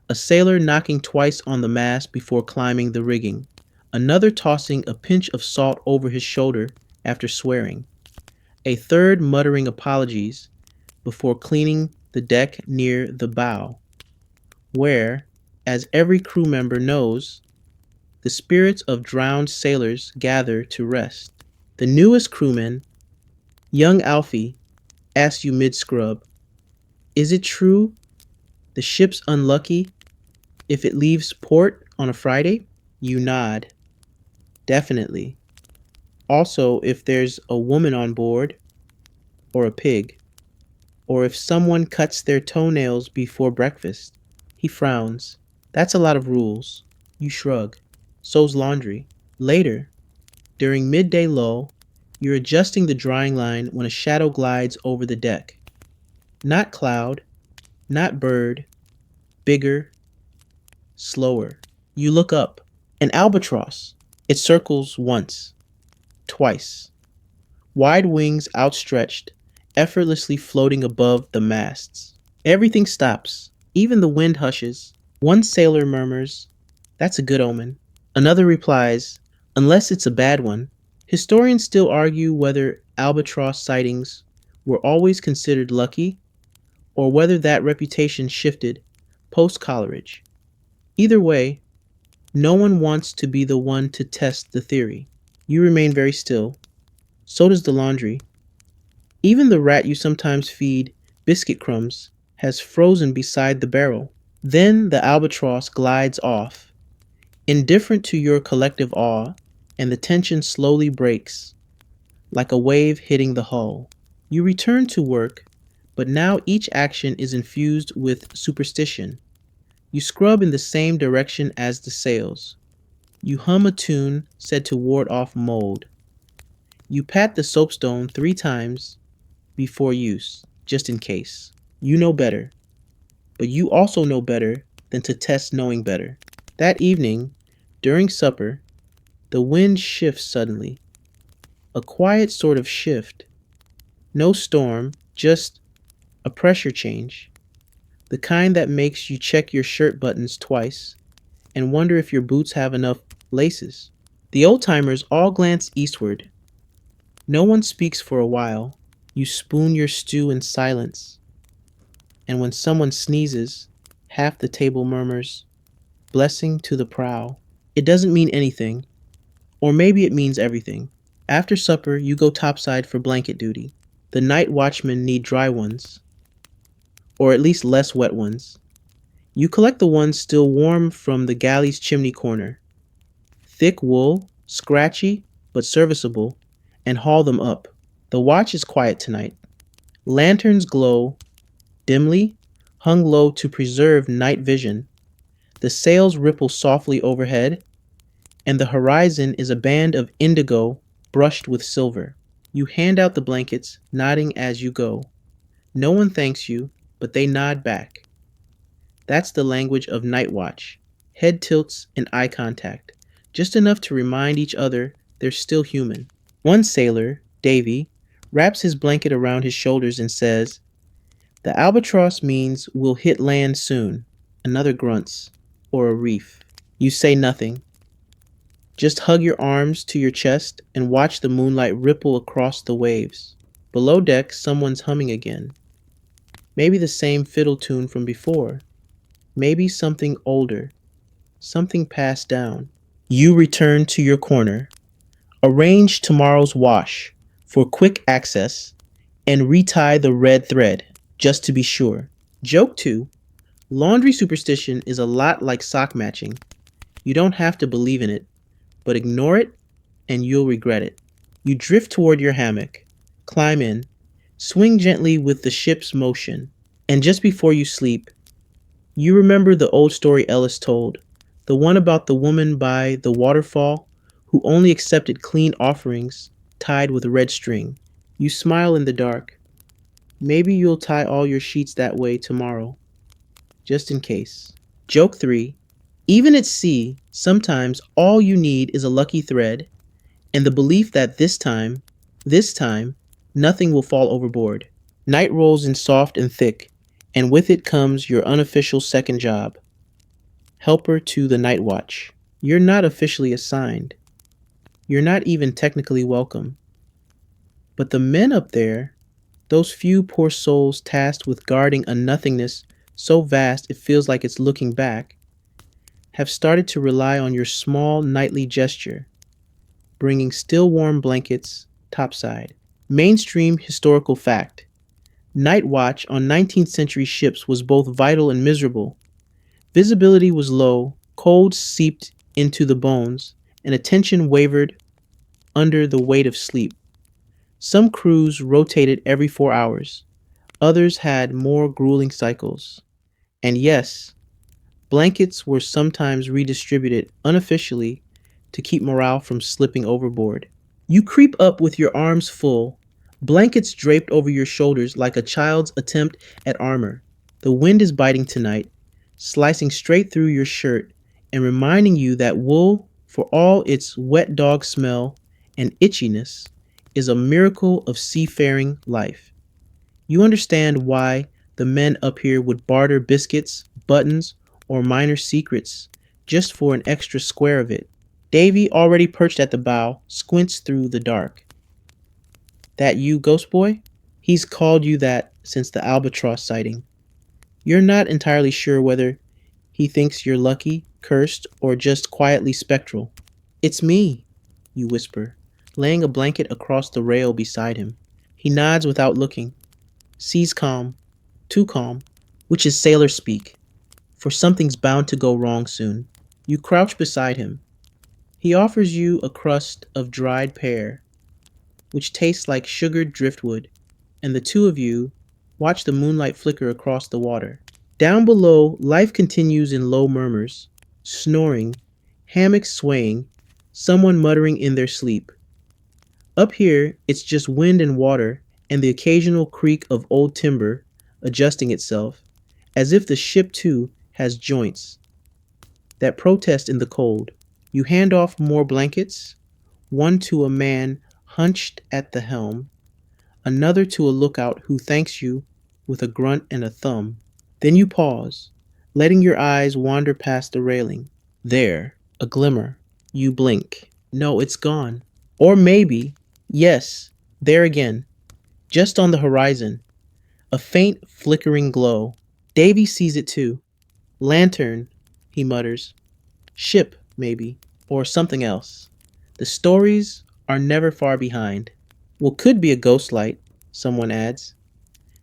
A sailor knocking twice on the mast before climbing the rigging. Another tossing a pinch of salt over his shoulder after swearing. A third muttering apologies before cleaning the deck near the bow, where, as every crew member knows, the spirits of drowned sailors gather to rest. The newest crewman, young Alfie, asks you mid-scrub, "Is it true the ship's unlucky if it leaves port on a Friday?" You nod. Definitely. Also, if there's a woman on board, or a pig, or if someone cuts their toenails before breakfast. He frowns. That's a lot of rules. You shrug. So's laundry. Later, during midday lull, you're adjusting the drying line when a shadow glides over the deck. Not cloud, not bird, bigger, slower. You look up. An albatross. It circles once, twice. Wide wings outstretched, effortlessly floating above the masts. Everything stops. Even the wind hushes. One sailor murmurs, "That's a good omen." Another replies, "Unless it's a bad one." Historians still argue whether albatross sightings were always considered lucky or whether that reputation shifted post-Coleridge. Either way, no one wants to be the one to test the theory. You remain very still. So does the laundry. Even the rat you sometimes feed biscuit crumbs has frozen beside the barrel. Then the albatross glides off, indifferent to your collective awe, and the tension slowly breaks, like a wave hitting the hull. You return to work, but now each action is infused with superstition. You scrub in the same direction as the sails. You hum a tune said to ward off mold. You pat the soapstone 3 times before use, just in case. You know better, but you also know better than to test knowing better. That evening, during supper, the wind shifts suddenly. A quiet sort of shift. No storm, just a pressure change. The kind that makes you check your shirt buttons twice and wonder if your boots have enough laces. The old-timers all glance eastward. No one speaks for a while. You spoon your stew in silence. And when someone sneezes, half the table murmurs, "Blessing to the prow." It doesn't mean anything. Or maybe it means everything. After supper, you go topside for blanket duty. The night watchmen need dry ones, or at least less wet ones. You collect the ones still warm from the galley's chimney corner. Thick wool, scratchy, but serviceable, and haul them up. The watch is quiet tonight. Lanterns glow, dimly, hung low to preserve night vision. The sails ripple softly overhead, and the horizon is a band of indigo brushed with silver. You hand out the blankets, nodding as you go. No one thanks you, but they nod back. That's the language of night watch. Head tilts and eye contact, just enough to remind each other they're still human. One sailor, Davy, wraps his blanket around his shoulders and says, "The albatross means we'll hit land soon." Another grunts, "Or a reef." You say nothing. Just hug your arms to your chest and watch the moonlight ripple across the waves. Below deck, someone's humming again. Maybe the same fiddle tune from before. Maybe something older, something passed down. You return to your corner. Arrange tomorrow's wash for quick access and retie the red thread, just to be sure. Joke 2. Laundry superstition is a lot like sock matching. You don't have to believe in it, but ignore it and you'll regret it. You drift toward your hammock, climb in, swing gently with the ship's motion, and just before you sleep, you remember the old story Ellis told, the one about the woman by the waterfall who only accepted clean offerings tied with red string. You smile in the dark. Maybe you'll tie all your sheets that way tomorrow, just in case. Joke 3. Even at sea, sometimes all you need is a lucky thread and the belief that this time, nothing will fall overboard. Night rolls in soft and thick, and with it comes your unofficial second job, helper to the night watch. You're not officially assigned. You're not even technically welcome. But the men up there, those few poor souls tasked with guarding a nothingness so vast it feels like it's looking back, have started to rely on your small nightly gesture, bringing still warm blankets topside. Mainstream historical fact. Night watch on 19th century ships was both vital and miserable. Visibility was low, cold seeped into the bones, and attention wavered under the weight of sleep. Some crews rotated every 4 hours, others had more grueling cycles. And yes, blankets were sometimes redistributed unofficially to keep morale from slipping overboard. You creep up with your arms full, blankets draped over your shoulders like a child's attempt at armor. The wind is biting tonight, slicing straight through your shirt and reminding you that wool, for all its wet dog smell and itchiness, is a miracle of seafaring life. You understand why the men up here would barter biscuits, buttons, or minor secrets just for an extra square of it. Davy, already perched at the bow, squints through the dark. "That you, Ghost Boy?" He's called you that since the albatross sighting. You're not entirely sure whether he thinks you're lucky, cursed, or just quietly spectral. "It's me," you whisper, laying a blanket across the rail beside him. He nods without looking. Sea's calm, too calm, which is sailor speak, for something's bound to go wrong soon. You crouch beside him. He offers you a crust of dried pear, which tastes like sugared driftwood, and the two of you watch the moonlight flicker across the water. Down below, life continues in low murmurs, snoring, hammocks swaying, someone muttering in their sleep. Up here, it's just wind and water and the occasional creak of old timber adjusting itself, as if the ship too has joints that protest in the cold. You hand off more blankets, one to a man hunched at the helm, another to a lookout who thanks you with a grunt and a thumb. Then you pause, letting your eyes wander past the railing. There, a glimmer. You blink. No, it's gone. Or maybe, yes, there again, just on the horizon, a faint flickering glow. Davy sees it too. Lantern, he mutters. Ship, maybe, or something else. The stories are never far behind. Well, could be a ghost light, someone adds.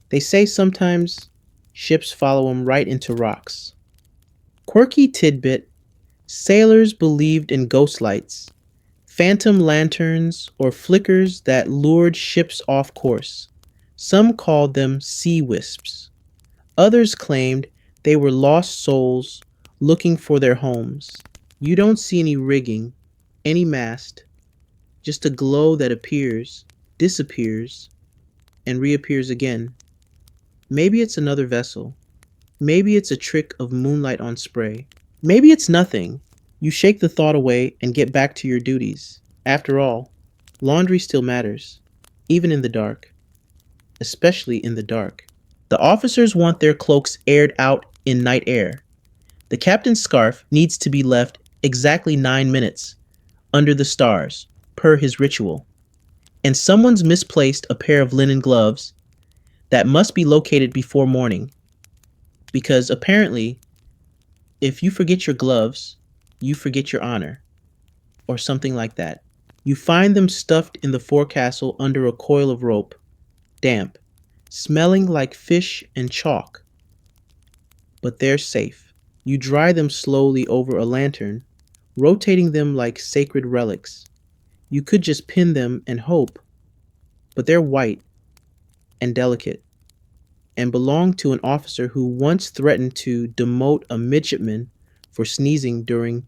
They say sometimes ships follow 'em right into rocks. Quirky tidbit, sailors believed in ghost lights, phantom lanterns or flickers that lured ships off course. Some called them sea wisps. Others claimed they were lost souls looking for their homes. You don't see any rigging, any mast, just a glow that appears, disappears, and reappears again. Maybe it's another vessel. Maybe it's a trick of moonlight on spray. Maybe it's nothing. You shake the thought away and get back to your duties. After all, laundry still matters, even in the dark, especially in the dark. The officers want their cloaks aired out in night air. The captain's scarf needs to be left exactly 9 minutes under the stars, per his ritual. And someone's misplaced a pair of linen gloves that must be located before morning. Because apparently, if you forget your gloves, you forget your honor, or something like that. You find them stuffed in the forecastle under a coil of rope, damp, smelling like fish and chalk. But they're safe. You dry them slowly over a lantern, rotating them like sacred relics. You could just pin them and hope, but they're white and delicate and belong to an officer who once threatened to demote a midshipman for sneezing during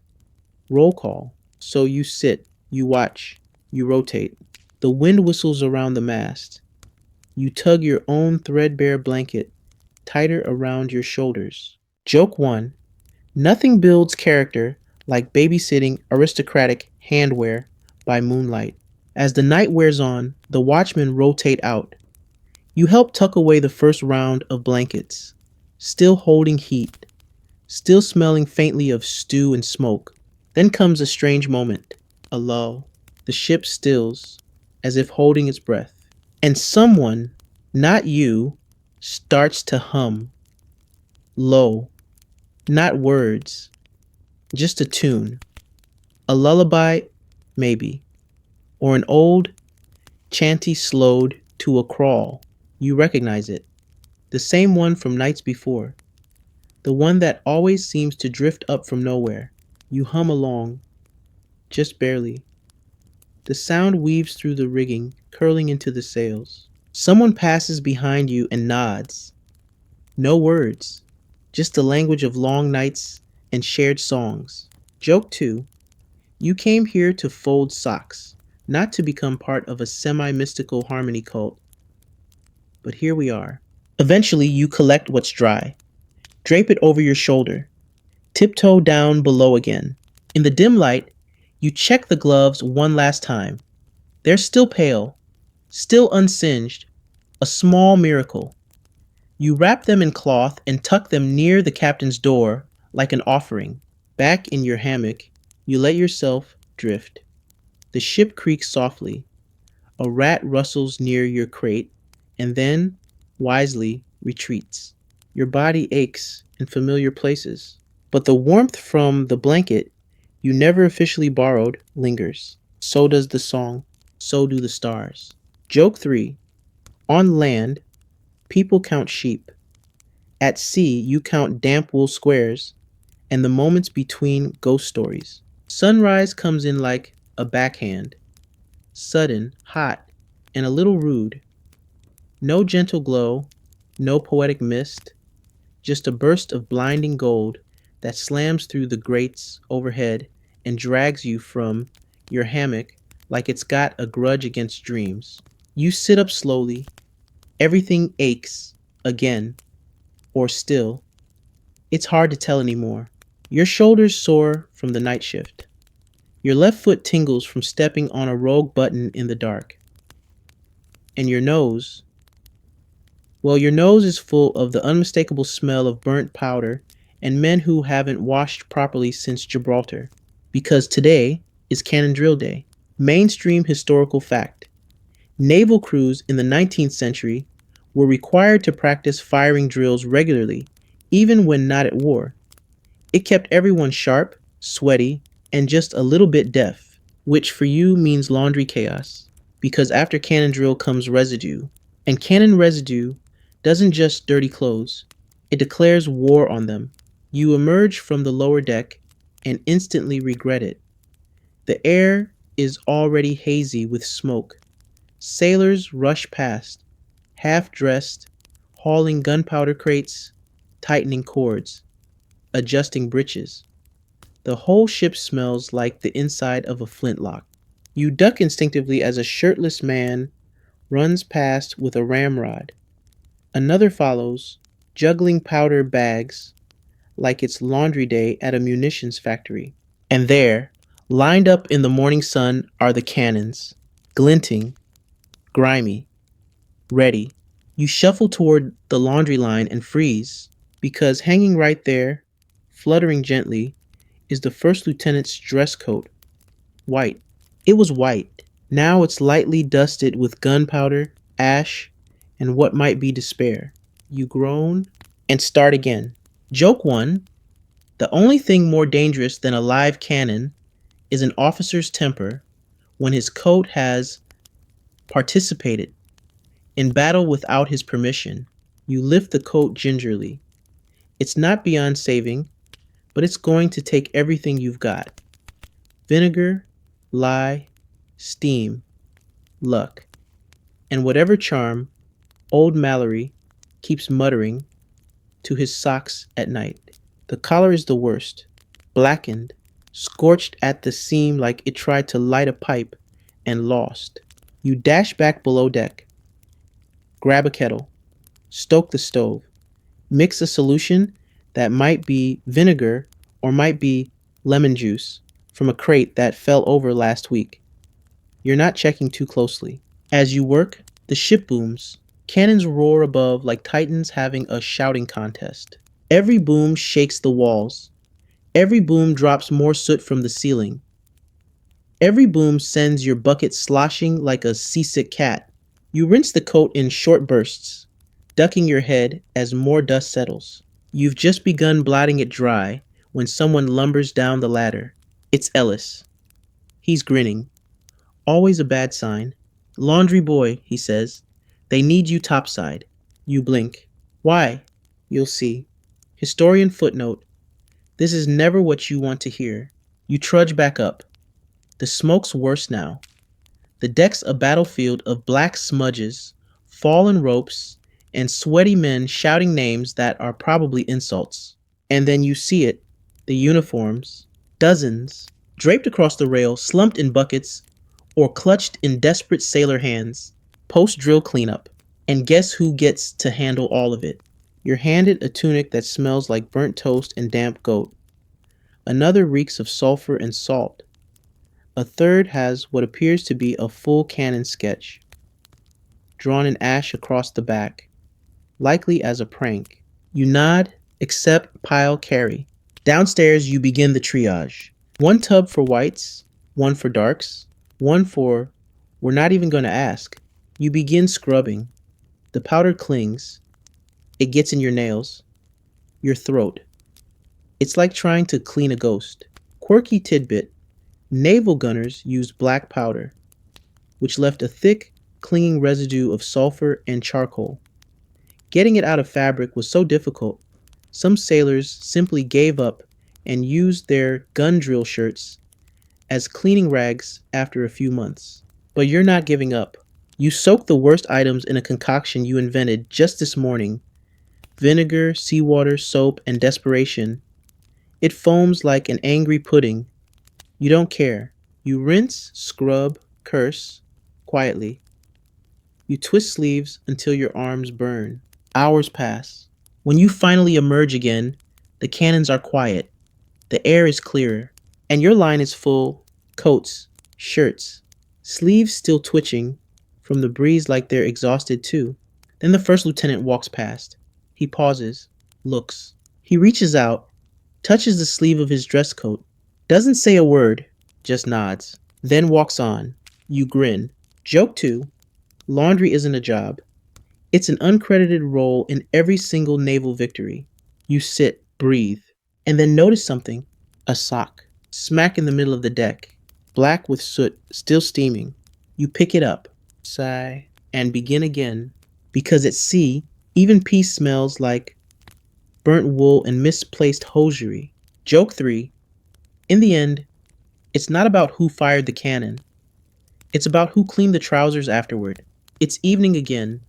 roll call. So you sit, you watch, you rotate. The wind whistles around the mast. You tug your own threadbare blanket tighter around your shoulders. Joke 1. Nothing builds character like babysitting aristocratic handwear by moonlight. As the night wears on, the watchmen rotate out. You help tuck away the first round of blankets, still holding heat, still smelling faintly of stew and smoke. Then comes a strange moment, a lull. The ship stills, as if holding its breath. And someone, not you, starts to hum. Low, not words, just a tune. A lullaby, maybe. Or an old chanty slowed to a crawl. You recognize it. The same one from nights before. The one that always seems to drift up from nowhere. You hum along, just barely. The sound weaves through the rigging, curling into the sails. Someone passes behind you and nods. No words, just the language of long nights and shared songs. Joke 2. You came here to fold socks, not to become part of a semi-mystical harmony cult. But here we are. Eventually, you collect what's dry. Drape it over your shoulder. Tiptoe down below again. In the dim light, you check the gloves one last time. They're still pale, still unsinged, a small miracle. You wrap them in cloth and tuck them near the captain's door like an offering. Back in your hammock, you let yourself drift. The ship creaks softly. A rat rustles near your crate and then, wisely, retreats. Your body aches in familiar places, but the warmth from the blanket you never officially borrowed lingers. So does the song. So do the stars. Joke 3. On land, people count sheep. At sea, you count damp wool squares and the moments between ghost stories. Sunrise comes in like a backhand, sudden, hot, and a little rude. No gentle glow, no poetic mist, just a burst of blinding gold that slams through the grates overhead and drags you from your hammock like it's got a grudge against dreams. You sit up slowly. Everything aches again, or still. It's hard to tell anymore. Your shoulders sore from the night shift. Your left foot tingles from stepping on a rogue button in the dark. And your nose, well, your nose is full of the unmistakable smell of burnt powder and men who haven't washed properly since Gibraltar. Because today is Cannon Drill Day. Mainstream historical fact. Naval crews in the 19th century were required to practice firing drills regularly, even when not at war. It kept everyone sharp, sweaty, and just a little bit deaf, which for you means laundry chaos, because after cannon drill comes residue, and cannon residue doesn't just dirty clothes, it declares war on them. You emerge from the lower deck and instantly regret it. The air is already hazy with smoke. Sailors rush past, half-dressed, hauling gunpowder crates, tightening cords, adjusting breeches. The whole ship smells like the inside of a flintlock. You duck instinctively as a shirtless man runs past with a ramrod. Another follows, juggling powder bags like it's laundry day at a munitions factory. And there, lined up in the morning sun, are the cannons, glinting, grimy, ready. You shuffle toward the laundry line and freeze, because hanging right there, fluttering gently, is the first lieutenant's dress coat. White. It was white. Now it's lightly dusted with gunpowder, ash, and what might be despair. You groan and start again. Joke 1. The only thing more dangerous than a live cannon is an officer's temper when his coat has participated in battle without his permission. You lift the coat gingerly. It's not beyond saving, but it's going to take everything you've got. Vinegar, lye, steam, luck, and whatever charm old Mallory keeps muttering to his socks at night. The collar is the worst, blackened, scorched at the seam like it tried to light a pipe and lost. You dash back below deck, grab a kettle, stoke the stove, mix a solution that might be vinegar or might be lemon juice from a crate that fell over last week. You're not checking too closely. As you work, the ship booms. Cannons roar above like titans having a shouting contest. Every boom shakes the walls. Every boom drops more soot from the ceiling. Every boom sends your bucket sloshing like a seasick cat. You rinse the coat in short bursts, ducking your head as more dust settles. You've just begun blotting it dry when someone lumbers down the ladder. It's Ellis. He's grinning. Always a bad sign. Laundry boy, he says. They need you topside. You blink. Why? You'll see. Historian footnote. This is never what you want to hear. You trudge back up. The smoke's worse now. The deck's a battlefield of black smudges, fallen ropes, and sweaty men shouting names that are probably insults. And then you see it, the uniforms, dozens, draped across the rail, slumped in buckets, or clutched in desperate sailor hands, post-drill cleanup. And guess who gets to handle all of it? You're handed a tunic that smells like burnt toast and damp goat. Another reeks of sulfur and salt. A third has what appears to be a full cannon sketch, drawn in ash across the back, likely as a prank. You nod, accept, pile, carry. Downstairs, you begin the triage. One tub for whites, one for darks, one for we're not even going to ask. You begin scrubbing. The powder clings. It gets in your nails, your throat. It's like trying to clean a ghost. Quirky tidbit. Naval gunners used black powder, which left a thick, clinging residue of sulfur and charcoal. Getting it out of fabric was so difficult, some sailors simply gave up and used their gun drill shirts as cleaning rags after a few months. But you're not giving up. You soak the worst items in a concoction you invented just this morning. Vinegar, seawater, soap, and desperation. It foams like an angry pudding. You don't care. You rinse, scrub, curse, quietly. You twist sleeves until your arms burn. Hours pass. When you finally emerge again, the cannons are quiet. The air is clearer. And your line is full. Coats, shirts, sleeves still twitching from the breeze like they're exhausted too. Then the first lieutenant walks past. He pauses, looks. He reaches out, touches the sleeve of his dress coat. Doesn't say a word, just nods. Then walks on. You grin. Joke 2. Laundry isn't a job. It's an uncredited role in every single naval victory. You sit, breathe, and then notice something. A sock. Smack in the middle of the deck. Black with soot, still steaming. You pick it up, sigh, and begin again. Because at sea, even peace smells like burnt wool and misplaced hosiery. Joke 3. In the end, it's not about who fired the cannon. It's about who cleaned the trousers afterward. It's evening again,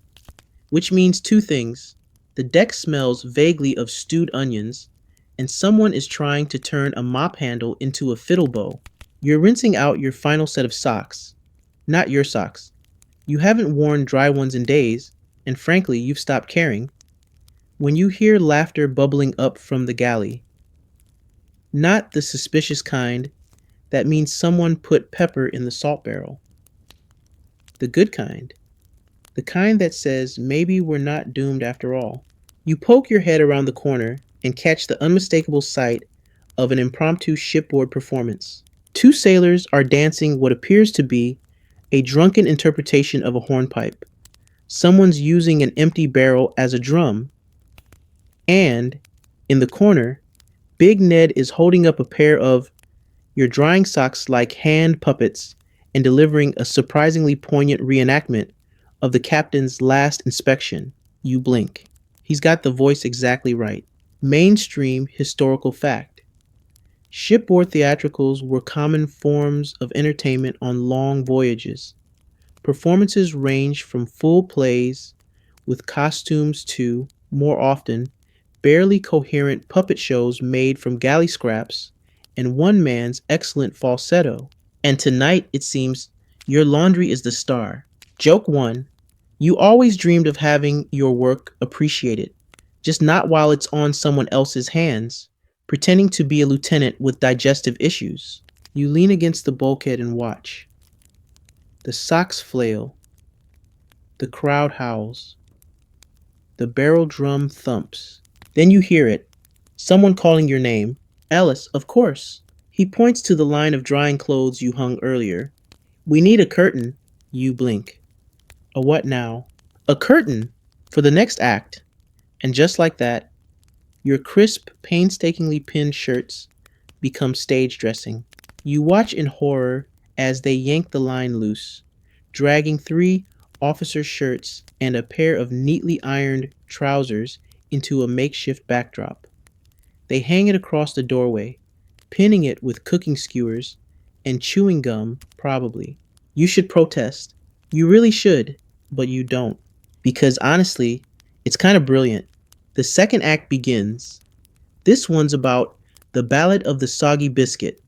which means two things. The deck smells vaguely of stewed onions, and someone is trying to turn a mop handle into a fiddle bow. You're rinsing out your final set of socks. Not your socks. You haven't worn dry ones in days, and frankly, you've stopped caring. When you hear laughter bubbling up from the galley, not the suspicious kind that means someone put pepper in the salt barrel, the good kind, the kind that says maybe we're not doomed after all. You poke your head around the corner and catch the unmistakable sight of an impromptu shipboard performance. Two sailors are dancing what appears to be a drunken interpretation of a hornpipe. Someone's using an empty barrel as a drum, and in the corner, Big Ned is holding up a pair of your drying socks like hand puppets and delivering a surprisingly poignant reenactment of the captain's last inspection. You blink. He's got the voice exactly right. Mainstream historical fact. Shipboard theatricals were common forms of entertainment on long voyages. Performances ranged from full plays with costumes to, more often, barely coherent puppet shows made from galley scraps and one man's excellent falsetto. And tonight, it seems, your laundry is the star. Joke 1. You always dreamed of having your work appreciated, just not while it's on someone else's hands, pretending to be a lieutenant with digestive issues. You lean against the bulkhead and watch. The socks flail. The crowd howls. The barrel drum thumps. Then you hear it. Someone calling your name. Alice, of course. He points to the line of drying clothes you hung earlier. We need a curtain. You blink. A what now? A curtain for the next act. And just like that, your crisp, painstakingly pinned shirts become stage dressing. You watch in horror as they yank the line loose, dragging 3 officers' shirts and a pair of neatly ironed trousers into a makeshift backdrop. They hang it across the doorway, pinning it with cooking skewers and chewing gum, probably. You should protest. You really should, but you don't. Because honestly, it's kind of brilliant. The second act begins. This one's about the Ballad of the Soggy Biscuit,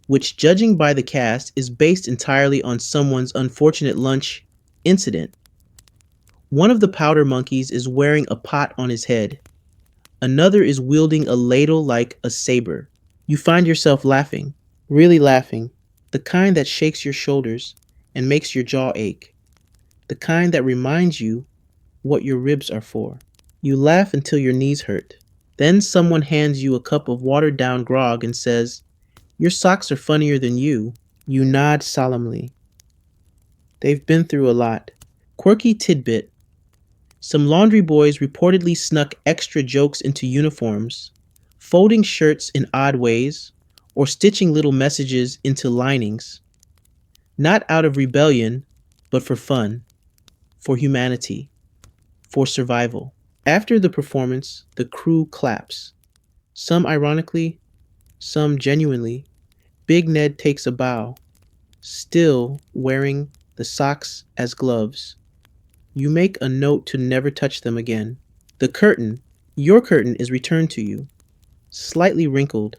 which, judging by the cast, is based entirely on someone's unfortunate lunch incident. One of the powder monkeys is wearing a pot on his head. Another is wielding a ladle like a saber. You find yourself laughing, really laughing, the kind that shakes your shoulders and makes your jaw ache, the kind that reminds you what your ribs are for. You laugh until your knees hurt. Then someone hands you a cup of watered down grog and says, "Your socks are funnier than you." You nod solemnly. They've been through a lot. Quirky tidbit. Some laundry boys reportedly snuck extra jokes into uniforms, folding shirts in odd ways, or stitching little messages into linings. Not out of rebellion, but for fun, for humanity, for survival. After the performance, the crew claps. Some ironically, some genuinely. Big Ned takes a bow, still wearing the socks as gloves. You make a note to never touch them again. The curtain, your curtain, is returned to you, slightly wrinkled,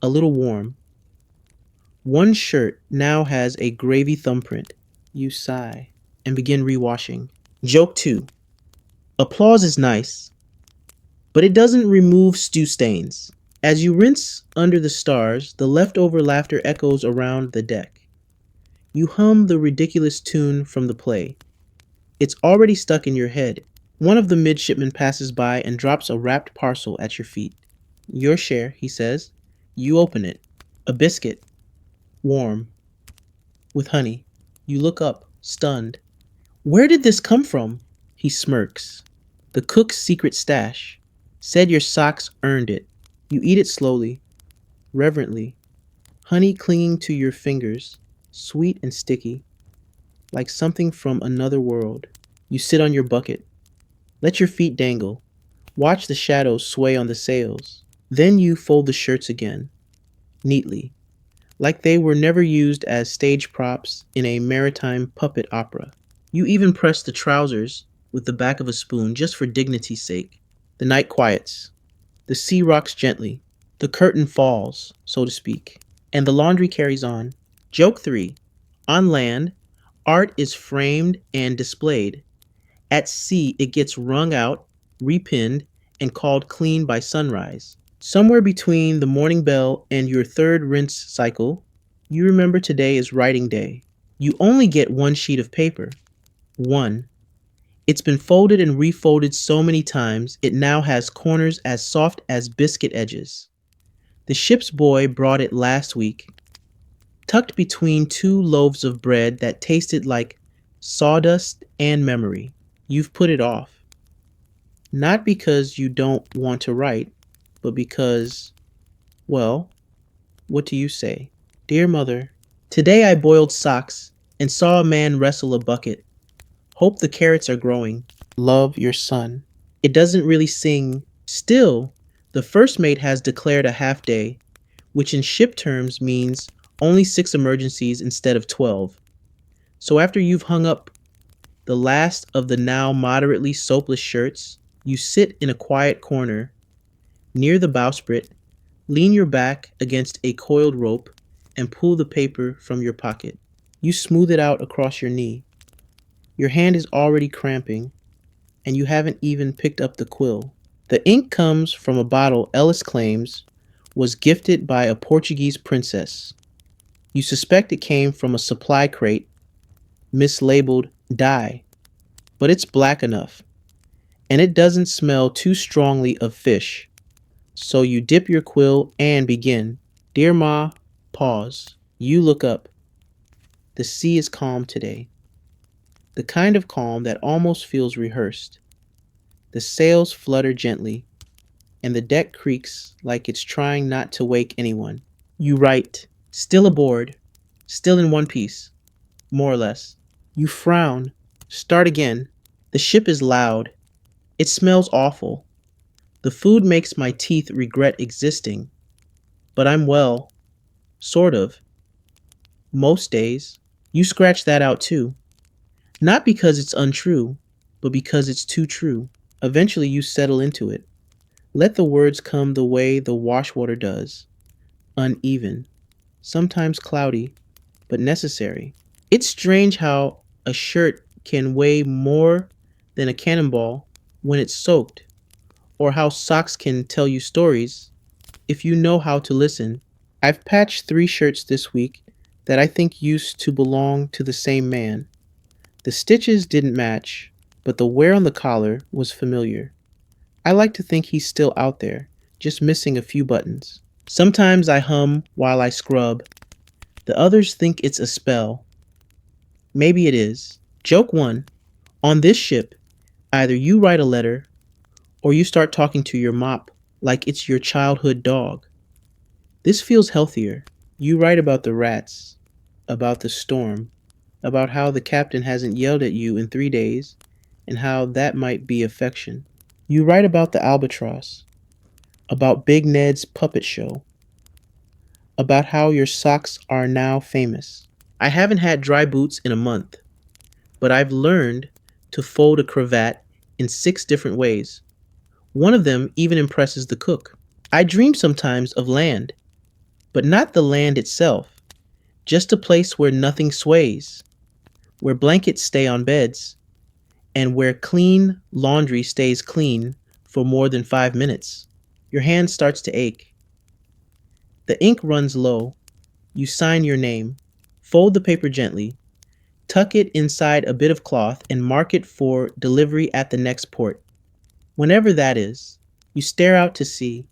a little warm. One shirt now has a gravy thumbprint. You sigh and begin rewashing. Joke 2. Applause is nice, but it doesn't remove stew stains. As you rinse under the stars, the leftover laughter echoes around the deck. You hum the ridiculous tune from the play. It's already stuck in your head. One of the midshipmen passes by and drops a wrapped parcel at your feet. Your share, he says. You open it. A biscuit. Warm. With honey. You look up, stunned. Where did this come from? He smirks. The cook's secret stash. Said your socks earned it. You eat it slowly, reverently. Honey clinging to your fingers, sweet and sticky, like something from another world. You sit on your bucket. Let your feet dangle. Watch the shadows sway on the sails. Then you fold the shirts again, neatly, like they were never used as stage props in a maritime puppet opera. You even press the trousers with the back of a spoon just for dignity's sake. The night quiets. The sea rocks gently. The curtain falls, so to speak. And the laundry carries on. Joke 3. On land, Art is framed and displayed. At sea, it gets wrung out, repinned, and called clean by sunrise. Somewhere between the morning bell and your third rinse cycle, you remember today is writing day. You only get one sheet of paper. One. It's been folded and refolded so many times, it now has corners as soft as biscuit edges. The ship's boy brought it last week, tucked between two loaves of bread that tasted like sawdust and memory. You've put it off. Not because you don't want to write, but because, well, what do you say? Dear Mother, today I boiled socks and saw a man wrestle a bucket. Hope the carrots are growing. Love, your son. It doesn't really sing. Still, the first mate has declared a half day, which in ship terms means only 6 emergencies instead of 12. So after you've hung up the last of the now moderately soapless shirts, you sit in a quiet corner near the bowsprit, lean your back against a coiled rope, and pull the paper from your pocket. You smooth it out across your knee. Your hand is already cramping, and you haven't even picked up the quill. The ink comes from a bottle Ellis claims was gifted by a Portuguese princess. You suspect it came from a supply crate mislabeled dye, but it's black enough, and it doesn't smell too strongly of fish. So you dip your quill and begin. Dear Ma, pause. You look up. The sea is calm today. The kind of calm that almost feels rehearsed. The sails flutter gently, and the deck creaks like it's trying not to wake anyone. You write, still aboard, still in one piece, more or less. You frown, start again. The ship is loud. It smells awful. The food makes my teeth regret existing. But I'm well, sort of. Most days. You scratch that out too. Not because it's untrue, but because it's too true. Eventually you settle into it. Let the words come the way the washwater does. Uneven. Sometimes cloudy, but necessary. It's strange how a shirt can weigh more than a cannonball when it's soaked, or how socks can tell you stories if you know how to listen. I've patched 3 shirts this week that I think used to belong to the same man. The stitches didn't match, but the wear on the collar was familiar. I like to think he's still out there, just missing a few buttons. Sometimes I hum while I scrub. The others think it's a spell. Maybe it is. Joke 1. On this ship, either you write a letter or you start talking to your mop like it's your childhood dog. This feels healthier. You write about the rats, about the storm, about how the captain hasn't yelled at you in 3 days, and how that might be affection. You write about the albatross, about Big Ned's puppet show, about how your socks are now famous. I haven't had dry boots in a month, but I've learned to fold a cravat in 6 different ways. One of them even impresses the cook. I dream sometimes of land, but not the land itself, just a place where nothing sways, where blankets stay on beds, and where clean laundry stays clean for more than 5 minutes. Your hand starts to ache. The ink runs low. You sign your name, fold the paper gently, tuck it inside a bit of cloth, and mark it for delivery at the next port. Whenever that is, you stare out to sea.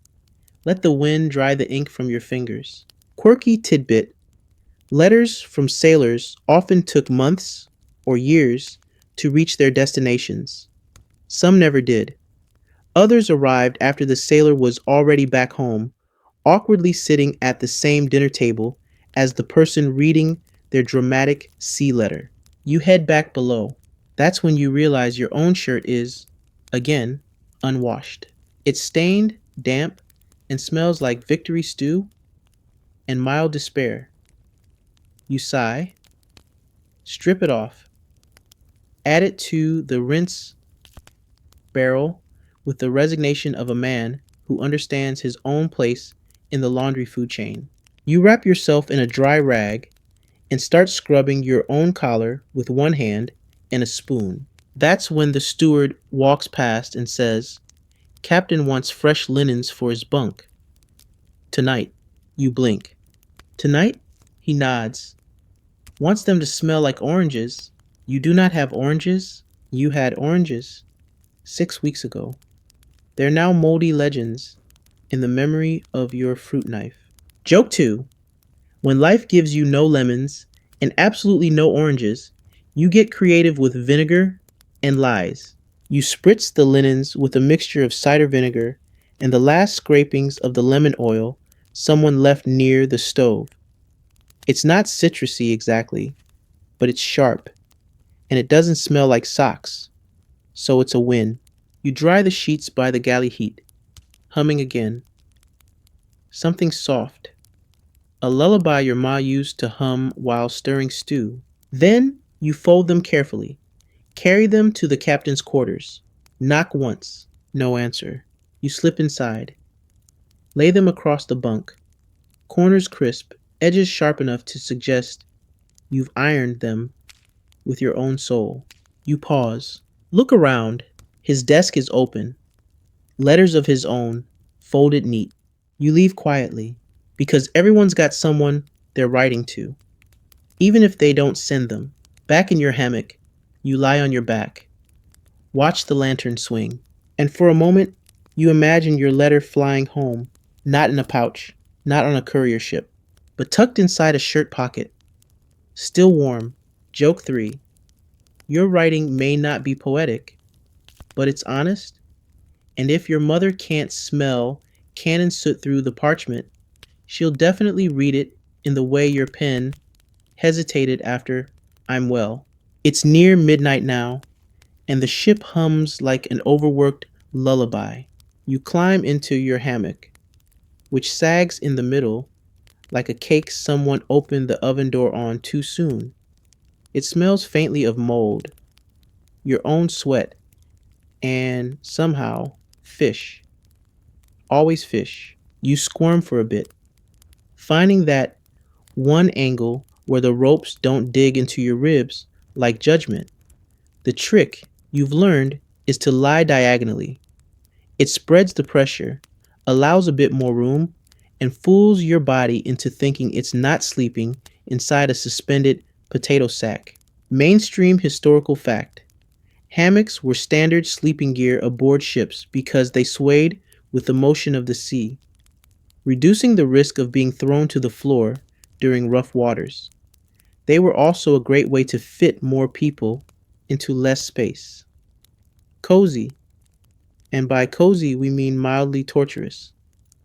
Let the wind dry the ink from your fingers. Quirky tidbit. Letters from sailors often took months or years to reach their destinations. Some never did. Others arrived after the sailor was already back home, awkwardly sitting at the same dinner table as the person reading their dramatic sea letter. You head back below. That's when you realize your own shirt is, again, unwashed. It's stained, damp, and smells like victory stew and mild despair. You sigh, strip it off, add it to the rinse barrel with the resignation of a man who understands his own place in the laundry food chain. You wrap yourself in a dry rag and start scrubbing your own collar with one hand and a spoon. That's when the steward walks past and says, "Captain wants fresh linens for his bunk. Tonight." You blink. "Tonight?" He nods. "Wants them to smell like oranges." "You do not have oranges." "You had oranges 6 weeks ago. They're now moldy legends in the memory of your fruit knife." Joke 2. When life gives you no lemons and absolutely no oranges, you get creative with vinegar and lies. You spritz the linens with a mixture of cider vinegar and the last scrapings of the lemon oil someone left near the stove. It's not citrusy exactly, but it's sharp, and it doesn't smell like socks, so it's a win. You dry the sheets by the galley heat, humming again. Something soft, a lullaby your ma used to hum while stirring stew. Then you fold them carefully, carry them to the captain's quarters. Knock once, no answer. You slip inside, lay them across the bunk, corners crisp, edges sharp enough to suggest you've ironed them with your own soul. You pause, look around. His desk is open, letters of his own, folded neat. You leave quietly, because everyone's got someone they're writing to, even if they don't send them. Back in your hammock, you lie on your back, watch the lantern swing, and for a moment, you imagine your letter flying home, not in a pouch, not on a courier ship, but tucked inside a shirt pocket, still warm. Joke 3. Your writing may not be poetic, but it's honest, and if your mother can't smell cannon soot through the parchment, she'll definitely read it in the way your pen hesitated after "I'm well." It's near midnight now, and the ship hums like an overworked lullaby. You climb into your hammock, which sags in the middle like a cake someone opened the oven door on too soon. It smells faintly of mold, your own sweat, and somehow fish. Always fish. You squirm for a bit, finding that one angle where the ropes don't dig into your ribs like judgment. The trick you've learned is to lie diagonally. It spreads the pressure, allows a bit more room, and fools your body into thinking it's not sleeping inside a suspended potato sack. Mainstream historical fact: hammocks were standard sleeping gear aboard ships because they swayed with the motion of the sea, reducing the risk of being thrown to the floor during rough waters. They were also a great way to fit more people into less space. Cozy, and by cozy we mean mildly torturous.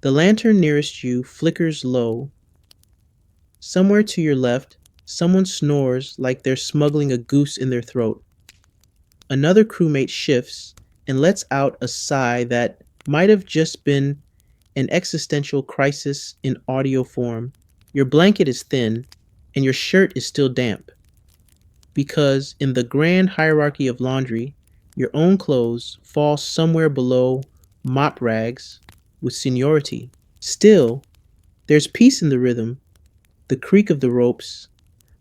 The lantern nearest you flickers low. Somewhere to your left, someone snores like they're smuggling a goose in their throat. Another crewmate shifts and lets out a sigh that might have just been an existential crisis in audio form. Your blanket is thin, and your shirt is still damp, because in the grand hierarchy of laundry, your own clothes fall somewhere below mop rags with seniority. Still, there's peace in the rhythm, the creak of the ropes,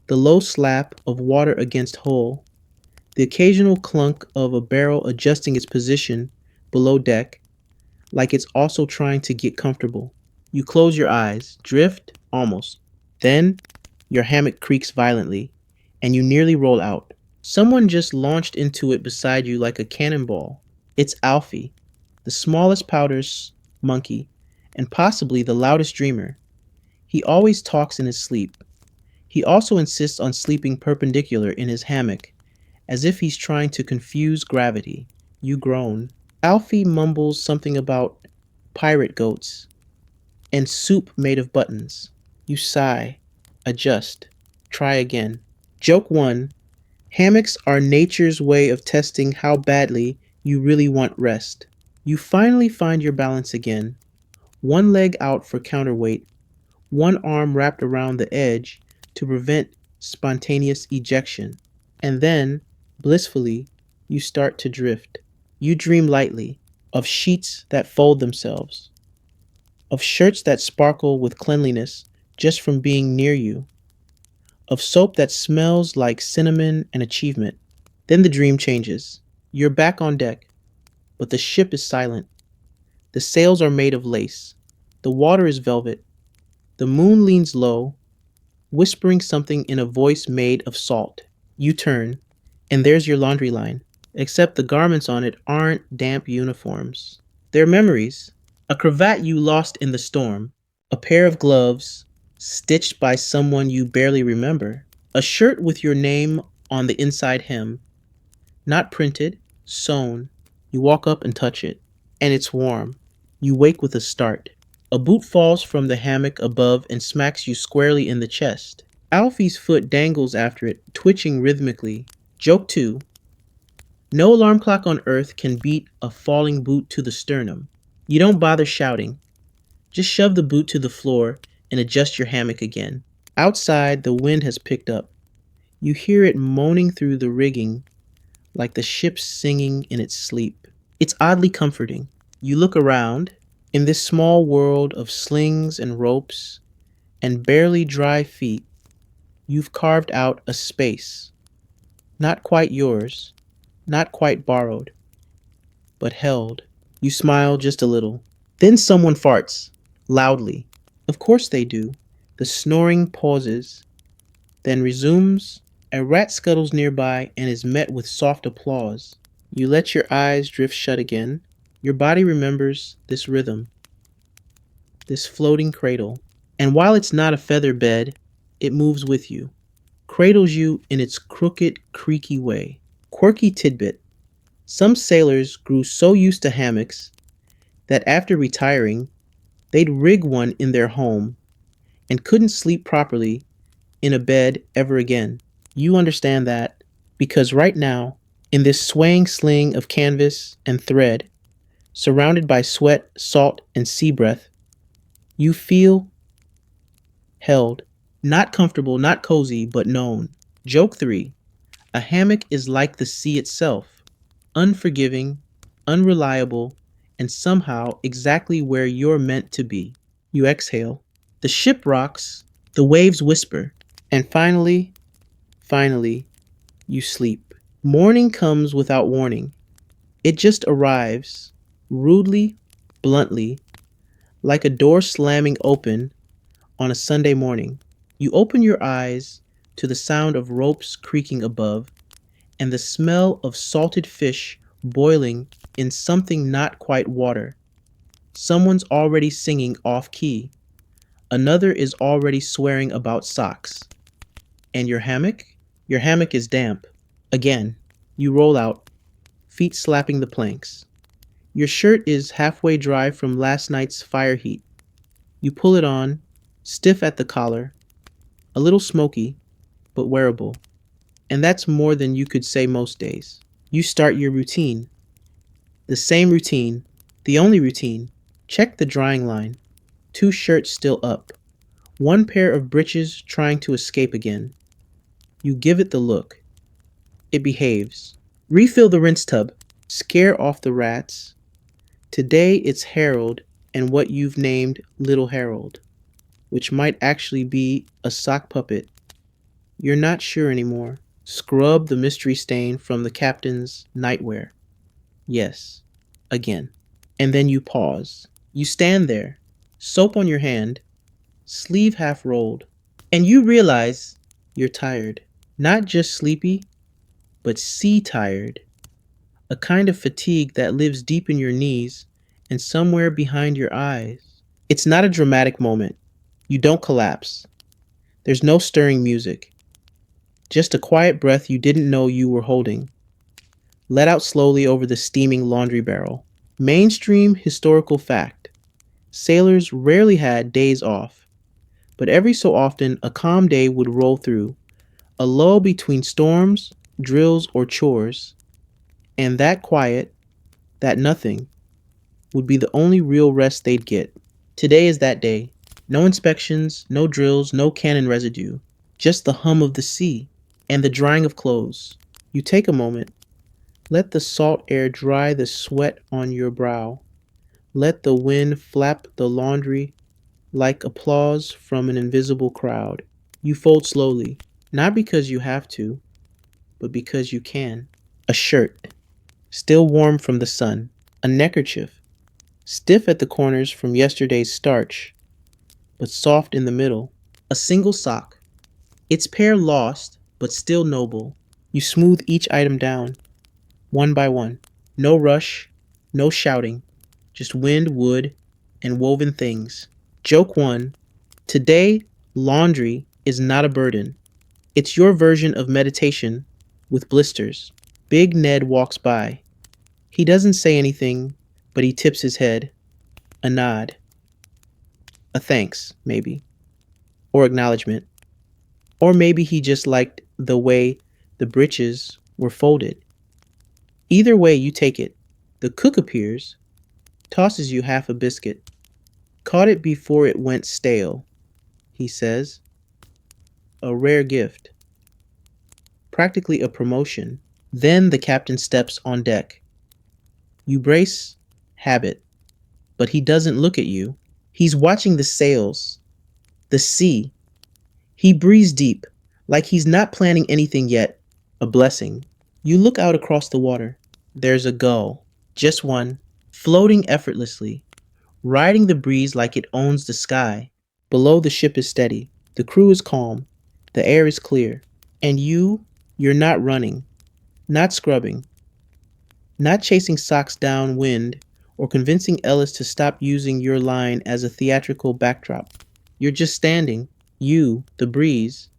the low slap of water against hull, the occasional clunk of a barrel adjusting its position below deck, like it's also trying to get comfortable. You close your eyes, drift, almost. Then, your hammock creaks violently, and you nearly roll out. Someone just launched into it beside you like a cannonball. It's Alfie, the smallest powder's monkey, and possibly the loudest dreamer. He always talks in his sleep. He also insists on sleeping perpendicular in his hammock, as if he's trying to confuse gravity. You groan. Alfie mumbles something about pirate goats and soup made of buttons. You sigh, adjust, try again. Joke 1. Hammocks are nature's way of testing how badly you really want rest. You finally find your balance again, one leg out for counterweight, one arm wrapped around the edge to prevent spontaneous ejection. And then, blissfully, you start to drift. You dream lightly of sheets that fold themselves, of shirts that sparkle with cleanliness just from being near you, of soap that smells like cinnamon and achievement. Then the dream changes. You're back on deck, but the ship is silent. The sails are made of lace. The water is velvet. The moon leans low, whispering something in a voice made of salt. You turn, and there's your laundry line, except the garments on it aren't damp uniforms. They're memories. A cravat you lost in the storm, a pair of gloves stitched by someone you barely remember, a shirt with your name on the inside hem, not printed, sewn. You walk up and touch it, and it's warm. You wake with a start. A boot falls from the hammock above and smacks you squarely in the chest. Alfie's foot dangles after it, twitching rhythmically. Joke 2. No alarm clock on earth can beat a falling boot to the sternum. You don't bother shouting. Just shove the boot to the floor and adjust your hammock again. Outside, the wind has picked up. You hear it moaning through the rigging like the ship singing in its sleep. It's oddly comforting. You look around. In this small world of slings and ropes and barely dry feet, you've carved out a space. Not quite yours, not quite borrowed, but held. You smile just a little. Then someone farts, loudly. Of course they do. The snoring pauses, then resumes. A rat scuttles nearby and is met with soft applause. You let your eyes drift shut again. Your body remembers this rhythm, this floating cradle. And while it's not a feather bed, it moves with you, cradles you in its crooked, creaky way. Quirky tidbit. Some sailors grew so used to hammocks that after retiring, they'd rig one in their home and couldn't sleep properly in a bed ever again. You understand that because right now, in this swaying sling of canvas and thread, surrounded by sweat, salt, and sea breath, you feel held. Not comfortable, not cozy, but known. Joke 3. A hammock is like the sea itself, unforgiving, unreliable, and somehow exactly where you're meant to be. You exhale. The ship rocks, the waves whisper, and finally, you sleep. Morning comes without warning. It just arrives, rudely, bluntly, like a door slamming open on a Sunday morning. You open your eyes to the sound of ropes creaking above and the smell of salted fish boiling in something not quite water. Someone's already singing off key. Another is already swearing about socks. And your hammock? Your hammock is damp. Again, you roll out, feet slapping the planks. Your shirt is halfway dry from last night's fire heat. You pull it on, stiff at the collar, a little smoky, but wearable. And that's more than you could say most days. You start your routine. The same routine, the only routine. Check the drying line. 2 shirts still up. 1 pair of breeches trying to escape again. You give it the look. It behaves. Refill the rinse tub. Scare off the rats. Today it's Harold and what you've named Little Harold, which might actually be a sock puppet. You're not sure anymore. Scrub the mystery stain from the captain's nightwear. Yes, again. And then you pause. You stand there, soap on your hand, sleeve half rolled, and you realize you're tired. Not just sleepy, but sea tired. A kind of fatigue that lives deep in your knees and somewhere behind your eyes. It's not a dramatic moment. You don't collapse. There's no stirring music. Just a quiet breath you didn't know you were holding, let out slowly over the steaming laundry barrel. Mainstream historical fact. Sailors rarely had days off, but every so often a calm day would roll through, a lull between storms, drills, or chores, and that quiet, that nothing, would be the only real rest they'd get. Today is that day. No inspections, no drills, no cannon residue, just the hum of the sea and the drying of clothes. You take a moment. Let the salt air dry the sweat on your brow. Let the wind flap the laundry like applause from an invisible crowd. You fold slowly. Not because you have to, but because you can. A shirt, still warm from the sun. A neckerchief, stiff at the corners from yesterday's starch, but soft in the middle. A single sock, its pair lost, but still noble. You smooth each item down, one by one. No rush, no shouting, just wind, wood, and woven things. Joke 1. Today, laundry is not a burden. It's your version of meditation with blisters. Big Ned walks by. He doesn't say anything, but he tips his head. A nod. A thanks, maybe. Or acknowledgement. Or maybe he just liked the way the breeches were folded. Either way you take it, the cook appears, tosses you half a biscuit. Caught it before it went stale, he says. A rare gift. Practically a promotion. Then the captain steps on deck. You brace, habit, but he doesn't look at you. He's watching the sails, the sea. He breathes deep, like he's not planning anything yet. A blessing. You look out across the water. There's a gull, just one, floating effortlessly, riding the breeze like it owns the sky. Below, the ship is steady. The crew is calm. The air is clear. And you're not running, not scrubbing, not chasing socks downwind or convincing Ellis to stop using your line as a theatrical backdrop. You're just standing, you, the breeze,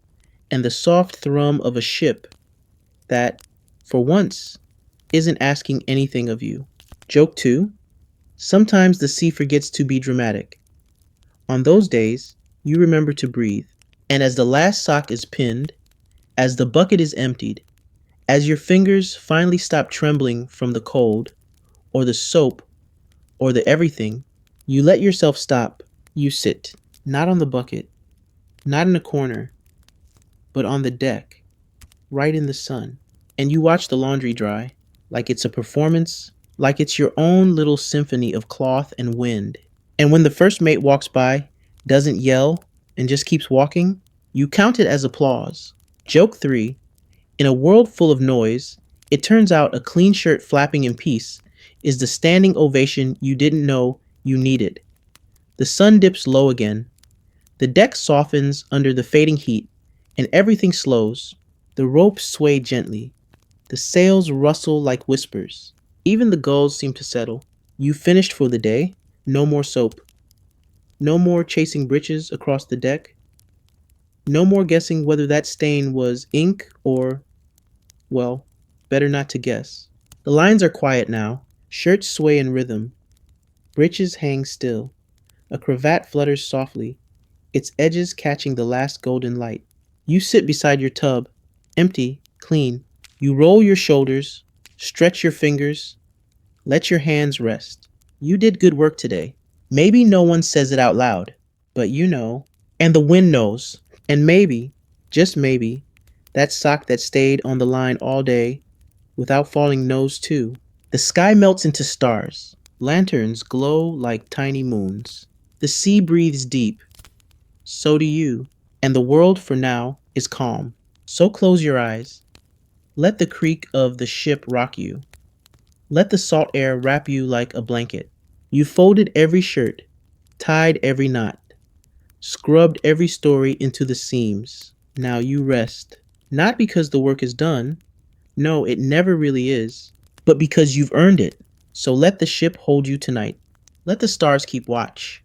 and the soft thrum of a ship that, for once, isn't asking anything of you. Joke 2. Sometimes the sea forgets to be dramatic. On those days, you remember to breathe. And as the last sock is pinned, as the bucket is emptied, as your fingers finally stop trembling from the cold, or the soap, or the everything, you let yourself stop. You sit, not on the bucket, not in a corner, but on the deck, right in the sun. And you watch the laundry dry, like it's a performance, like it's your own little symphony of cloth and wind. And when the first mate walks by, doesn't yell, and just keeps walking, you count it as applause. Joke 3. In a world full of noise, it turns out a clean shirt flapping in peace is the standing ovation you didn't know you needed. The sun dips low again. The deck softens under the fading heat, and everything slows. The ropes sway gently. The sails rustle like whispers. Even the gulls seem to settle. You finished for the day. No more soap. No more chasing breeches across the deck. No more guessing whether that stain was ink or, well, better not to guess. The lines are quiet now. Shirts sway in rhythm. Breeches hang still. A cravat flutters softly, its edges catching the last golden light. You sit beside your tub, empty, clean. You roll your shoulders, stretch your fingers, let your hands rest. You did good work today. Maybe no one says it out loud, but you know. And the wind knows. And maybe, just maybe, that sock that stayed on the line all day without falling knows too. The sky melts into stars. Lanterns glow like tiny moons. The sea breathes deep. So do you. And the world, for now, is calm. So close your eyes. Let the creak of the ship rock you. Let the salt air wrap you like a blanket. You folded every shirt, tied every knot, scrubbed every story into the seams. Now you rest. Not because the work is done. No, it never really is. But because you've earned it. So let the ship hold you tonight. Let the stars keep watch.